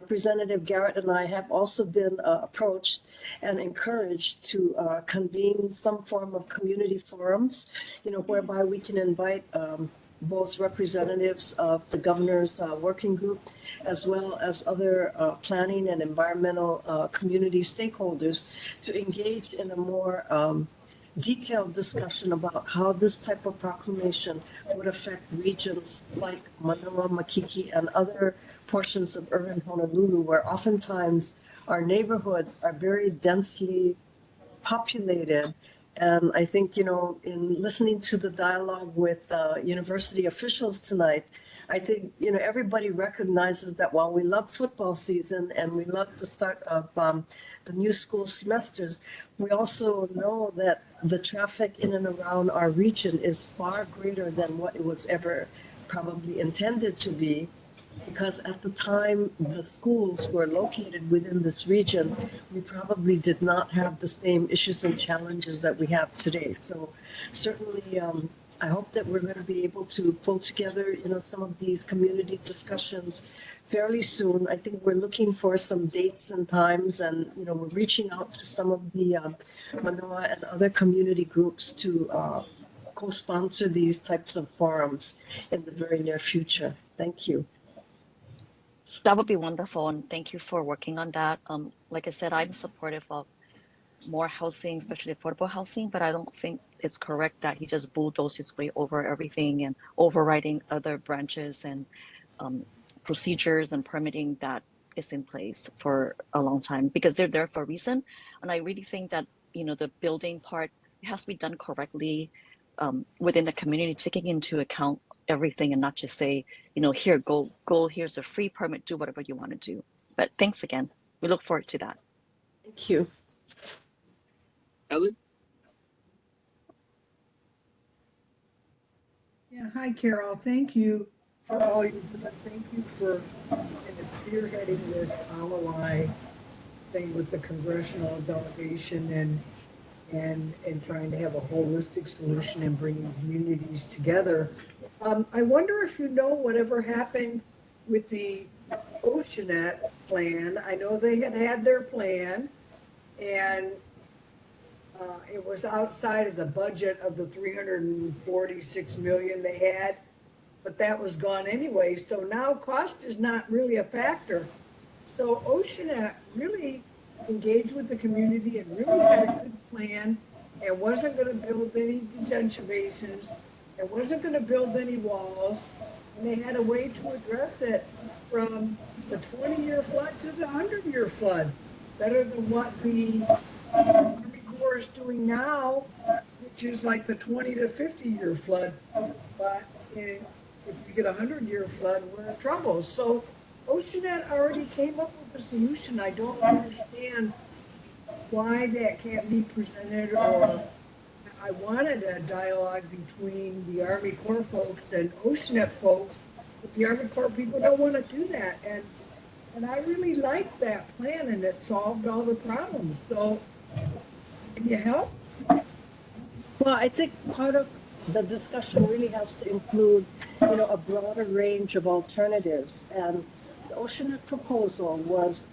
Representative Garrett and I have also been approached and encouraged to convene some form of community forums, whereby we can invite both representatives of the governor's working group as well as other planning and environmental community stakeholders to engage in a more detailed discussion about how this type of proclamation would affect regions like Manoa, Makiki, and other portions of urban Honolulu, where oftentimes our neighborhoods are very densely populated. And I think, in listening to the dialogue with university officials tonight, I think, everybody recognizes that while we love football season and we love the start of the new school semesters, we also know that the traffic in and around our region is far greater than what it was ever probably intended to be. Because at the time the schools were located within this region, we probably did not have the same issues and challenges that we have today. So certainly, I hope that we're going to be able to pull together, some of these community discussions fairly soon. I think we're looking for some dates and times, and we're reaching out to some of the Manoa and other community groups to co-sponsor these types of forums in the very near future. Thank you. That would be wonderful, and thank you for working on that. Like I said, I'm supportive of more housing, especially affordable housing, but I don't think it's correct that he just bulldozed his way over everything and overriding other branches and procedures and permitting that is in place for a long time, because they're there for a reason. And I really think that, the building part, it has to be done correctly within the community, taking into account everything and not just say, here, go, here's a free permit, do whatever you want to do. But thanks again. We look forward to that. Thank you. Ellen? Yeah, hi, Carol. Thank you for all you do. Thank you for spearheading this Alawai thing with the congressional delegation and trying to have a holistic solution and bringing communities together. I wonder if you know whatever happened with the Oceanet plan. I know they had their plan, and it was outside of the budget of the 346 million they had, but that was gone anyway. So now cost is not really a factor. So Oceanet really engaged with the community and really had a good plan and wasn't going to build any detention basins and wasn't going to build any walls. And they had a way to address it from the 20-year flood to the 100-year flood, better than what the Army Corps is doing now, which is like the 20 to 50-year flood. But if we get a 100-year flood, we're in trouble. So Oceanet already came up with a solution. I don't understand why that can't be presented, or I wanted a dialogue between the Army Corps folks and Oceanet folks, but the Army Corps people don't want to do that. And I really liked that plan, and it solved all the problems. So can you help? Well, I think part of the discussion really has to include, a broader range of alternatives. And the Oceanet proposal was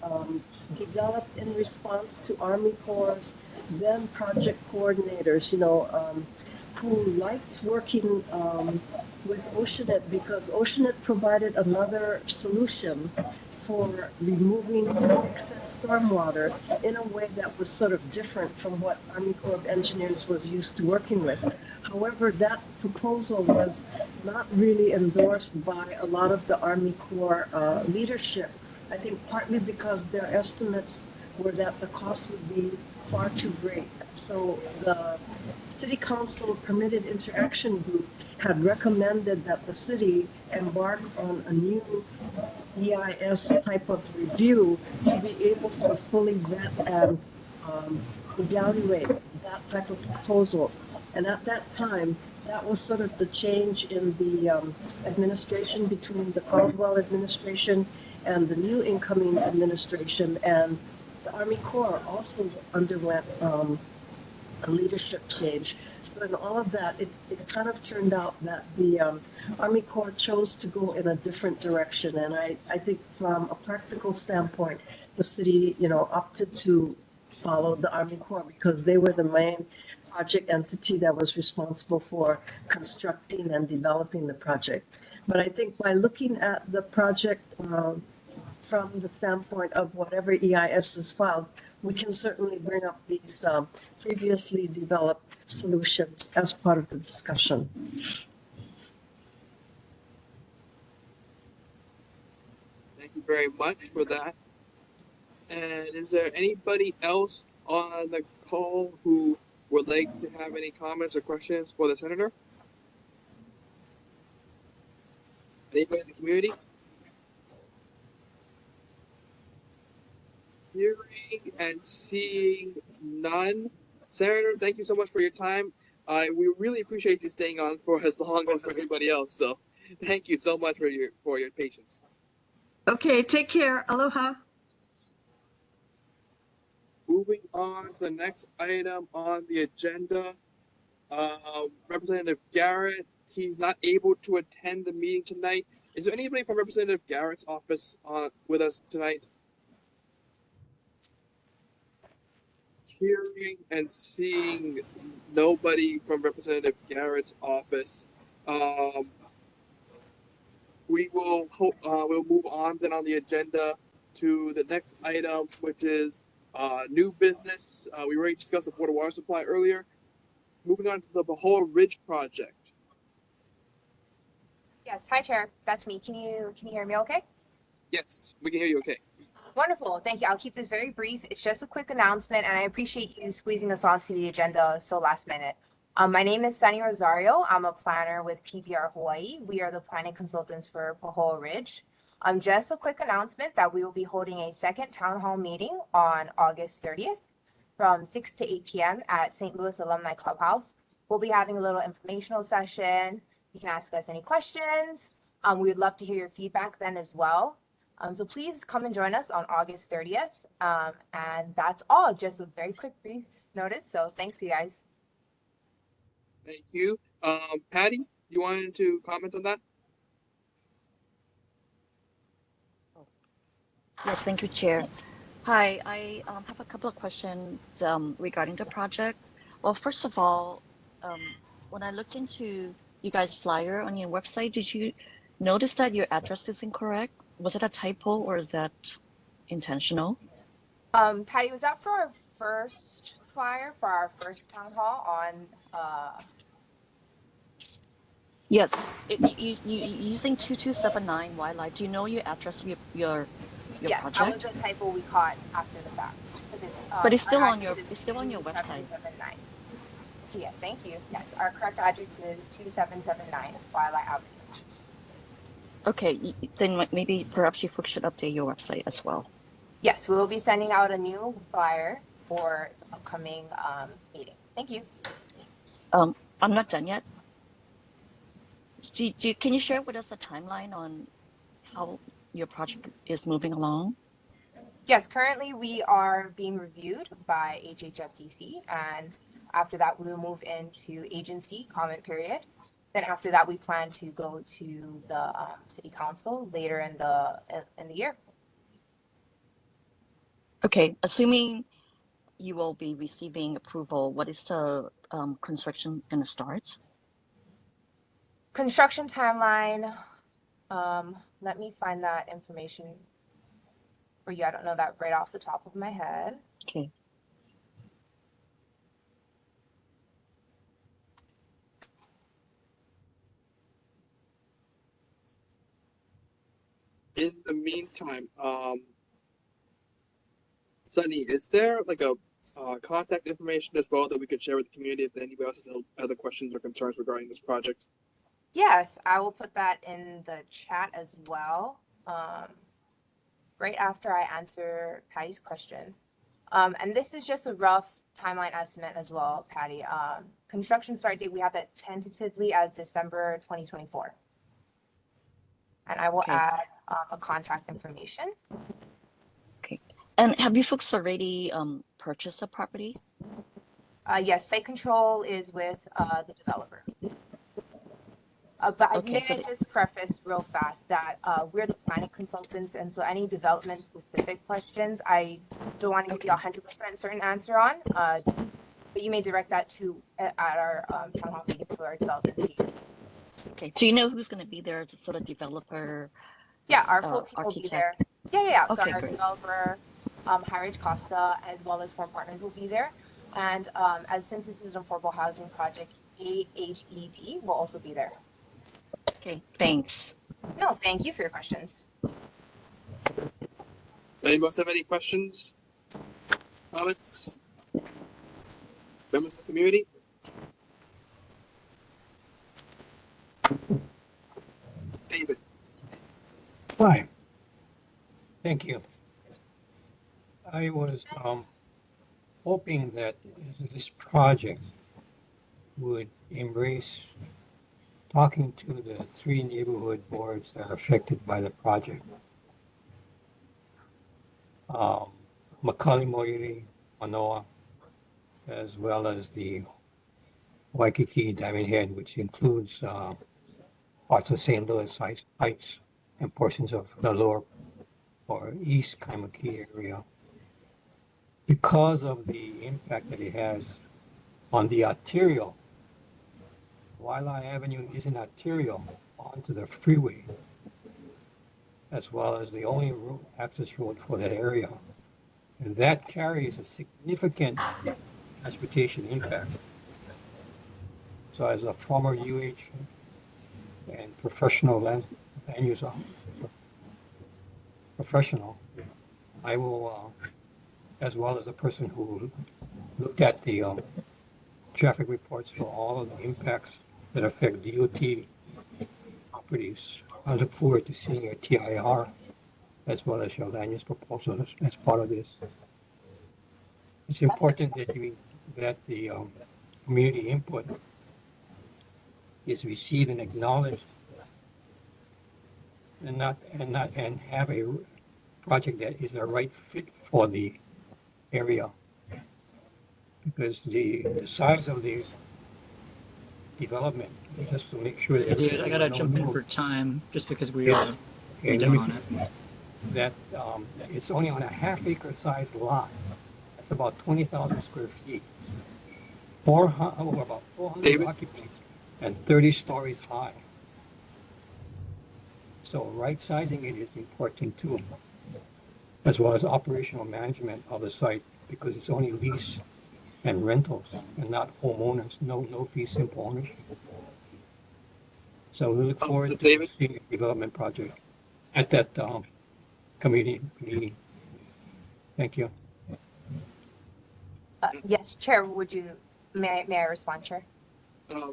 developed in response to Army Corps' then project coordinators, who liked working with Oceanet because Oceanet provided another solution for removing excess stormwater in a way that was sort of different from what Army Corps of Engineers was used to working with. However, that proposal was not really endorsed by a lot of the Army Corps leadership. I think partly because their estimates were that the cost would be far too great. So the City Council Permitted Interaction Group had recommended that the city embark on a new EIS type of review to be able to fully vet and evaluate that type of proposal. And at that time, that was sort of the change in the administration between the Caldwell administration and the new incoming administration. And the Army Corps also underwent a leadership change. So in all of that, it kind of turned out that the Army Corps chose to go in a different direction. And I think from a practical standpoint, the city, opted to follow the Army Corps because they were the main project entity that was responsible for constructing and developing the project. But I think by looking at the project from the standpoint of whatever EIS is filed, we can certainly bring up these previously developed solutions as part of the discussion. Thank you very much for that. And is there anybody else on the call who would like to have any comments or questions for the senator? Anybody in the community? Hearing and seeing none. Senator, thank you so much for your time. We really appreciate you staying on for as long as for everybody else. So thank you so much for your patience. Okay, take care. Aloha. Moving on to the next item on the agenda, Representative Garrett, he's not able to attend the meeting tonight. Is there anybody from Representative Garrett's office with us tonight? Hearing and seeing nobody from Representative Garrett's office, we will we'll move on then on the agenda to the next item, which is new business. We already discussed the Board of Water Supply earlier. Moving on to the Bahol Ridge project. Yes, hi Chair, that's me. Can you hear me okay? Yes, we can hear you okay. Wonderful, thank you. I'll keep this very brief. It's just a quick announcement, and I appreciate you squeezing us onto the agenda so last minute. My name is Sunny Rosario. I'm a planner with PBR Hawaii. We are the planning consultants for Bahol Ridge. Just a quick announcement that we will be holding a second town hall meeting on August 30th from 6 to 8 p.m. at St. Louis Alumni Clubhouse. We'll be having a little informational session. You can ask us any questions. We would love to hear your feedback then as well. So please come and join us on August 30th. And that's all, just a very quick brief notice. So thanks you guys. Thank you. Patty, you wanted to comment on that? Yes, thank you, Chair. Hi, I have a couple of questions regarding the project. Well, first of all, when I looked into you guys' flyer on your website, did you notice that your address is incorrect? Was it a typo or is that intentional? Patty, was that for our first flyer, for our first town hall on? Yes, you using 2279 Wildlife. Do you know your address of your Yes, project? that was a typo we caught after the fact. It's, But it's still our on your address is it's still on your website. 2779. Yes, thank you. Yes, our correct address is 2779 Wildlife Avenue. Okay, then maybe perhaps you folks should update your website as well. Yes, we will be sending out a new flyer for the upcoming meeting. Thank you. I'm not done yet. Can you share with us a timeline on how your project is moving along? Yes, currently we are being reviewed by HHFDC, and after that we will move into agency comment period. Then after that we plan to go to the city council later in the year. Okay, assuming you will be receiving approval, what is the construction gonna start? Construction timeline. Let me find that information for you. I don't know that right off the top of my head. Okay. In the meantime, Sunny, is there like a contact information as well that we could share with the community if anybody else has other questions or concerns regarding this project? Yes, I will put that in the chat as well. Right after I answer Patty's question. And this is just a rough timeline estimate as well, Patty. Construction start date, we have that tentatively as December 2024. And I will add a contact information. Okay. And have you folks already purchased the property? Yes, site control is with the developer. But Okay, may I just preface real fast that we're the planning consultants, and so any development specific questions, I don't want to give you a 100% certain answer on, but you may direct that to at our town hall meeting to our development team. Okay. Do you know who's going to be there? The sort of developer? Yeah, our full team will be there. Yeah. So Okay, our great. developer, Highridge Costa, as well as Forum Partners will be there. And since this is an affordable housing project, AHED will also be there. Okay, thanks. No, thank you for your questions. Anyone else have any questions, comments? Members of the community? David. Hi. Thank you. I was hoping that this project would embrace talking to the 3 neighborhood boards that are affected by the project. Makali Moiri, Manoa, as well as the Waikiki Diamond Head, which includes parts of St. Louis Heights and portions of the lower or east Kaimaki area. Because of the impact that it has on the arterial, Waialae Avenue is an arterial onto the freeway, as well as the only access road for that area. And that carries a significant transportation impact. So as a former UH and professional land use professional, I will, as well as a person who looked at the traffic reports for all of the impacts that affect DOT properties, I look forward to seeing your TIR as well as your land use proposal as part of this. It's important that the community input is received and acknowledged, and have a project that is a right fit for the area, because the size of the development, just to make sure that David, I gotta jump in for time just because we're done on it. That it's only on a half-acre size lot. That's about 20,000 square feet. About 400 occupants and 30 stories high. So right sizing it is important too, as well as operational management of the site, because it's only lease and rentals and not homeowners, no fee simple ownership. So we look forward to seeing a development project at that community meeting. Thank you. Yes, Chair, may I respond, Chair?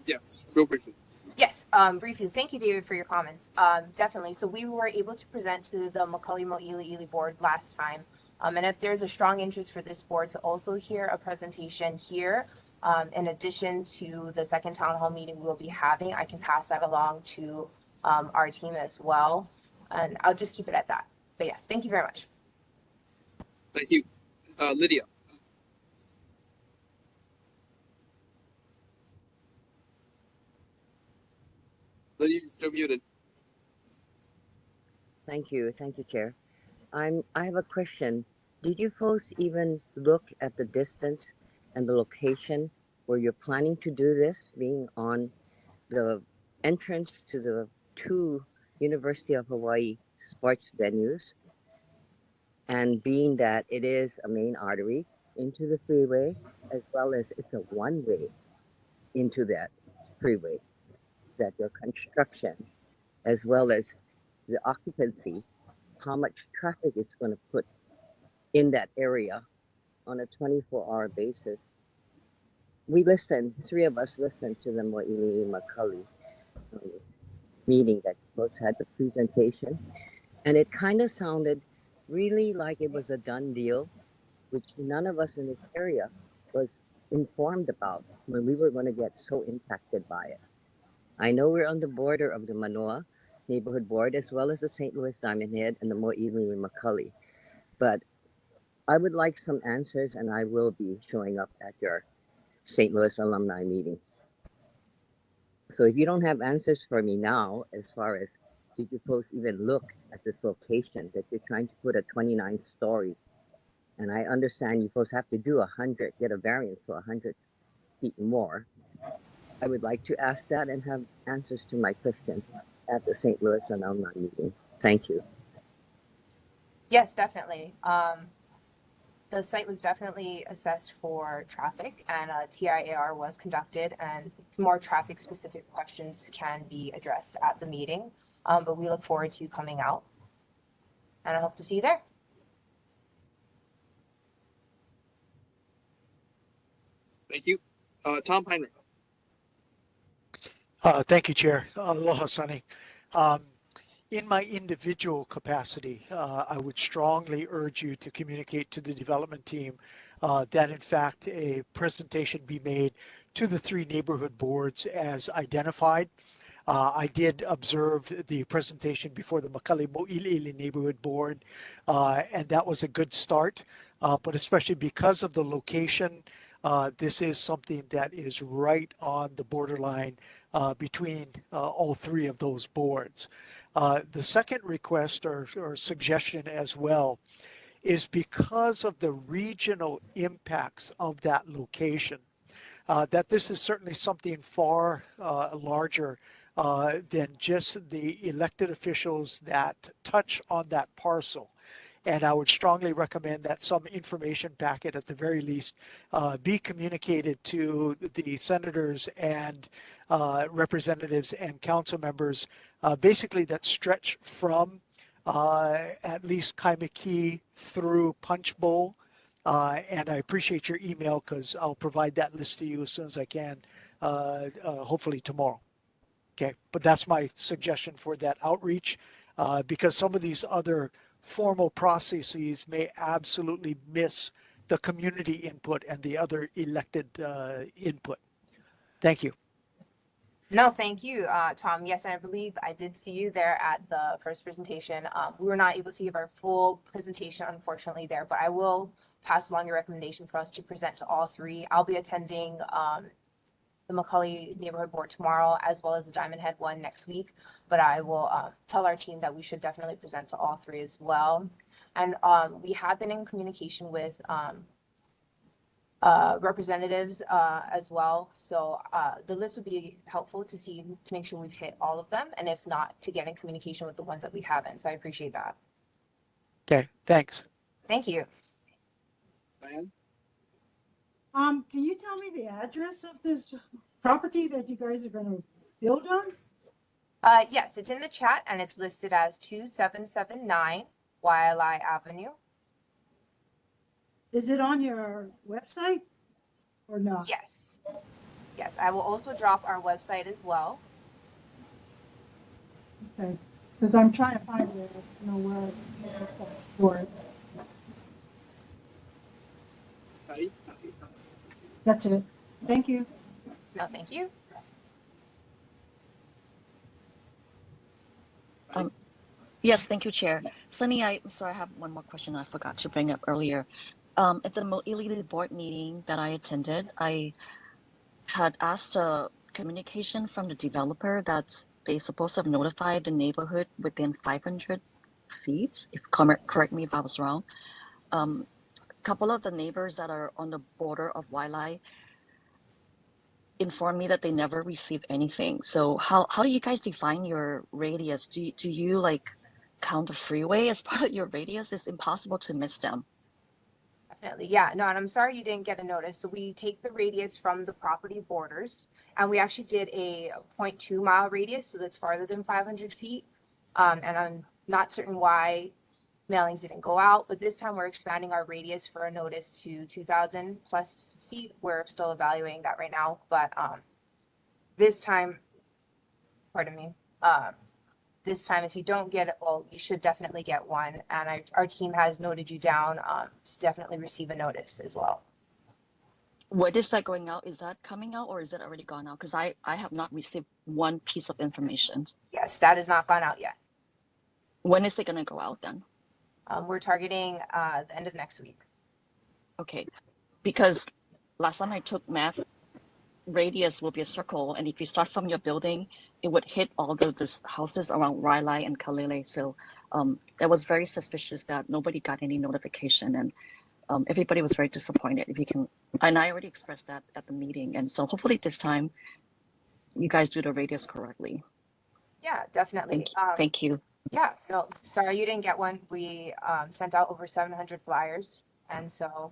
Yes, real briefly. Yes, briefly. Thank you, David, for your comments. Definitely. So we were able to present to the Macaulay Mo'ili board last time. And if there's a strong interest for this board to also hear a presentation here, in addition to the second town hall meeting we'll be having, I can pass that along to our team as well. And I'll just keep it at that. But yes, thank you very much. Thank you. Lydia. Lydia, you're still muted. Thank you, Chair. I have a question. Did you folks even look at the distance and the location where you're planning to do this, being on the entrance to the two University of Hawaii sports venues, and being that it is a main artery into the freeway, as well as it's a one-way into that freeway, that your construction, as well as the occupancy, how much traffic it's going to put in that area on a 24-hour basis. We listened, three of us listened to the Mo'ili Makali meeting that folks had, the presentation, and it kind of sounded really like it was a done deal, which none of us in this area was informed about when we were going to get so impacted by it. I know we're on the border of the Manoa neighborhood board, as well as the St. Louis Diamond Head and the Mo'ili Makali, but I would like some answers, and I will be showing up at your St. Louis alumni meeting. So if you don't have answers for me now, as far as did you folks even look at this location that you're trying to put a 29-story, and I understand you folks have to do 100, get a variance for 100 feet more. I would like to ask that and have answers to my question at the St. Louis alumni meeting. Thank you. Yes, definitely. The site was definitely assessed for traffic, and a TIAR was conducted, and more traffic specific questions can be addressed at the meeting. But we look forward to coming out, and I hope to see you there. Thank you. Tom Heinrich. Thank you, Chair. Aloha, Sunny. Um, in my individual capacity, I would strongly urge you to communicate to the development team that, in fact, a presentation be made to the three neighborhood boards as identified. I did observe the presentation before the Makali Mo'iliili Neighborhood Board, and that was a good start. But especially because of the location, this is something that is right on the borderline between all three of those boards. The second request or suggestion as well is because of the regional impacts of that location, that this is certainly something far larger than just the elected officials that touch on that parcel. And I would strongly recommend that some information packet, at the very least, be communicated to the senators and representatives and council members, basically that stretch from at least Kaimaki through Punch Bowl. And I appreciate your email, because I'll provide that list to you as soon as I can, hopefully tomorrow. Okay, but that's my suggestion for that outreach, because some of these other formal processes may absolutely miss the community input and the other elected input. Thank you. No, thank you, Tom. Yes, and I believe I did see you there at the first presentation. We were not able to give our full presentation, unfortunately, there, but I will pass along your recommendation for us to present to all three. I'll be attending the Macaulay Neighborhood Board tomorrow, as well as the Diamond Head one next week. But I will tell our team that we should definitely present to all three as well. And we have been in communication with representatives as well. So the list would be helpful to see, to make sure we've hit all of them. And if not, to get in communication with the ones that we haven't. So I appreciate that. Okay, thanks. Thank you. Diane? Can you tell me the address of this property that you guys are gonna build on? Yes, it's in the chat, and it's listed as 2779 Wailea Avenue. Is it on your website or not? Yes. Yes, I will also drop our website as well. Okay, because I'm trying to find where, where I can look for it. That's it. Thank you. No, thank you. Yes, thank you, Chair. Sunny, I'm sorry, I have one more question I forgot to bring up earlier. At the Mo'ili board meeting that I attended, I had asked a communication from the developer that they supposed to have notified the neighborhood within 500 feet. If correct me if I was wrong. A couple of the neighbors that are on the border of Wailai informed me that they never received anything. So how do you guys define your radius? Do you like count the freeway as part of your radius? It's impossible to miss them. Definitely. Yeah. No, and I'm sorry you didn't get a notice. So we take the radius from the property borders, and we actually did a 0.2 mile radius, so that's farther than 500 feet. And I'm not certain why mailings didn't go out, but this time we're expanding our radius for a notice to 2,000 plus feet. We're still evaluating that right now, but this time, pardon me, this time if you don't get it, well, you should definitely get one, and our team has noted you down to definitely receive a notice as well. What is that going out? Is that coming out or is it already gone out? Because I have not received one piece of information. Yes, that has not gone out yet. When is it going to go out then? We're targeting the end of next week. Okay, because last time I took math, radius will be a circle, and if you start from your building, it would hit all the houses around Railai and Kalele. So it was very suspicious that nobody got any notification, and everybody was very disappointed. If you can, and I already expressed that at the meeting, and so hopefully this time you guys do the radius correctly. Yeah, definitely. Thank you. Yeah, no, sorry you didn't get one. We sent out over 700 flyers, and so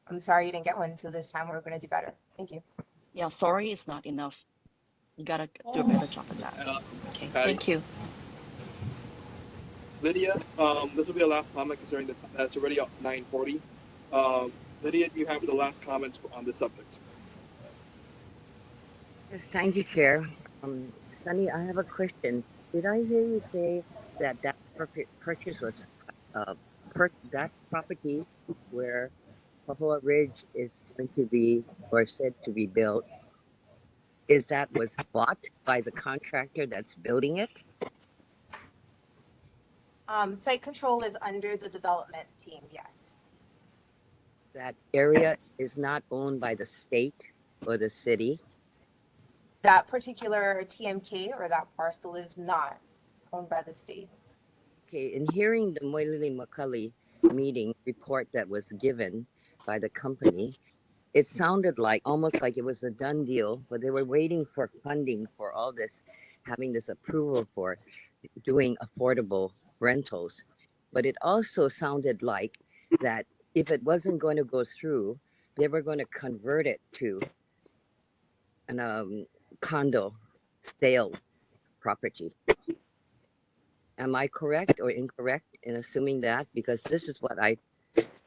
I'm sorry you didn't get one. So this time we're going to do better. Thank you. Yeah, sorry is not enough. You gotta do a better job of that. Okay, thank you. Lydia, this will be our last comment concerning it's already up 9:40. Lydia, do you have the last comments on this subject? Yes, thank you, Chair. Sunny, I have a question. Did I hear you say that purchase was that property where Pahoa Ridge is going to be or said to be built? Was bought by the contractor that's building it? Site control is under the development team. Yes. That area is not owned by the state or the city? That particular TMK or that parcel is not owned by the state. Okay, in hearing the Moilili Makali meeting report that was given by the company, it sounded almost like it was a done deal, but they were waiting for funding for all this, having this approval for doing affordable rentals. But it also sounded like that if it wasn't going to go through, they were going to convert it to an condo sale property. Am I correct or incorrect in assuming that? Because this is what I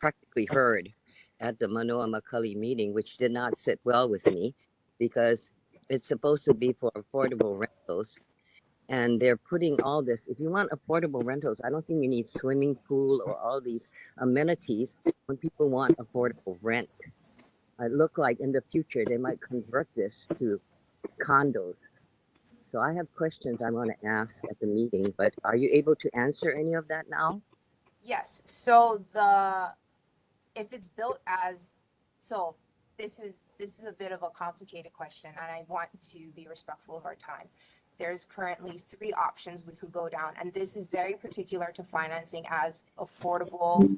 practically heard at the Manoa Makali meeting, which did not sit well with me because it's supposed to be for affordable rentals. And they're putting all this, if you want affordable rentals, I don't think you need swimming pool or all these amenities when people want affordable rent. It look like in the future, they might convert this to condos. So I have questions I want to ask at the meeting, but are you able to answer any of that now? Yes. So if it's built as, so this is a bit of a complicated question, and I want to be respectful of our time. There's currently 3 options we could go down, and this is very particular to financing, as affordable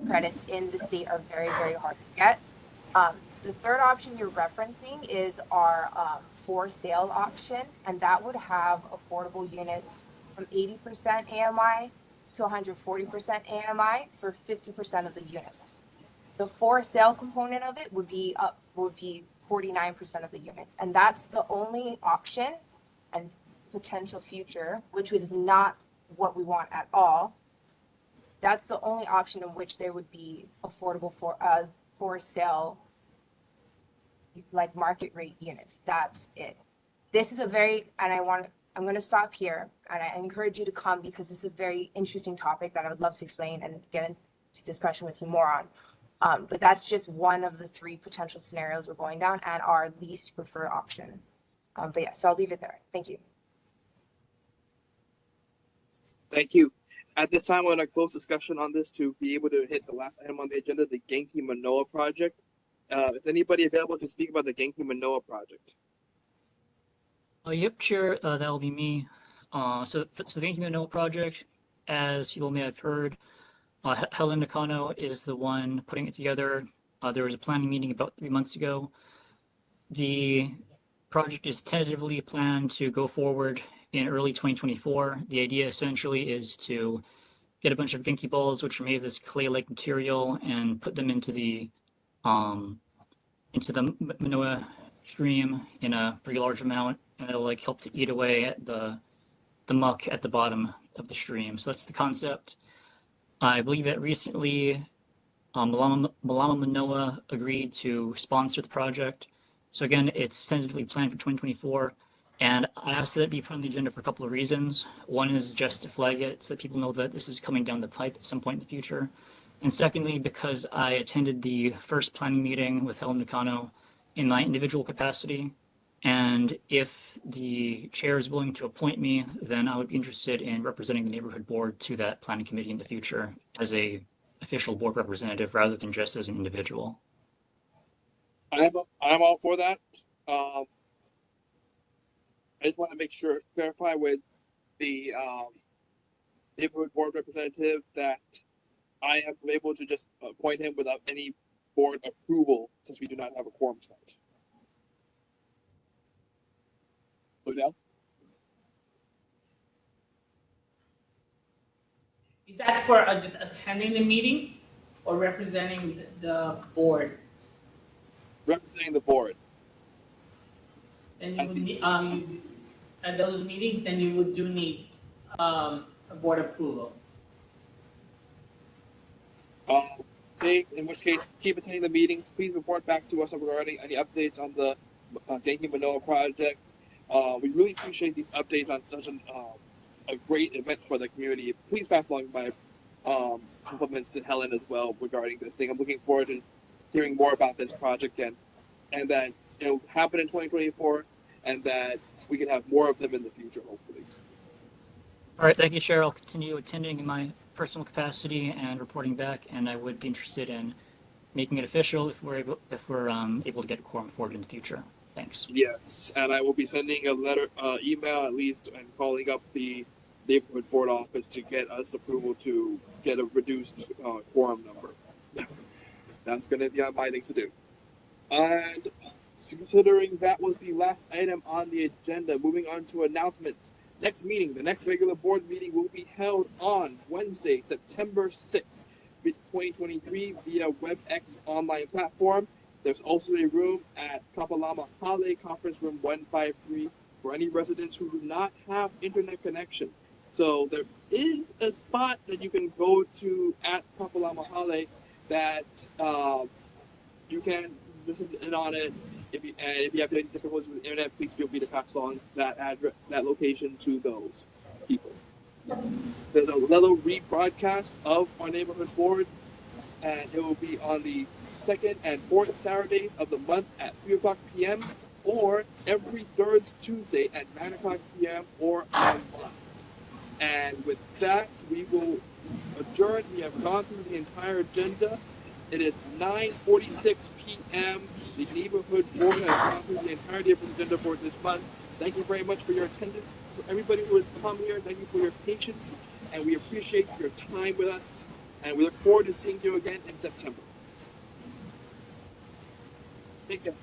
credits in the state are very, very hard to get. The third option you're referencing is our for sale option, and that would have affordable units from 80% AMI to 140% AMI for 50% of the units. The for sale component of it would be 49% of the units, and that's the only option and potential future, which was not what we want at all. That's the only option in which there would be affordable for sale, like market rate units. That's it. This is and I want to I'm going to stop here, and I encourage you to come because this is a very interesting topic that I would love to explain and get into discussion with you more on. But that's just one of the 3 potential scenarios we're going down and our least preferred option. But yeah, so I'll leave it there. Thank you. Thank you. At this time, we're going to close discussion on this to be able to hit the last item on the agenda, the Genki Manoa project. Is anybody available to speak about the Genki Manoa project? Yep, Chair, that'll be me. So the Yankee Manoa project, as people may have heard, Helen Nakano is the one putting it together. There was a planning meeting about 3 months ago. The project is tentatively planned to go forward in early 2024. The idea essentially is to get a bunch of Genki balls, which are made of this clay-like material, and put them into the Manoa stream in a pretty large amount, and it'll like help to eat away at the muck at the bottom of the stream. So that's the concept. I believe that recently Malama Manoa agreed to sponsor the project. So again, it's tentatively planned for 2024. And I asked that it be put on the agenda for a couple of reasons. One is just to flag it so that people know that this is coming down the pipe at some point in the future. And secondly, because I attended the first planning meeting with Helen Nakano in my individual capacity. And if the chair is willing to appoint me, then I would be interested in representing the neighborhood board to that planning committee in the future as a official board representative rather than just as an individual. I'm all for that. I just want to make sure, clarify with the neighborhood board representative that I am able to just appoint him without any board approval since we do not have a quorum tonight. Odell? Is that for just attending the meeting or representing the board? Representing the board. And you would need, at those meetings, then you would do need a board approval. Okay, in which case, keep attending the meetings. Please report back to us regarding any updates on the Genki Manoa project. We really appreciate these updates on such a great event for the community. Please pass along my compliments to Helen as well regarding this thing. I'm looking forward to hearing more about this project and that it'll happen in 2024 and that we can have more of them in the future, hopefully. All right, thank you, Chair. I'll continue attending in my personal capacity and reporting back, and I would be interested in making it official if we're able to get a quorum forward in the future. Thanks. Yes, and I will be sending a letter, email at least, and calling up the neighborhood board office to get us approval to get a reduced quorum number. That's going to be on my things to do. And considering that was the last item on the agenda, moving on to announcements. Next meeting, the next regular board meeting will be held on Wednesday, September 6th, 2023 via WebEx online platform. There's also a room at Kapalama Hale Conference Room 153 for any residents who do not have internet connection. So there is a spot that you can go to at Kapalama Hale that you can listen in on it. If you have any difficulties with the internet, please feel free to pass along that address, that location to those people. There's a little rebroadcast of our neighborhood board, and it will be on the second and fourth Saturdays of the month at 3:00 p.m. or every third Tuesday at 9:00 p.m. or online. And with that, we will adjourn. We have gone through the entire agenda. It is 9:46 p.m. The neighborhood board has gone through the entirety of this agenda for this month. Thank you very much for your attendance. For everybody who has come here, thank you for your patience, and we appreciate your time with us. And we look forward to seeing you again in September. Take care.